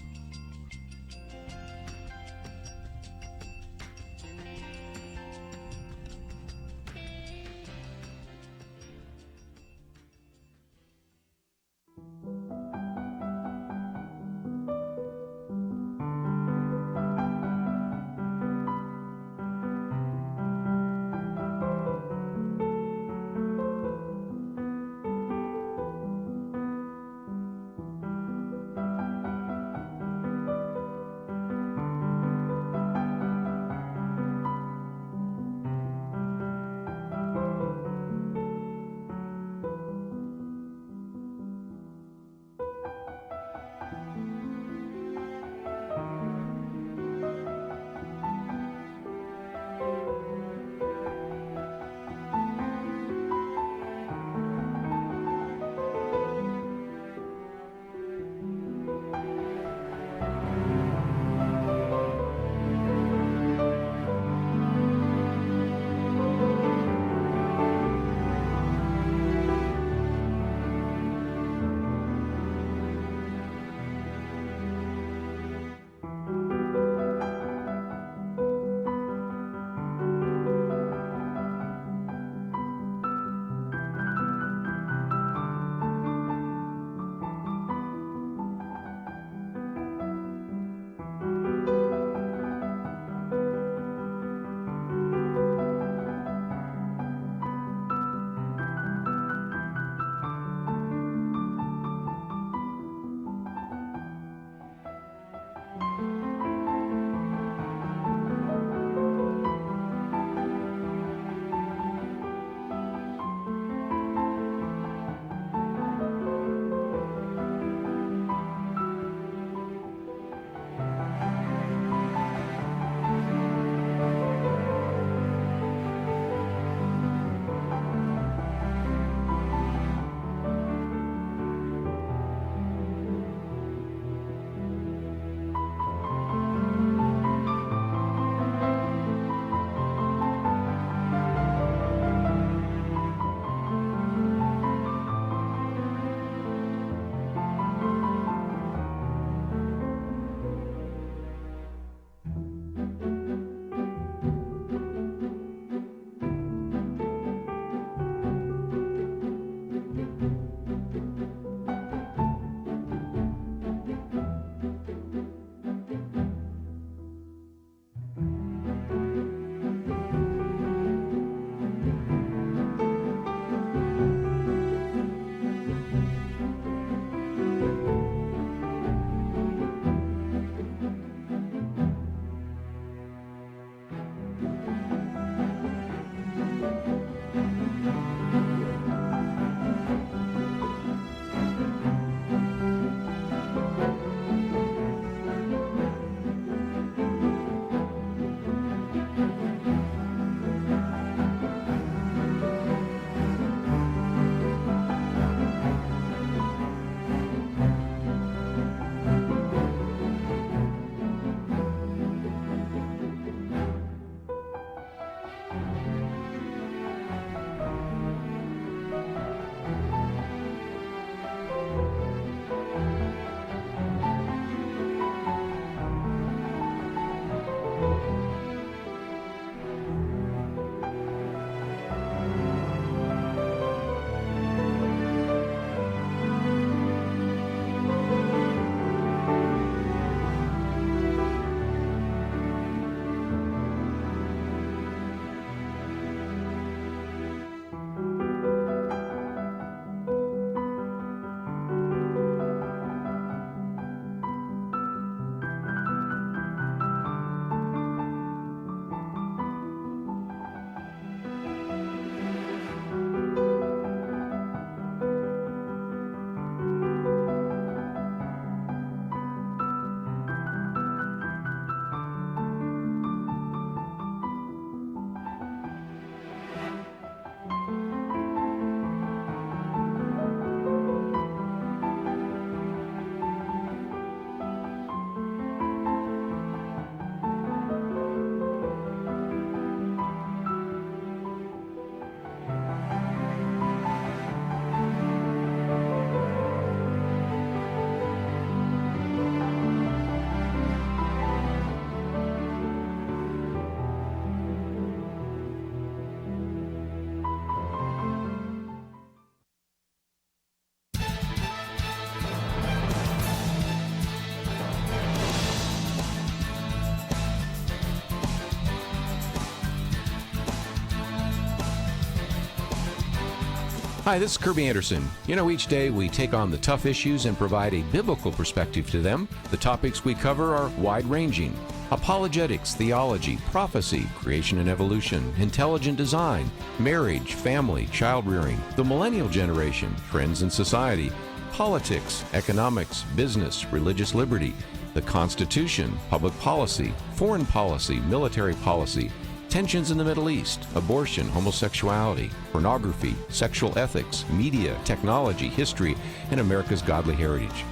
Hi, this is Kirby Anderson. You know, each day we take on the tough issues and provide a biblical perspective to them. The topics we cover are wide-ranging: apologetics, theology, prophecy, creation and evolution, intelligent design, marriage, family, child-rearing, the millennial generation, trends in society, politics, economics, business, religious liberty, the Constitution, public policy, foreign policy, military policy, tensions in the Middle East, abortion, homosexuality, pornography, sexual ethics, media, technology, history, and America's godly heritage.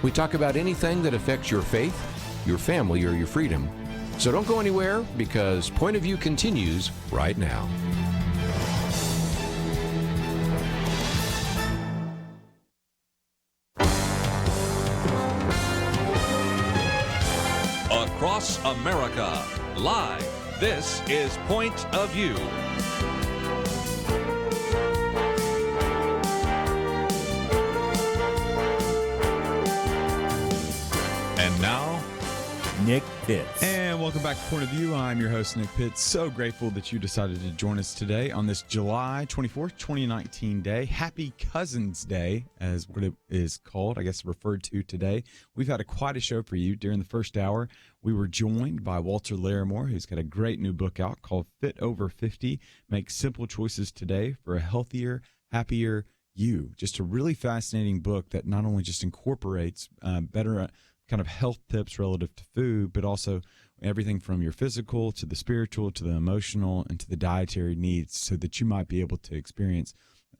We talk about anything that affects your faith, your family, or your freedom. So don't go anywhere, because Point of View continues right now. Across America, live. This is Point of View. And now, Nick Pitts. And welcome back to Point of View. I'm your host, Nick Pitts. So grateful that you decided to join us today on this July 24th, 2019 day. Happy Cousin's Day, as what it is called, I guess referred to today. We've had quite a show for you. During the first hour, we were joined by Walt Larimore, who's got a great new book out called Fit Over 50, Make Simple Choices Today for a Healthier, Happier You. Just a really fascinating book that not only just incorporates better kind of health tips relative to food, but also everything from your physical to the spiritual to the emotional and to the dietary needs, so that you might be able to experience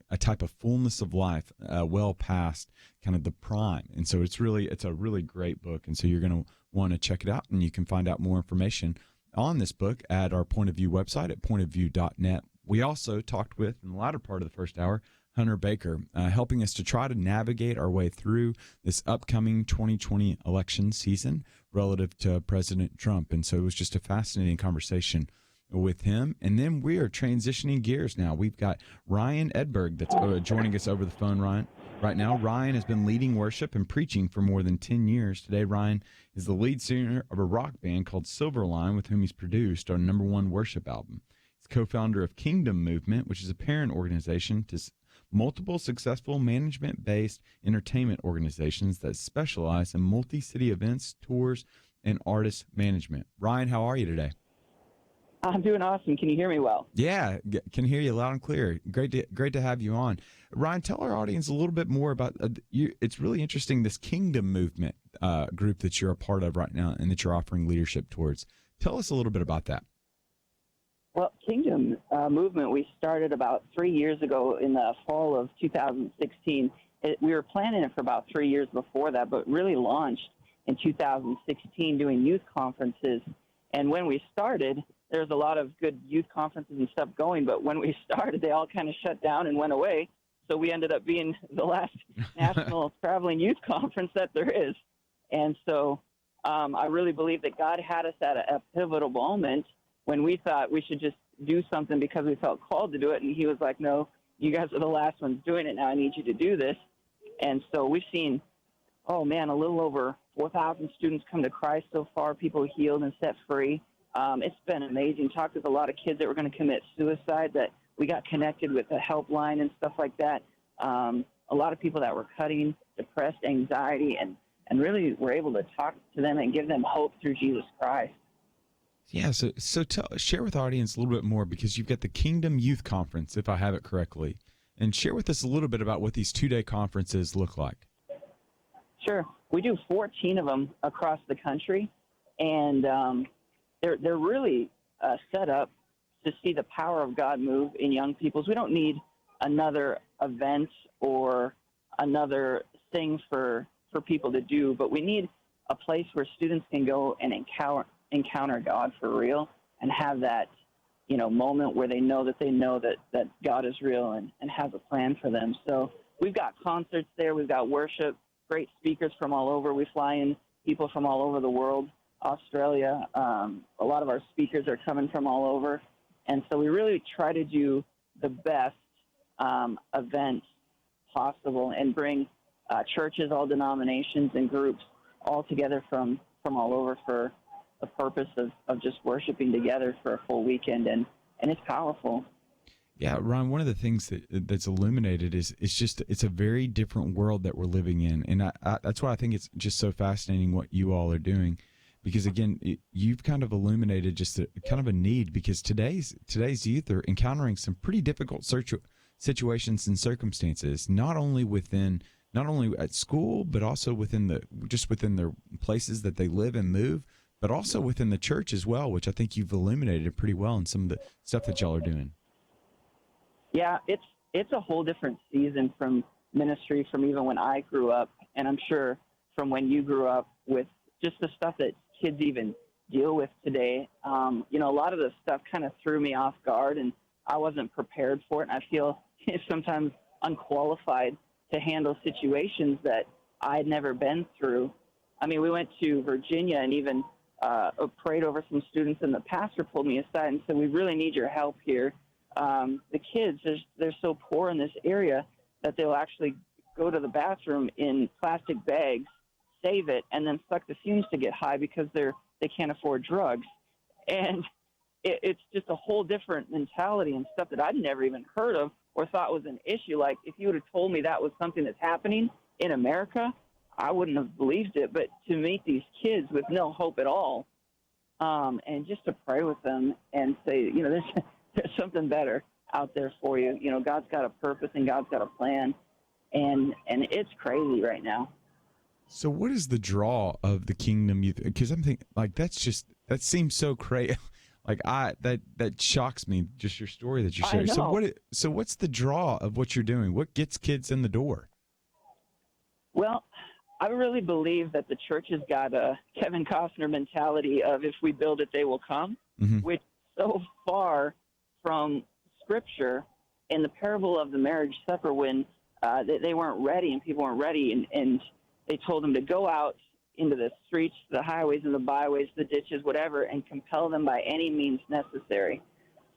a type of fullness of life well past kind of the prime. And so it's a really great book. And so you're going to want to check it out, and you can find out more information on this book at our Point of View website at pointofview.net. We also talked with, in the latter part of the first hour, Hunter Baker, helping us to try to navigate our way through this upcoming 2020 election season relative to President Trump. And so it was just a fascinating conversation with him. And then we are transitioning gears now. We've got Ryan Edberg that's joining us over the phone right now. Ryan has been leading worship and preaching for more than 10 years. Today, Ryan is the lead singer of a rock band called Silverline, with whom he's produced our #1 worship album. He's co-founder of Kingdom Movement, which is a parent organization to multiple successful management-based entertainment organizations that specialize in multi-city events, tours, and artist management. Ryan, how are you today? I'm doing awesome. Can you hear me well? Yeah, can hear you loud and clear. Great to have you on. Ryan, tell our audience a little bit more about you. It's really interesting, this Kingdom Movement group that you're a part of right now and that you're offering leadership towards. Tell us a little bit about that. Well, Kingdom Movement, we started about 3 years ago in the fall of 2016. We were planning it for about 3 years before that, but really launched in 2016 doing youth conferences. And when we started, there was a lot of good youth conferences and stuff going, but when we started, they all kind of shut down and went away. So we ended up being the last national traveling youth conference that there is. And so I really believe that God had us at a pivotal moment when we thought we should just do something because we felt called to do it. And he was like, no, you guys are the last ones doing it now. I need you to do this. And so we've seen, a little over 4,000 students come to Christ so far, people healed and set free. It's been amazing. Talked with a lot of kids that were going to commit suicide, that we got connected with a helpline and stuff like that. A lot of people that were cutting, depressed, anxiety, and really were able to talk to them and give them hope through Jesus Christ. Yeah, so share with our audience a little bit more, because you've got the Kingdom Youth Conference, if I have it correctly, and share with us a little bit about what these 2-day conferences look like. Sure. We do 14 of them across the country, and they're really set up to see the power of God move in young people. We don't need another event or another thing for people to do, but we need a place where students can go and encounter God for real and have that, moment where they know that God is real and has a plan for them. So we've got concerts there. We've got worship, great speakers from all over. We fly in people from all over the world, Australia. A lot of our speakers are coming from all over. And so we really try to do the best events possible and bring churches, all denominations and groups all together from all over for the purpose of just worshiping together for a full weekend, and it's powerful. Yeah, Ron, one of the things that's illuminated is it's a very different world that we're living in. And that's why I think it's just so fascinating what you all are doing, because again, you've kind of illuminated just kind of a need, because today's youth are encountering some pretty difficult situations and circumstances, not only at school, but also within their places that they live and move, but also within the church as well, which I think you've illuminated pretty well in some of the stuff that y'all are doing. Yeah, it's a whole different season from ministry from even when I grew up, and I'm sure from when you grew up, with just the stuff that kids even deal with today. A lot of the stuff kind of threw me off guard, and I wasn't prepared for it, and I feel sometimes unqualified to handle situations that I'd never been through. I mean, we went to Virginia and even prayed over some students, and the pastor pulled me aside and said, "We really need your help here. The kids, they're so poor in this area that they'll actually go to the bathroom in plastic bags, save it, and then suck the fumes to get high because they can't afford drugs." And it's just a whole different mentality and stuff that I'd never even heard of or thought was an issue. Like, if you would have told me that was something that's happening in America, I wouldn't have believed it. But to meet these kids with no hope at all, and just to pray with them and say, there's something better out there for you. God's got a purpose and God's got a plan, and it's crazy right now. So what is the draw of the Kingdom Youth? Because I'm thinking, like, that seems so crazy. Like, that shocks me, just your story that you're sharing. So what's the draw of what you're doing? What gets kids in the door? Well, I really believe that the church has got a Kevin Costner mentality of, if we build it, they will come, which is so far from Scripture. In the parable of the marriage supper, when they weren't ready and people weren't ready, and they told them to go out into the streets, the highways and the byways, the ditches, whatever, and compel them by any means necessary.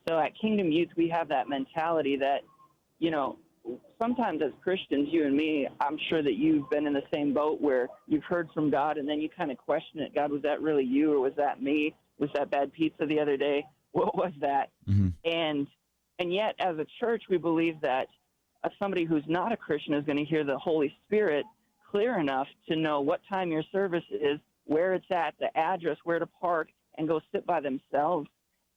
So at Kingdom Youth, we have that mentality that, sometimes as Christians, you and me, I'm sure that you've been in the same boat where you've heard from God and then you kind of question it. God, was that really you, or was that me? Was that bad pizza the other day? What was that? And yet, as a church, we believe that somebody who's not a Christian is going to hear the Holy Spirit clear enough to know what time your service is, where it's at, the address, where to park, and go sit by themselves.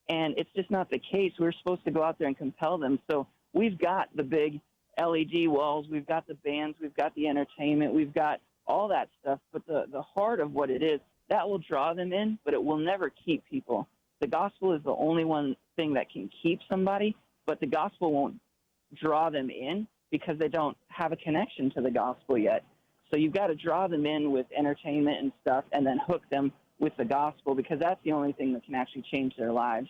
And it's just not the case. We're supposed to go out there and compel them. So we've got the big LED walls, we've got the bands, we've got the entertainment, we've got all that stuff. But the heart of what it is, that will draw them in, but it will never keep people. The gospel is the only one thing that can keep somebody, but the gospel won't draw them in because they don't have a connection to the gospel yet. So you've got to draw them in with entertainment and stuff, and then hook them with the gospel, because that's the only thing that can actually change their lives.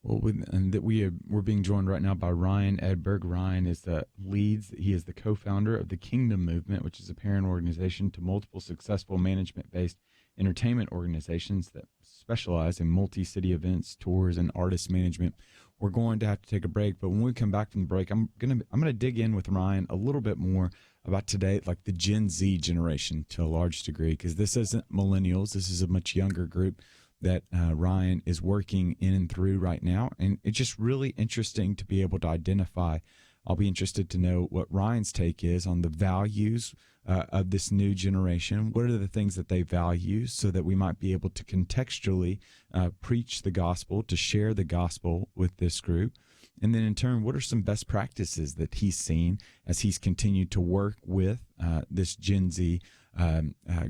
Well, we're being joined right now by Ryan Edberg. Ryan is he is the co-founder of the Kingdom Movement, which is a parent organization to multiple successful management-based entertainment organizations that specialize in multi-city events, tours, and artist management. We're going to have to take a break, but when we come back from the break, I'm gonna dig in with Ryan a little bit more about today, like the Gen Z generation to a large degree, because this isn't millennials. This is a much younger group that Ryan is working in and through right now. And it's just really interesting to be able to identify. I'll be interested to know what Ryan's take is on the values of this new generation. What are the things that they value, so that we might be able to contextually preach the gospel, to share the gospel with this group. And then in turn, what are some best practices that he's seen as he's continued to work with this Gen Z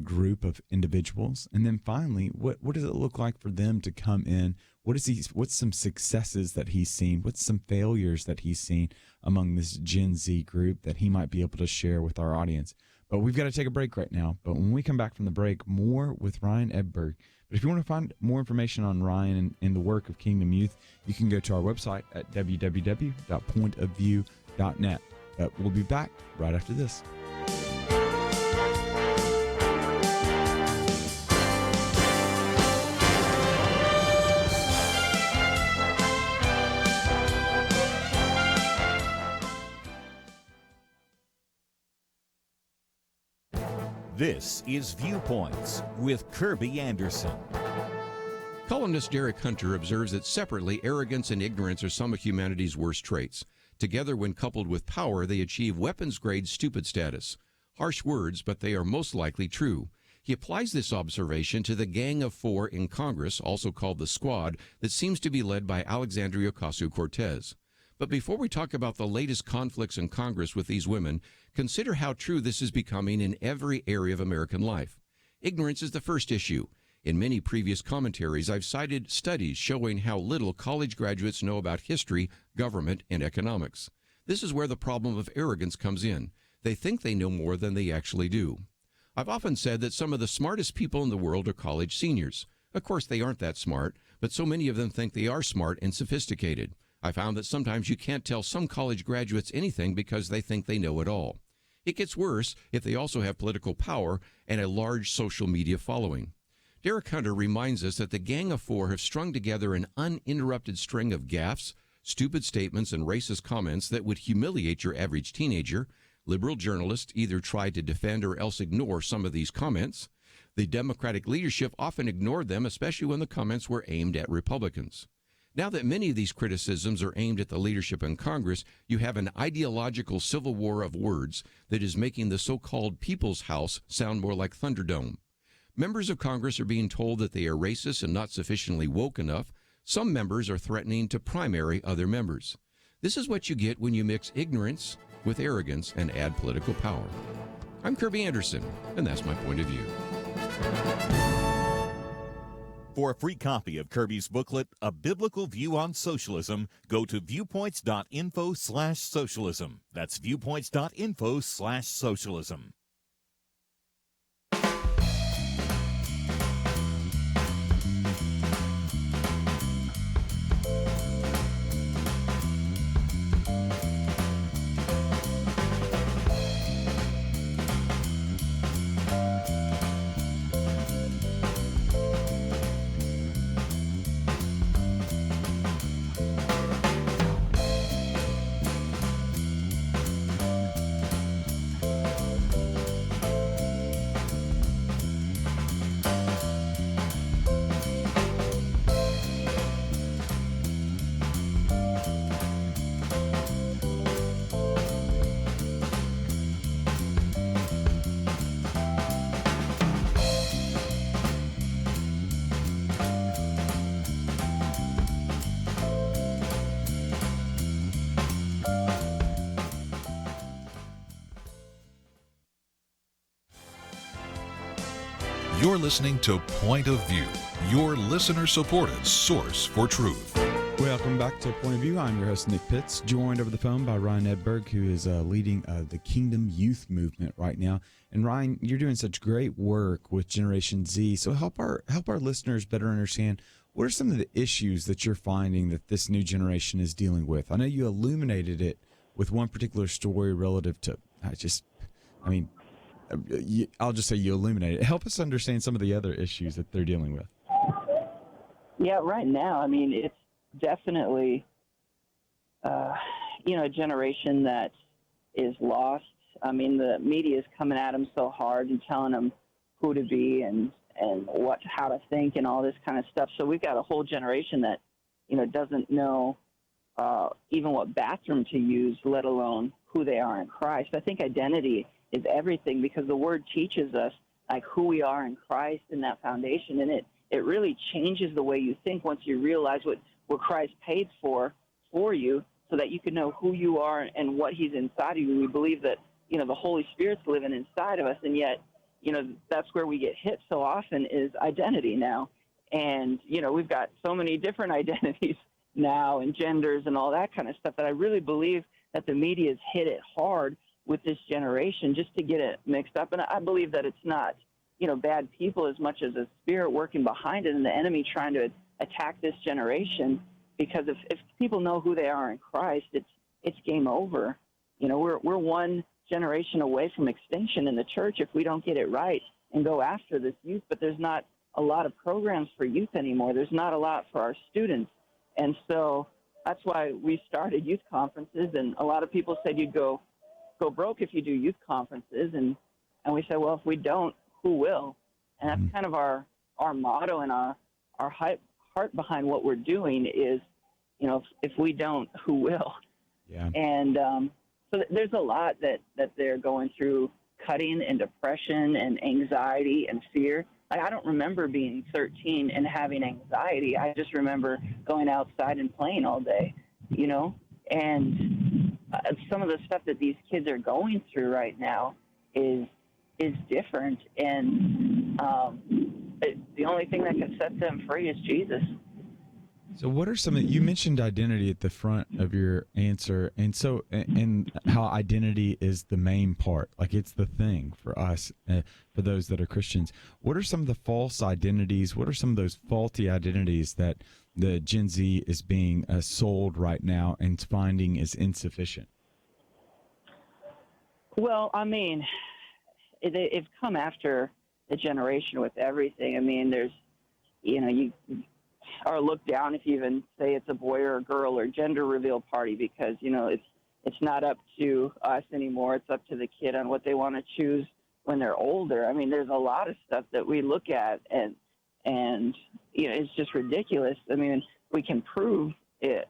group of individuals? And then finally, what does it look like for them to come in? What's some successes that he's seen? What's some failures that he's seen among this Gen Z group that he might be able to share with our audience? But we've got to take a break right now. But when we come back from the break, more with Ryan Edberg. But if you want to find more information on Ryan and the work of Kingdom Youth, you can go to our website at www.pointofview.net. We'll be back right after this. This is Viewpoints with Kirby Anderson. Columnist Derek Hunter observes that separately, arrogance and ignorance are some of humanity's worst traits. Together, when coupled with power, they achieve weapons-grade stupid status. Harsh words, but they are most likely true. He applies this observation to the Gang of Four in Congress, also called the Squad, that seems to be led by Alexandria Ocasio-Cortez. But before we talk about the latest conflicts in Congress with these women, consider how true this is becoming in every area of American life. Ignorance is the first issue. In many previous commentaries, I've cited studies showing how little college graduates know about history, government, and economics. This is where the problem of arrogance comes in. They think they know more than they actually do. I've often said that some of the smartest people in the world are college seniors. Of course, they aren't that smart, but so many of them think they are smart and sophisticated. I found that sometimes you can't tell some college graduates anything because they think they know it all. It gets worse if they also have political power and a large social media following. Derek Hunter reminds us that the Gang of Four have strung together an uninterrupted string of gaffes, stupid statements, and racist comments that would humiliate your average teenager. Liberal journalists either try to defend or else ignore some of these comments. The Democratic leadership often ignored them, especially when the comments were aimed at Republicans. Now that many of these criticisms are aimed at the leadership in Congress, you have an ideological civil war of words that is making the so-called People's House sound more like Thunderdome. Members of Congress are being told that they are racist and not sufficiently woke enough. Some members are threatening to primary other members. This is what you get when you mix ignorance with arrogance and add political power. I'm Kirby Anderson, and that's my point of view. For a free copy of Kirby's booklet, A Biblical View on Socialism, go to viewpoints.info/socialism. That's viewpoints.info/socialism. You're listening to Point of View, your listener-supported source for truth. Welcome back to Point of View. I'm your host, Nick Pitts, joined over the phone by Ryan Edberg, who is leading the Kingdom Youth Movement right now. And Ryan, you're doing such great work with Generation Z. So help our listeners better understand, what are some of the issues that you're finding that this new generation is dealing with? I know you illuminated it with one particular story relative to, I'll just say you illuminated it. Help us understand some of the other issues that they're dealing with. Yeah, right now, it's definitely, a generation that is lost. The media is coming at them so hard and telling them who to be and how to think and all this kind of stuff. So we've got a whole generation that, doesn't know even what bathroom to use, let alone who they are in Christ. I think identity is everything, because the Word teaches us who we are in Christ and that foundation, and it really changes the way you think once you realize what Christ paid for you, so that you can know who you are and what He's inside of you. We believe that the Holy Spirit's living inside of us, and yet that's where we get hit so often is identity now. And we've got so many different identities now and genders and all that kind of stuff that I really believe that the media has hit it hard with this generation just to get it mixed up. And I believe that it's not, bad people as much as a spirit working behind it and the enemy trying to attack this generation. Because if people know who they are in Christ, it's game over. We're one generation away from extinction in the church if we don't get it right and go after this youth. But there's not a lot of programs for youth anymore. There's not a lot for our students. And so that's why we started youth conferences. And a lot of people said you'd go broke if you do youth conferences, and we said, well, if we don't, who will? And that's kind of our motto and our heart behind what we're doing is, if we don't, who will? Yeah. And so there's a lot that they're going through, cutting and depression and anxiety and fear. Like, I don't remember being 13 and having anxiety. I just remember going outside and playing all day, and some of the stuff that these kids are going through right now is different. And the only thing that can set them free is Jesus. So what are you mentioned identity at the front of your answer, and how identity is the main part, like it's the thing for us, for those that are Christians. What are some of the false identities? What are some of those faulty identities that the Gen Z is being sold right now and finding is insufficient? Well, I mean, it's come after the generation with everything. I mean, there's, you are looked down if you even say it's a boy or a girl or gender reveal party, because it's not up to us anymore. It's up to the kid on what they want to choose when they're older. I mean, there's a lot of stuff that we look at and it's just ridiculous. I mean, we can prove it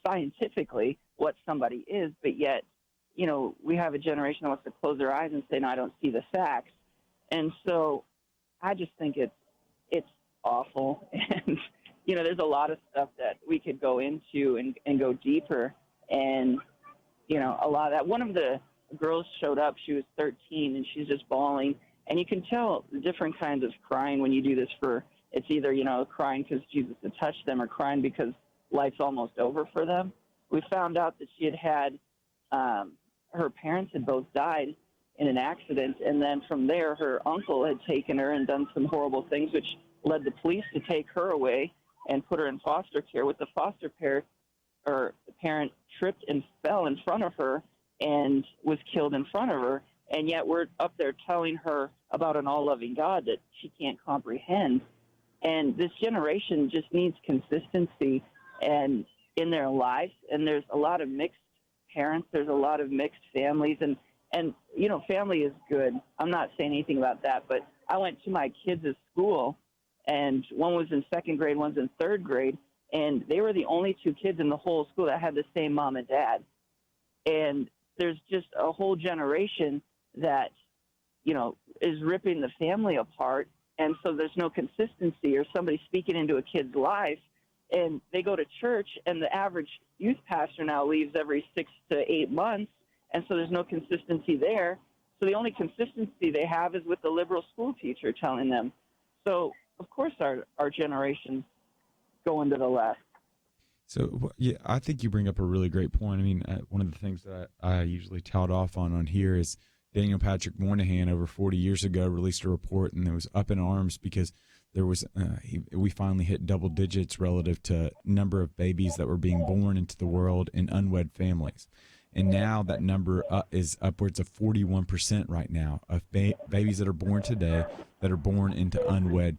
scientifically what somebody is, but yet we have a generation that wants to close their eyes and say, no, I don't see the facts. And so I just think it's awful. And, there's a lot of stuff that we could go into and go deeper. And, a lot of that. One of the girls showed up, she was 13, and she's just bawling. And you can tell the different kinds of crying when you do this it's either, crying because Jesus had touched them, or crying because life's almost over for them. We found out that she had her parents had both died in an accident, and then from there her uncle had taken her and done some horrible things, which led the police to take her away and put her in foster care. With the foster parent tripped and fell in front of her and was killed in front of her, and yet we're up there telling her about an all-loving God that she can't comprehend. And this generation just needs consistency and in their lives, and there's a lot of mixed parents, there's a lot of mixed families, and family is good. I'm not saying anything about that, but I went to my kids' school, and one was in second grade, one's in third grade, and they were the only two kids in the whole school that had the same mom and dad. And there's just a whole generation that, is ripping the family apart, and so there's no consistency, or somebody speaking into a kid's life, and they go to church, and the average youth pastor now leaves every 6 to 8 months, and so there's no consistency there. So the only consistency they have is with the liberal school teacher telling them. So, of course, our generation's going to the left. So, yeah, I think you bring up a really great point. I mean, one of the things that I usually tout off on here is Daniel Patrick Moynihan over 40 years ago released a report, and it was up in arms because there was we finally hit double digits relative to number of babies that were being born into the world in unwed families. And now that number is upwards of 41% right now of babies that are born today that are born into unwed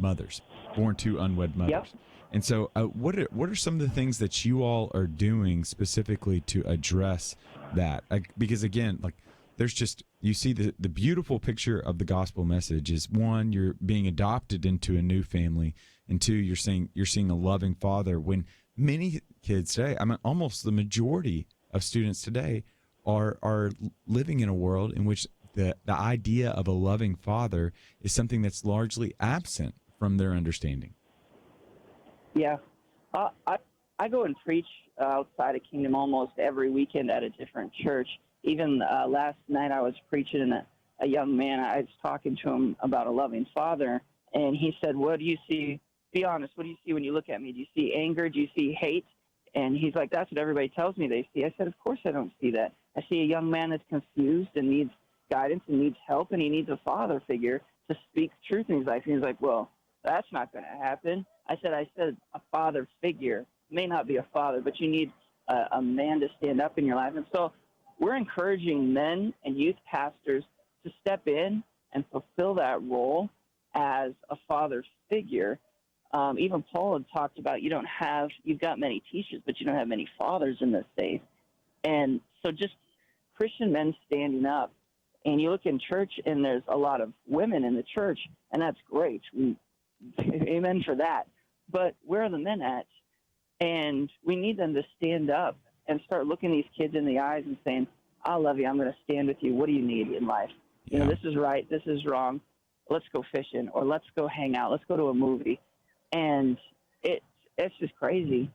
mothers, born to unwed mothers. Yep. And so what are some of the things that you all are doing specifically to address that? Because, again, like, there's just, you see the beautiful picture of the gospel message is, one, you're being adopted into a new family, and two, you're seeing a loving father. When many kids today, I mean, almost the majority of students today are living in a world in which the idea of a loving father is something that's largely absent from their understanding. Yeah. I go and preach outside of Kingdom almost every weekend at a different church. Even last night I was preaching, and a young man, I was talking to him about a loving father, and he said, what do you see? Be honest, what do you see when you look at me? Do you see anger? Do you see hate? And he's like, that's what everybody tells me they see. I said, of course I don't see that. I see a young man that's confused and needs guidance and needs help, and he needs a father figure to speak truth in his life. And he's like, well, that's not going to happen. I said a father figure may not be a father, but you need a man to stand up in your life. And so we're encouraging men and youth pastors to step in and fulfill that role as a father figure. Even Paul had talked about you've got many teachers, but you don't have many fathers in this faith. And so just Christian men standing up. And you look in church, and there's a lot of women in the church, and that's great. We amen for that. But where are the men at? And we need them to stand up and start looking these kids in the eyes and saying, I love you. I'm going to stand with you. What do you need in life? You know, this is right. This is wrong. Let's go fishing, or let's go hang out. Let's go to a movie. And it's just crazy.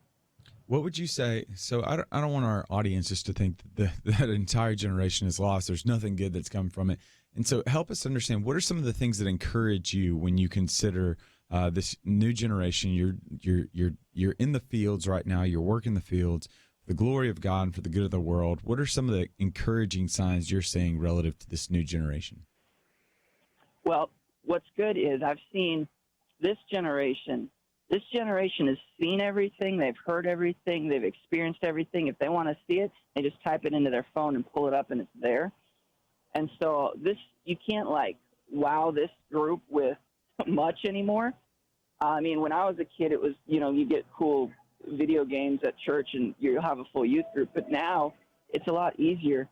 What would you say? So I don't want our audience just to think that that entire generation is lost. There's nothing good that's come from it. And so help us understand, what are some of the things that encourage you when you consider this new generation? You're in the fields right now. You're working the fields for the glory of God and for the good of the world. What are some of the encouraging signs you're seeing relative to this new generation? Well, what's good is I've seen this generation. This generation has seen everything. They've heard everything. They've experienced everything. If they want to see it, they just type it into their phone and pull it up, and it's there. And so you can't wow this group with much anymore. I mean, when I was a kid, it was, you get cool video games at church and you'll have a full youth group. But now it's a lot easier.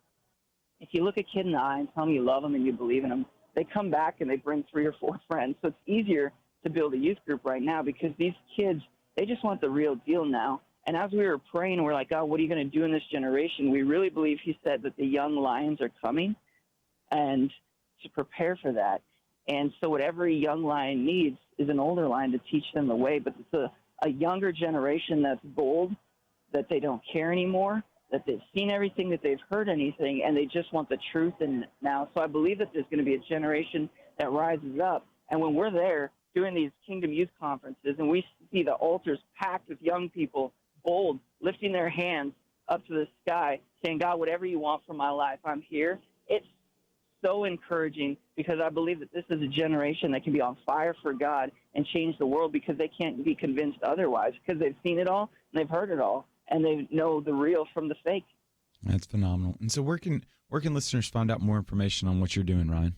If you look a kid in the eye and tell them you love them and you believe in them, they come back and they bring 3 or 4 friends. So it's easier to build a youth group right now because these kids, they just want the real deal now. And as we were praying, we're like, God, what are you going to do in this generation? We really believe he said that the young lions are coming, and to prepare for that. And so what every young lion needs is an older lion to teach them the way. But it's a younger generation that's bold, that they don't care anymore, that they've seen everything, that they've heard anything, and they just want the truth now. So I believe that there's going to be a generation that rises up. And when we're there doing these Kingdom Youth Conferences and we see the altars packed with young people, bold, lifting their hands up to the sky, saying, God, whatever you want from my life, I'm here. It's so encouraging because I believe that this is a generation that can be on fire for God and change the world because they can't be convinced otherwise because they've seen it all and they've heard it all and they know the real from the fake. That's phenomenal. And so where can listeners find out more information on what you're doing, Ryan?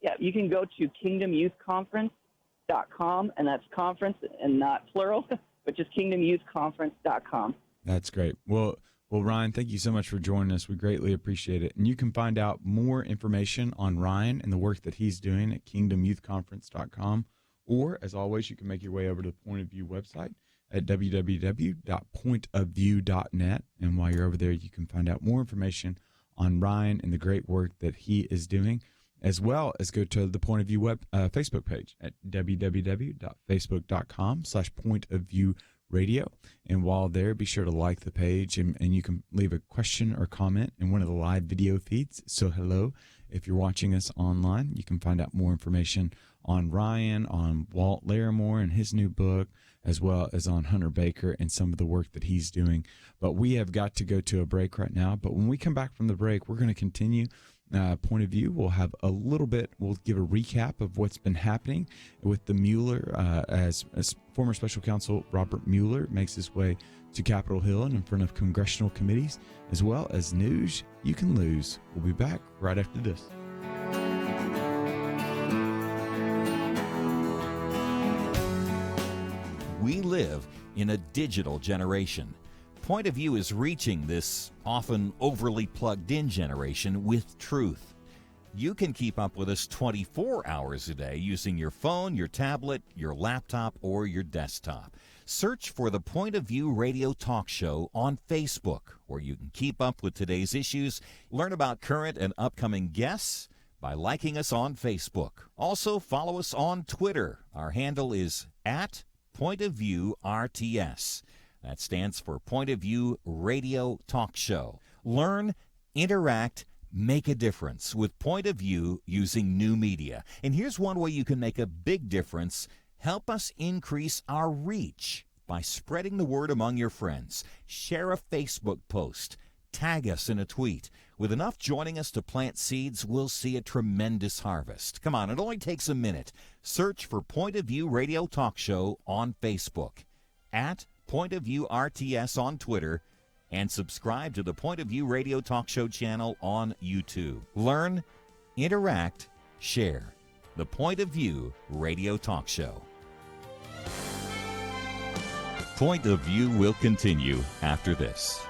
Yeah, you can go to kingdomyouthconference.com, and that's conference and not plural, but just kingdomyouthconference.com. That's great. Well, Ryan, thank you so much for joining us. We greatly appreciate it. And you can find out more information on Ryan and the work that he's doing at kingdomyouthconference.com. Or, as always, you can make your way over to the Point of View website at www.pointofview.net. And while you're over there, you can find out more information on Ryan and the great work that he is doing, as well as go to the Point of View Facebook page at www.facebook.com/pointofviewradio. And while there, be sure to like the page, and you can leave a question or comment in one of the live video feeds. So hello, if you're watching us online, you can find out more information on Ryan, on Walt Larimore and his new book, as well as on Hunter Baker and some of the work that he's doing. But we have got to go to a break right now. But when we come back from the break, we're going to continue Point of View. We'll have a little bit, we'll give a recap of what's been happening with the Mueller, as former special counsel Robert Mueller makes his way to Capitol Hill and in front of congressional committees, as well as news you can lose. We'll be back right after this. We live in a digital generation. Point of View is reaching this often overly plugged-in generation with truth. You can keep up with us 24 hours a day using your phone, your tablet, your laptop, or your desktop. Search for the Point of View radio talk show on Facebook, where you can keep up with today's issues, learn about current and upcoming guests by liking us on Facebook. Also, follow us on Twitter. Our handle is @PointOfViewRTS. That stands for Point of View Radio Talk Show. Learn, interact, make a difference with Point of View using new media. And here's one way you can make a big difference. Help us increase our reach by spreading the word among your friends. Share a Facebook post. Tag us in a tweet. With enough joining us to plant seeds, we'll see a tremendous harvest. Come on, it only takes a minute. Search for Point of View Radio Talk Show on Facebook, @Point of View RTS on Twitter, and subscribe to the Point of View Radio Talk Show channel on YouTube. Learn, interact, share. The Point of View Radio Talk Show. Point of View will continue after this.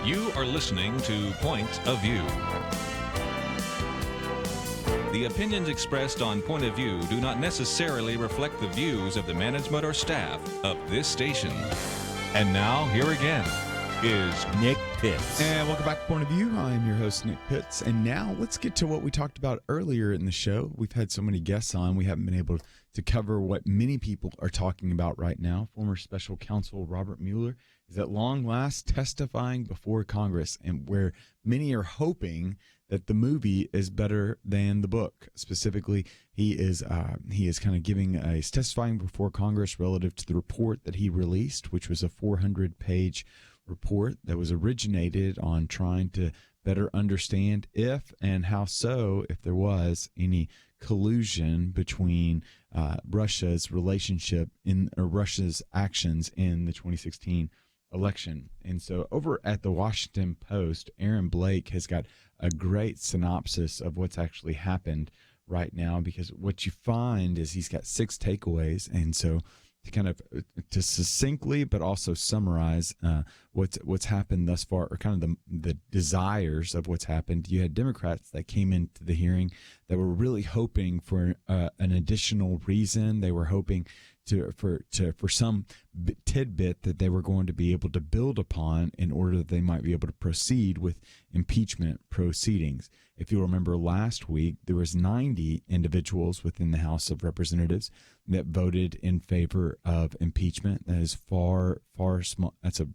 You are listening to Point of View. The opinions expressed on Point of View do not necessarily reflect the views of the management or staff of this station. And now, here again is Nick Pitts. And welcome back to Point of View. I am your host, Nick Pitts. And now let's get to what we talked about earlier in the show. We've had so many guests on, we haven't been able to cover what many people are talking about right now. Former special counsel Robert Mueller is at long last testifying before Congress, and where many are hoping that the movie is better than the book. Specifically, he is kind of he's testifying before Congress relative to the report that he released, which was a 400-page report that was originated on trying to better understand if and how so, if there was any collusion between Russia's Russia's actions in the 2016 election. And so over at the Washington Post, Aaron Blake has got a great synopsis of what's actually happened right now, because what you find is he's got 6 takeaways. And so to succinctly but also summarize what's happened thus far, or kind of the desires of what's happened. You had Democrats that came into the hearing that were really hoping for an additional reason. They were hoping for some tidbit that they were going to be able to build upon in order that they might be able to proceed with impeachment proceedings. If you remember last week, there was 90 individuals within the House of Representatives that voted in favor of impeachment. That is far small. That's a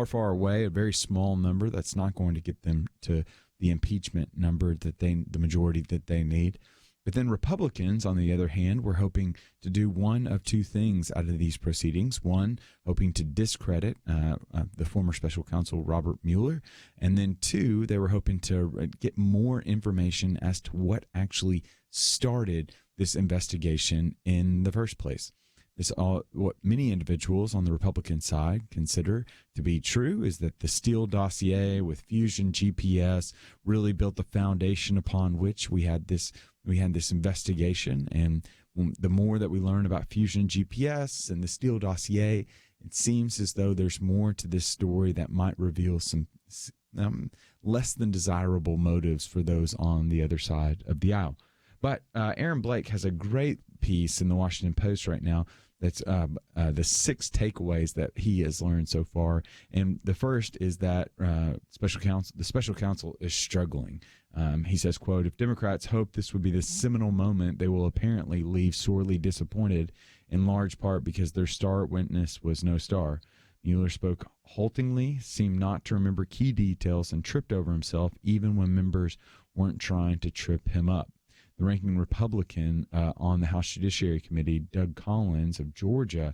far away, a very small number. That's not going to get them to the impeachment number the majority that they need. But then Republicans, on the other hand, were hoping to do one of two things out of these proceedings. One, hoping to discredit the former special counsel Robert Mueller. And then two, they were hoping to get more information as to what actually started this investigation in the first place. What many individuals on the Republican side consider to be true is that the Steele dossier with Fusion GPS really built the foundation upon which we had this investigation. And the more that we learn about Fusion GPS and the Steele dossier, it seems as though there's more to this story that might reveal some less than desirable motives for those on the other side of the aisle. But Aaron Blake has a great piece in the Washington Post right now that's the 6 takeaways that he has learned so far. And the first is that the special counsel is struggling. He says, quote, "If Democrats hope this would be the seminal moment, they will apparently leave sorely disappointed, in large part because their star witness was no star. Mueller spoke haltingly, seemed not to remember key details, and tripped over himself even when members weren't trying to trip him up." The ranking Republican on the House Judiciary Committee, Doug Collins of Georgia,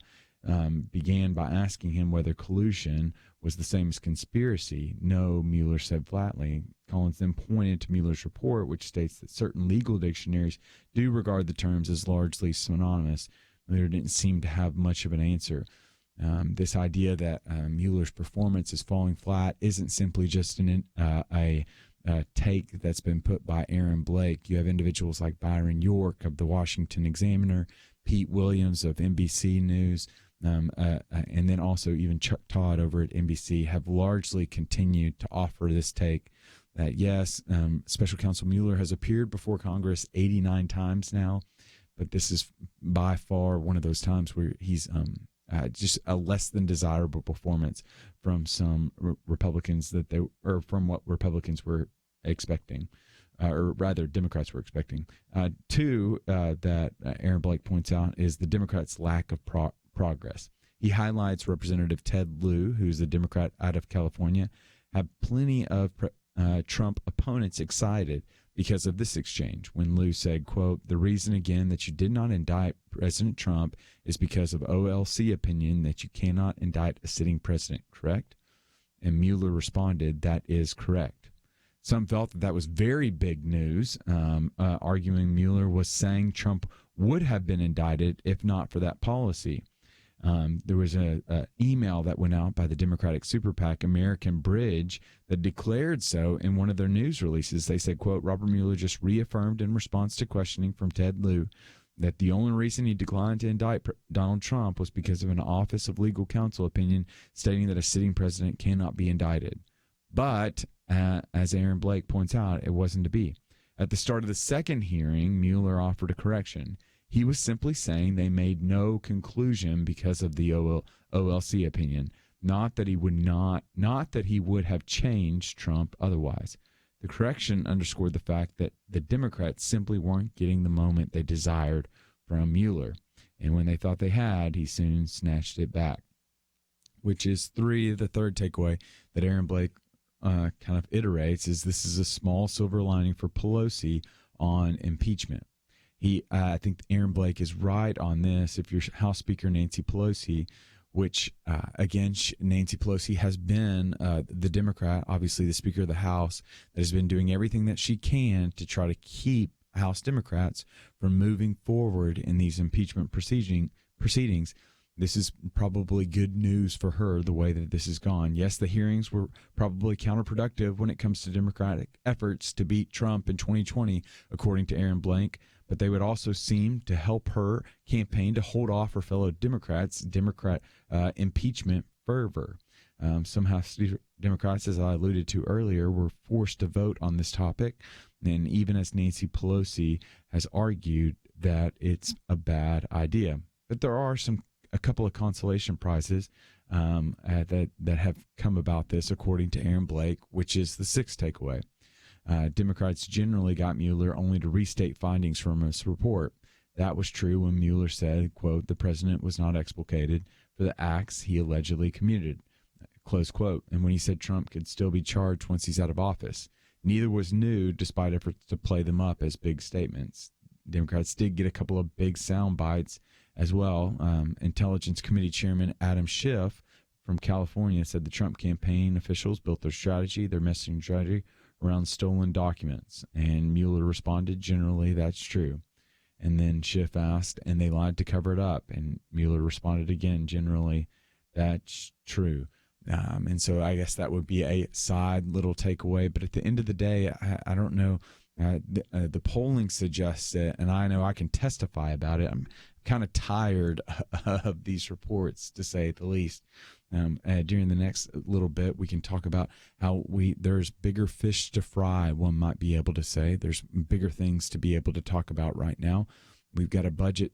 began by asking him whether collusion was the same as conspiracy. No, Mueller said flatly. Collins then pointed to Mueller's report, which states that certain legal dictionaries do regard the terms as largely synonymous. Mueller didn't seem to have much of an answer. This idea that Mueller's performance is falling flat isn't simply just a take that's been put by Aaron Blake. You have individuals like Byron York of the Washington Examiner, Pete Williams of NBC News, and then also even Chuck Todd over at NBC have largely continued to offer this take that, yes, Special Counsel Mueller has appeared before Congress 89 times now, but this is by far one of those times where he's just a less than desirable performance from some Republicans from what Republicans were expecting, or rather Democrats were expecting. Two, that Aaron Blake points out is the Democrats' lack of progress. He highlights Representative Ted Lieu, who's a Democrat out of California, had plenty of Trump opponents excited because of this exchange when Lieu said, quote, "The reason again that you did not indict President Trump is because of OLC opinion that you cannot indict a sitting president, correct?" And Mueller responded, "That is correct." Some felt that was very big news, arguing Mueller was saying Trump would have been indicted if not for that policy. There was an email that went out by the Democratic super PAC American Bridge that declared so in one of their news releases. They said, quote, "Robert Mueller just reaffirmed in response to questioning from Ted Lieu that the only reason he declined to indict Donald Trump was because of an Office of Legal Counsel opinion stating that a sitting president cannot be indicted." But as Aaron Blake points out, it wasn't to be. At the start of the second hearing, Mueller offered a correction. He was simply saying they made no conclusion because of the OLC opinion, not that he would have changed Trump otherwise. The correction underscored the fact that the Democrats simply weren't getting the moment they desired from Mueller. And when they thought they had, he soon snatched it back, which is the third takeaway that Aaron Blake kind of iterates is this is a small silver lining for Pelosi on impeachment. I think Aaron Blake is right on this. If you're House Speaker Nancy Pelosi, which, again, Nancy Pelosi has been the Democrat, obviously the Speaker of the House, that has been doing everything that she can to try to keep House Democrats from moving forward in these impeachment proceedings. This is probably good news for her, the way that this has gone. Yes, the hearings were probably counterproductive when it comes to Democratic efforts to beat Trump in 2020, according to Aaron Blake, but they would also seem to help her campaign to hold off her fellow Democrats' impeachment fervor. Some House Democrats, as I alluded to earlier, were forced to vote on this topic, and even as Nancy Pelosi has argued that it's a bad idea. But there are a couple of consolation prizes that have come about this, according to Aaron Blake, which is the sixth takeaway. Democrats generally got Mueller only to restate findings from his report. That was true when Mueller said, quote, the president was not exculpated for the acts he allegedly committed, close quote. And when he said Trump could still be charged once he's out of office. Neither was new, despite efforts to play them up as big statements. Democrats did get a couple of big sound bites as well. Intelligence Committee Chairman Adam Schiff from California said the Trump campaign officials built their messaging strategy around stolen documents. And Mueller responded, generally, that's true. And then Schiff asked, and they lied to cover it up. And Mueller responded again, generally, that's true. And so I guess that would be a side little takeaway. But at the end of the day, I don't know. The polling suggests it, and I know I can testify about it. I'm kind of tired of these reports, to say the least. During the next little bit, we can talk about how there's bigger fish to fry, one might be able to say. There's bigger things to be able to talk about right now. We've got a budget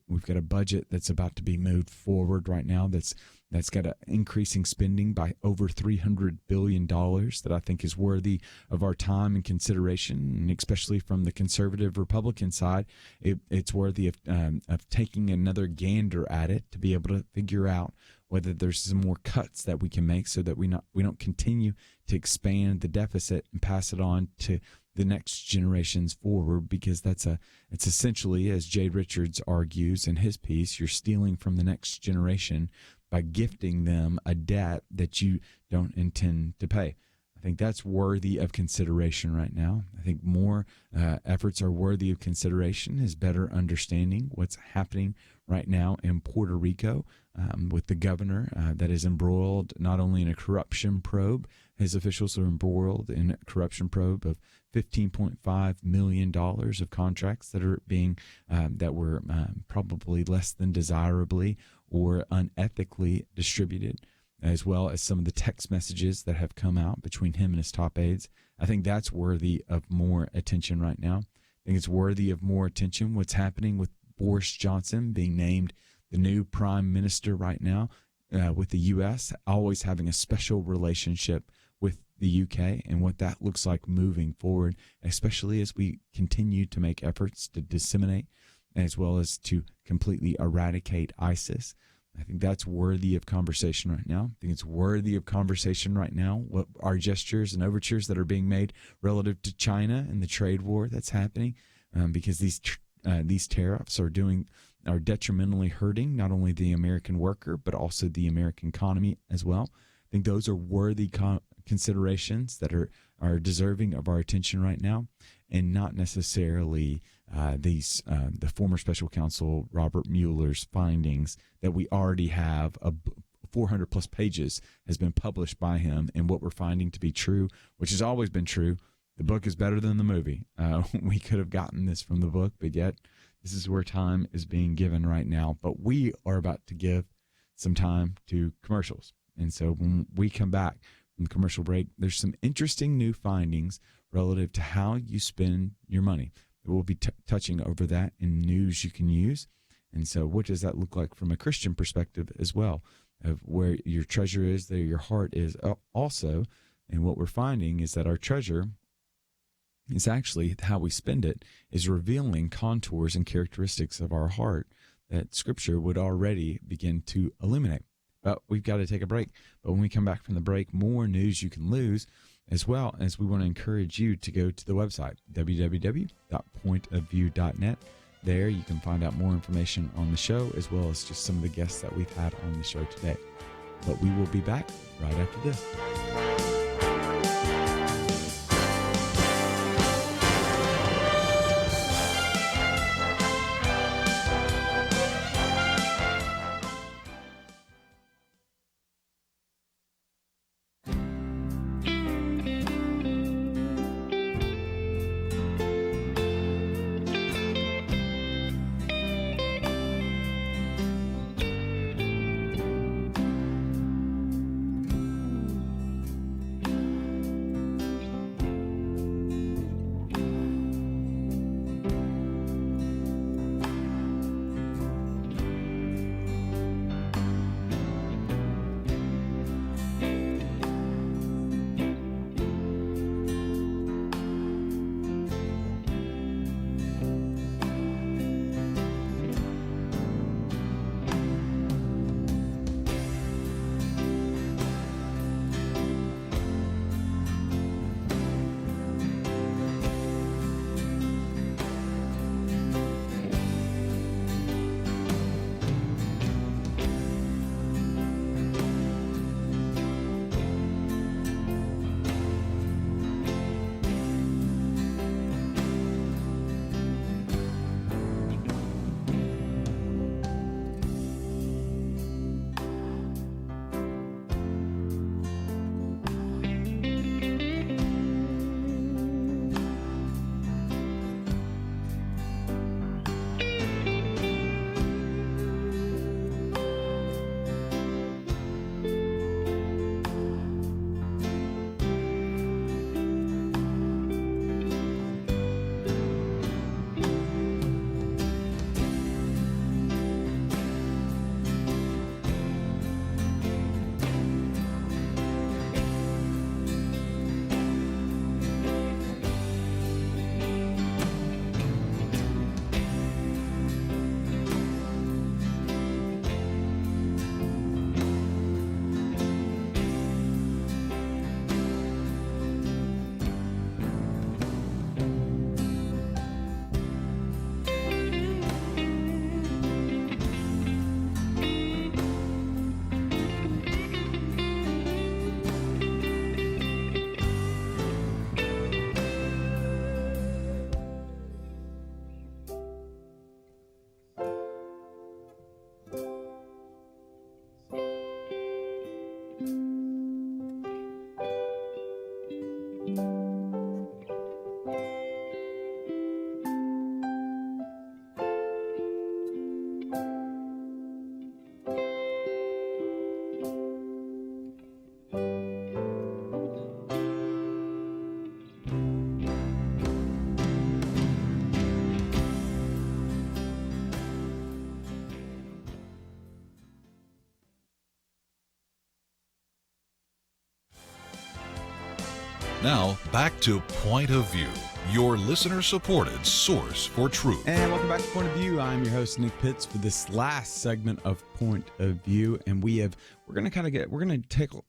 that's about to be moved forward right now that's got an increasing spending by over $300 billion that I think is worthy of our time and consideration, and especially from the conservative Republican side, it's worthy of taking another gander at it to be able to figure out whether there's some more cuts that we can make so that we don't continue to expand the deficit and pass it on to the next generations forward, because it's essentially, as Jay Richards argues in his piece, you're stealing from the next generation by gifting them a debt that you don't intend to pay. I think that's worthy of consideration right now. I think more efforts are worthy of consideration is better understanding what's happening right now in Puerto Rico with the governor that is embroiled not only in a corruption probe, his officials are embroiled in a corruption probe of $15.5 million of contracts that are being that were probably less than desirably or unethically distributed, as well as some of the text messages that have come out between him and his top aides. I think that's worthy of more attention right now. I think it's worthy of more attention what's happening with Boris Johnson being named the new prime minister right now with the U.S., always having a special relationship with the UK and what that looks like moving forward, especially as we continue to make efforts to disseminate as well as to completely eradicate ISIS. I think that's worthy of conversation right now. I think it's worthy of conversation right now, what our gestures and overtures that are being made relative to China and the trade war that's happening, because these tariffs are detrimentally hurting not only the American worker, but also the American economy as well. I think those are worthy considerations that are deserving of our attention right now, and not necessarily the former special counsel Robert Mueller's findings that we already have 400 plus pages has been published by him, and what we're finding to be true, which has always been true. The book is better than the movie. We could have gotten this from the book, but yet this is where time is being given right now. But we are about to give some time to commercials. And so when we come back, from the commercial break, there's some interesting new findings relative to how you spend your money. We'll be touching over that in news you can use. And so what does that look like from a Christian perspective as well, of where your treasure is, there your heart is also. And what we're finding is that our treasure is actually how we spend it is revealing contours and characteristics of our heart that Scripture would already begin to illuminate. But we've got to take a break. But when we come back from the break, more news you can lose, as well as we want to encourage you to go to the website, www.pointofview.net. There you can find out more information on the show, as well as just some of the guests that we've had on the show today. But we will be back right after this. Now, back to Point of View, your listener-supported source for truth. And welcome back to Point of View. I'm your host, Nick Pitts, for this last segment of Point of View. And we're going to tickle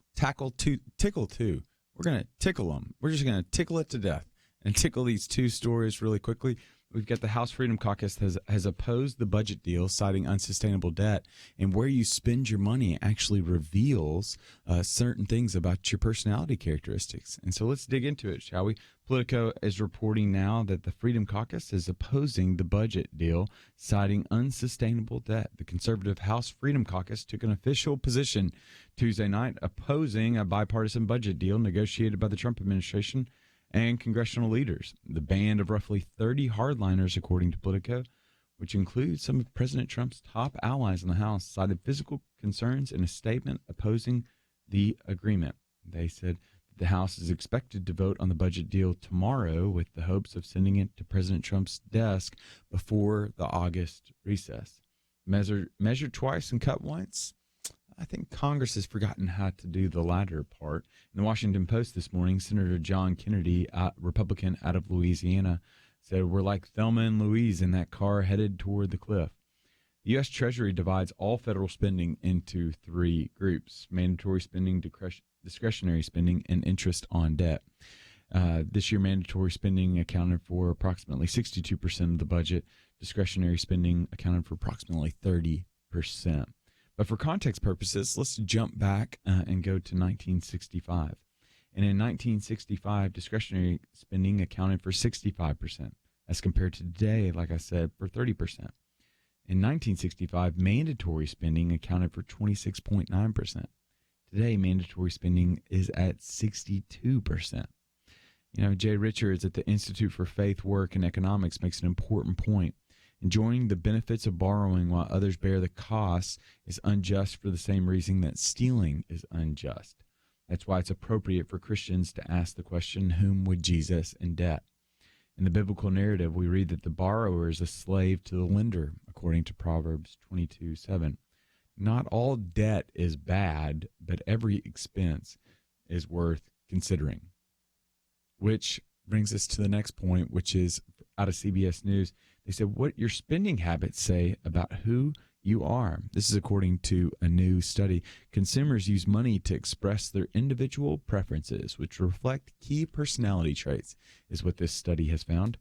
two. We're going to tickle them. We're just going to tickle it to death and tickle these two stories really quickly. We've got the House Freedom Caucus has opposed the budget deal, citing unsustainable debt, and where you spend your money actually reveals certain things about your personality characteristics. And so let's dig into it, shall we? Politico is reporting now that the Freedom Caucus is opposing the budget deal, citing unsustainable debt. The conservative House Freedom Caucus took an official position Tuesday night opposing a bipartisan budget deal negotiated by the Trump administration and congressional leaders. The band of roughly 30 hardliners, according to Politico, which includes some of President Trump's top allies in the House, cited physical concerns in a statement opposing the agreement. They said the House is expected to vote on the budget deal tomorrow with the hopes of sending it to President Trump's desk before the August recess. Measured twice and cut once? I think Congress has forgotten how to do the latter part. In the Washington Post this morning, Senator John Kennedy, Republican out of Louisiana, said, "We're like Thelma and Louise in that car headed toward the cliff." The U.S. Treasury divides all federal spending into three groups: mandatory spending, discretionary spending, and interest on debt. This year, mandatory spending accounted for approximately 62% of the budget. Discretionary spending accounted for approximately 30%. But for context purposes, let's jump back and go to 1965. And in 1965, discretionary spending accounted for 65%, as compared to today, like I said, for 30%. In 1965, mandatory spending accounted for 26.9%. Today, mandatory spending is at 62%. You know, Jay Richards at the Institute for Faith, Work, and Economics makes an important point. Enjoying the benefits of borrowing while others bear the costs is unjust for the same reason that stealing is unjust. That's why it's appropriate for Christians to ask the question, whom would Jesus indebt? In the biblical narrative, we read that the borrower is a slave to the lender, according to Proverbs 22:7. Not all debt is bad, but every expense is worth considering. Which brings us to the next point, which is out of CBS News. They said, what your spending habits say about who you are. This is according to a new study. Consumers use money to express their individual preferences, which reflect key personality traits, is what this study has found.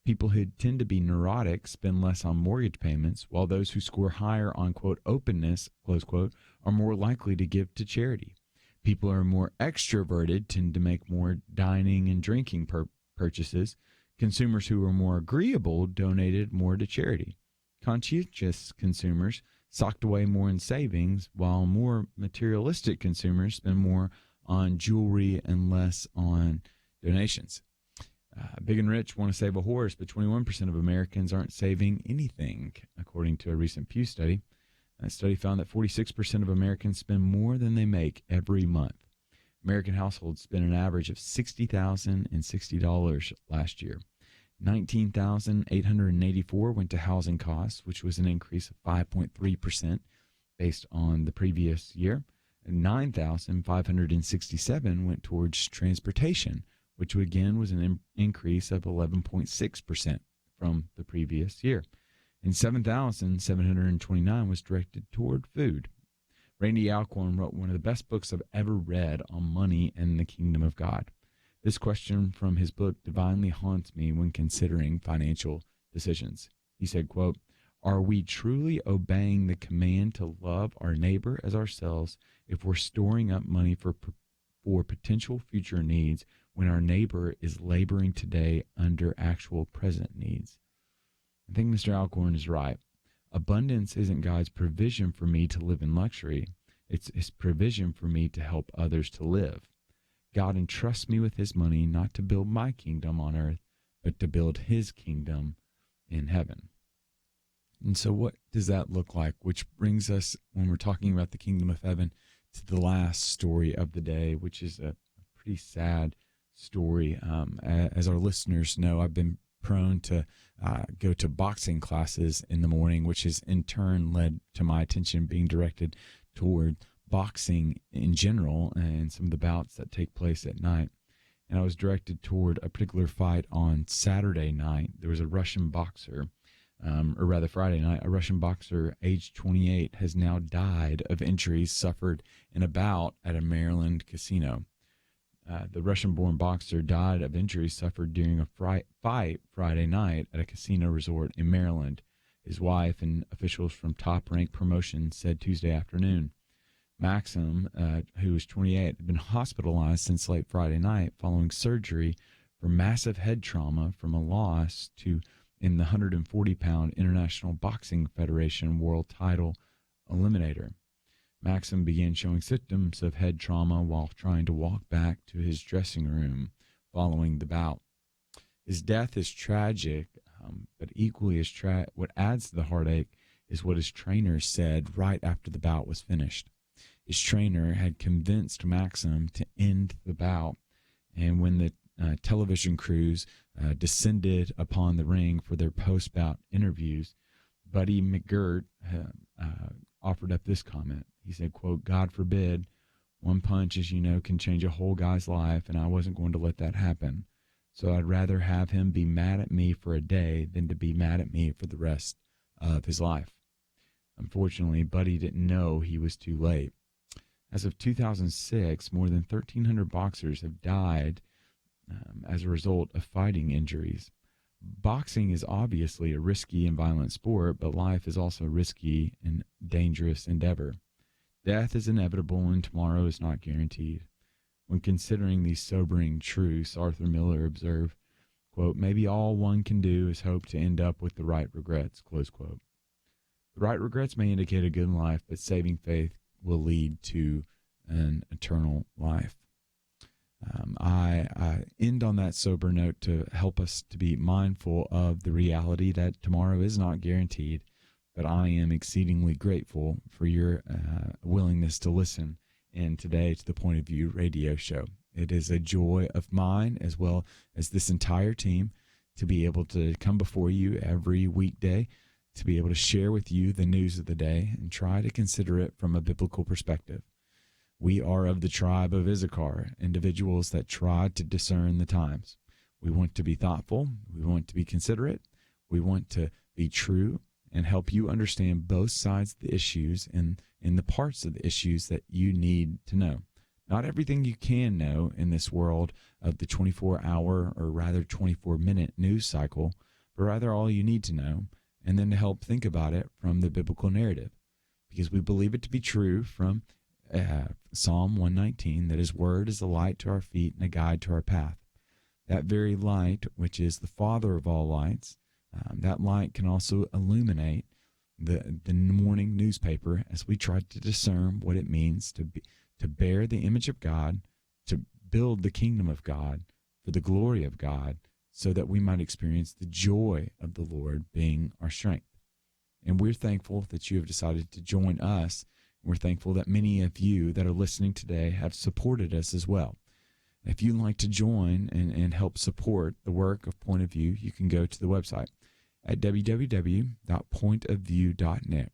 People who tend to be neurotic spend less on mortgage payments, while those who score higher on, quote, openness, close quote, are more likely to give to charity. People who are more extroverted tend to make more dining and drinking purchases. Consumers who are more agreeable donated more to charity. Conscientious consumers socked away more in savings, while more materialistic consumers spend more on jewelry and less on donations. Big and rich want to save a horse, but 21% of Americans aren't saving anything, according to a recent Pew study. That study found that 46% of Americans spend more than they make every month. American households spent an average of $60,060 last year. $19,884 went to housing costs, which was an increase of 5.3% based on the previous year. And $9,567 went towards transportation, which again was an increase of 11.6% from the previous year. And $7,729 was directed toward food. Randy Alcorn wrote one of the best books I've ever read on money and the kingdom of God. This question from his book divinely haunts me when considering financial decisions. He said, quote, "Are we truly obeying the command to love our neighbor as ourselves if we're storing up money for potential future needs when our neighbor is laboring today under actual present needs?" I think Mr. Alcorn is right. Abundance isn't God's provision for me to live in luxury. It's his provision for me to help others to live. God entrusts me with his money not to build my kingdom on earth, but to build his kingdom in heaven. And so what does that look like? Which brings us, when we're talking about the kingdom of heaven, to the last story of the day, which is a pretty sad story. As our listeners know, I've been prone to go to boxing classes in the morning, which has in turn led to my attention being directed toward boxing in general and some of the bouts that take place at night. And I was directed toward a particular fight on Saturday night. There was a Russian boxer, or rather Friday night, a Russian boxer, aged 28, has now died of injuries suffered in a bout at a Maryland casino. The Russian-born boxer died of injuries suffered during a fight Friday night at a casino resort in Maryland. His wife and officials from Top Rank Promotions said Tuesday afternoon. Maxim, who was 28, had been hospitalized since late Friday night following surgery for massive head trauma from a loss in the 140-pound International Boxing Federation World Title Eliminator. Maxim began showing symptoms of head trauma while trying to walk back to his dressing room following the bout. His death is tragic, but equally as what adds to the heartache is what his trainers said right after the bout was finished. His trainer had convinced Maxim to end the bout, and when the television crews descended upon the ring for their post-bout interviews, Buddy McGirt offered up this comment. He said, quote, "God forbid, one punch, as you know, can change a whole guy's life, and I wasn't going to let that happen. So I'd rather have him be mad at me for a day than to be mad at me for the rest of his life." Unfortunately, Buddy didn't know he was too late. As of 2006, more than 1,300 boxers have died as a result of fighting injuries. Boxing is obviously a risky and violent sport, but life is also a risky and dangerous endeavor. Death is inevitable and tomorrow is not guaranteed. When considering these sobering truths, Arthur Miller observed, quote, "Maybe all one can do is hope to end up with the right regrets," close quote. The right regrets may indicate a good life, but saving faith will lead to an eternal life. I end on that sober note to help us to be mindful of the reality that tomorrow is not guaranteed, but I am exceedingly grateful for your willingness to listen in today to the Point of View radio show. It is a joy of mine, as well as this entire team, to be able to come before you every weekday, to be able to share with you the news of the day and try to consider it from a biblical perspective. We are of the tribe of Issachar, individuals that try to discern the times. We want to be thoughtful. We want to be considerate. We want to be true and help you understand both sides of the issues and in the parts of the issues that you need to know. Not everything you can know in this world of the 24-hour or rather 24-minute news cycle, but rather all you need to know, and then to help think about it from the biblical narrative. Because we believe it to be true from Psalm 119, that his word is a light to our feet and a guide to our path. That very light, which is the Father of all lights, that light can also illuminate the morning newspaper as we try to discern what it means to bear the image of God, to build the kingdom of God for the glory of God, so that we might experience the joy of the Lord being our strength. And we're thankful that you have decided to join us. We're thankful that many of you that are listening today have supported us as well. If you'd like to join and help support the work of Point of View, you can go to the website at www.pointofview.net.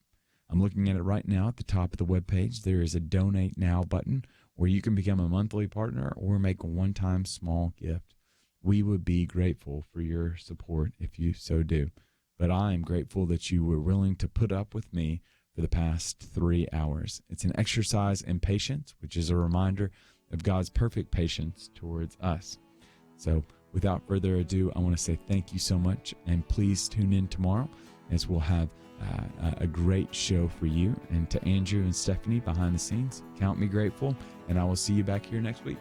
I'm looking at it right now at the top of the webpage. There is a Donate Now button where you can become a monthly partner or make a one-time small gift. We would be grateful for your support if you so do. But I am grateful that you were willing to put up with me for the past 3 hours. It's an exercise in patience, which is a reminder of God's perfect patience towards us. So without further ado, I want to say thank you so much, and please tune in tomorrow as we'll have a great show for you. And to Andrew and Stephanie behind the scenes, count me grateful, and I will see you back here next week.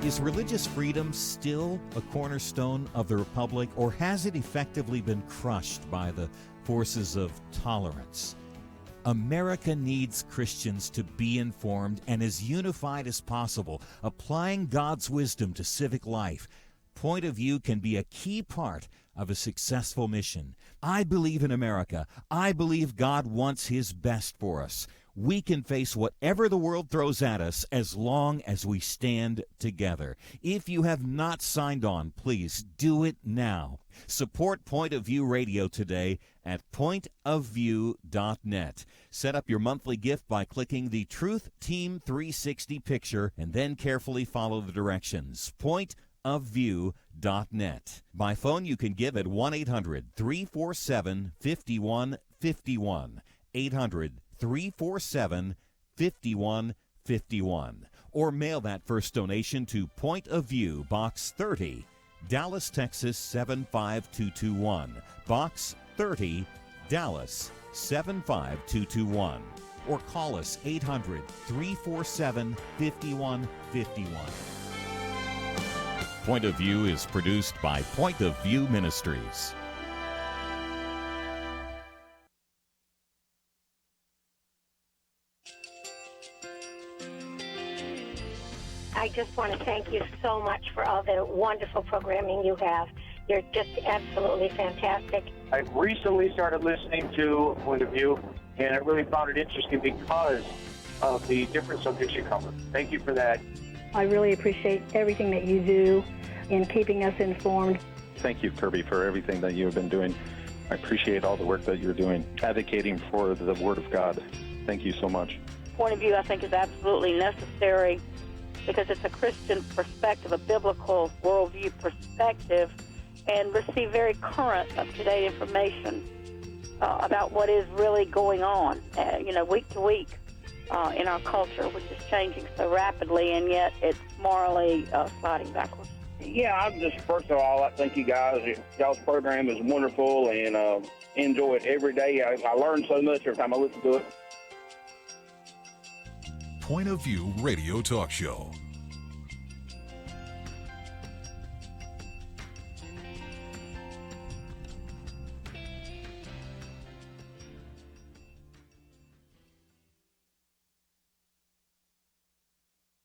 Is religious freedom still a cornerstone of the Republic, or has it effectively been crushed by the forces of tolerance? America needs Christians to be informed and as unified as possible, applying God's wisdom to civic life. Point of View can be a key part of a successful mission. I believe in America. I believe God wants His best for us. We can face whatever the world throws at us as long as we stand together. If you have not signed on, please do it now. Support Point of View Radio today at pointofview.net. Set up your monthly gift by clicking the Truth Team 360 picture and then carefully follow the directions. Pointofview.net. By phone, you can give at 1-800-347-5151. 800-347-5151. Or mail that first donation to Point of View, Box 30, Dallas, Texas 75221. Box 30, Dallas 75221. Or call us 800-347-5151. Point of View is produced by Point of View Ministries. I just want to thank you so much for all the wonderful programming you have. You're just absolutely fantastic. I recently started listening to Point of View, and I really found it interesting because of the different subjects you cover. Thank you for that. I really appreciate everything that you do in keeping us informed. Thank you, Kirby, for everything that you have been doing. I appreciate all the work that you're doing, advocating for the Word of God. Thank you so much. Point of view, I think, is absolutely necessary because it's a Christian perspective, a biblical worldview perspective, and receive very current, up-to-date information about what is really going on, week to week in our culture, which is changing so rapidly, and yet it's morally sliding backwards. Yeah, I'm just, first of all, I thank you guys. Y'all's program is wonderful, and enjoy it every day. I learn so much every time I listen to it. Point of View Radio Talk Show.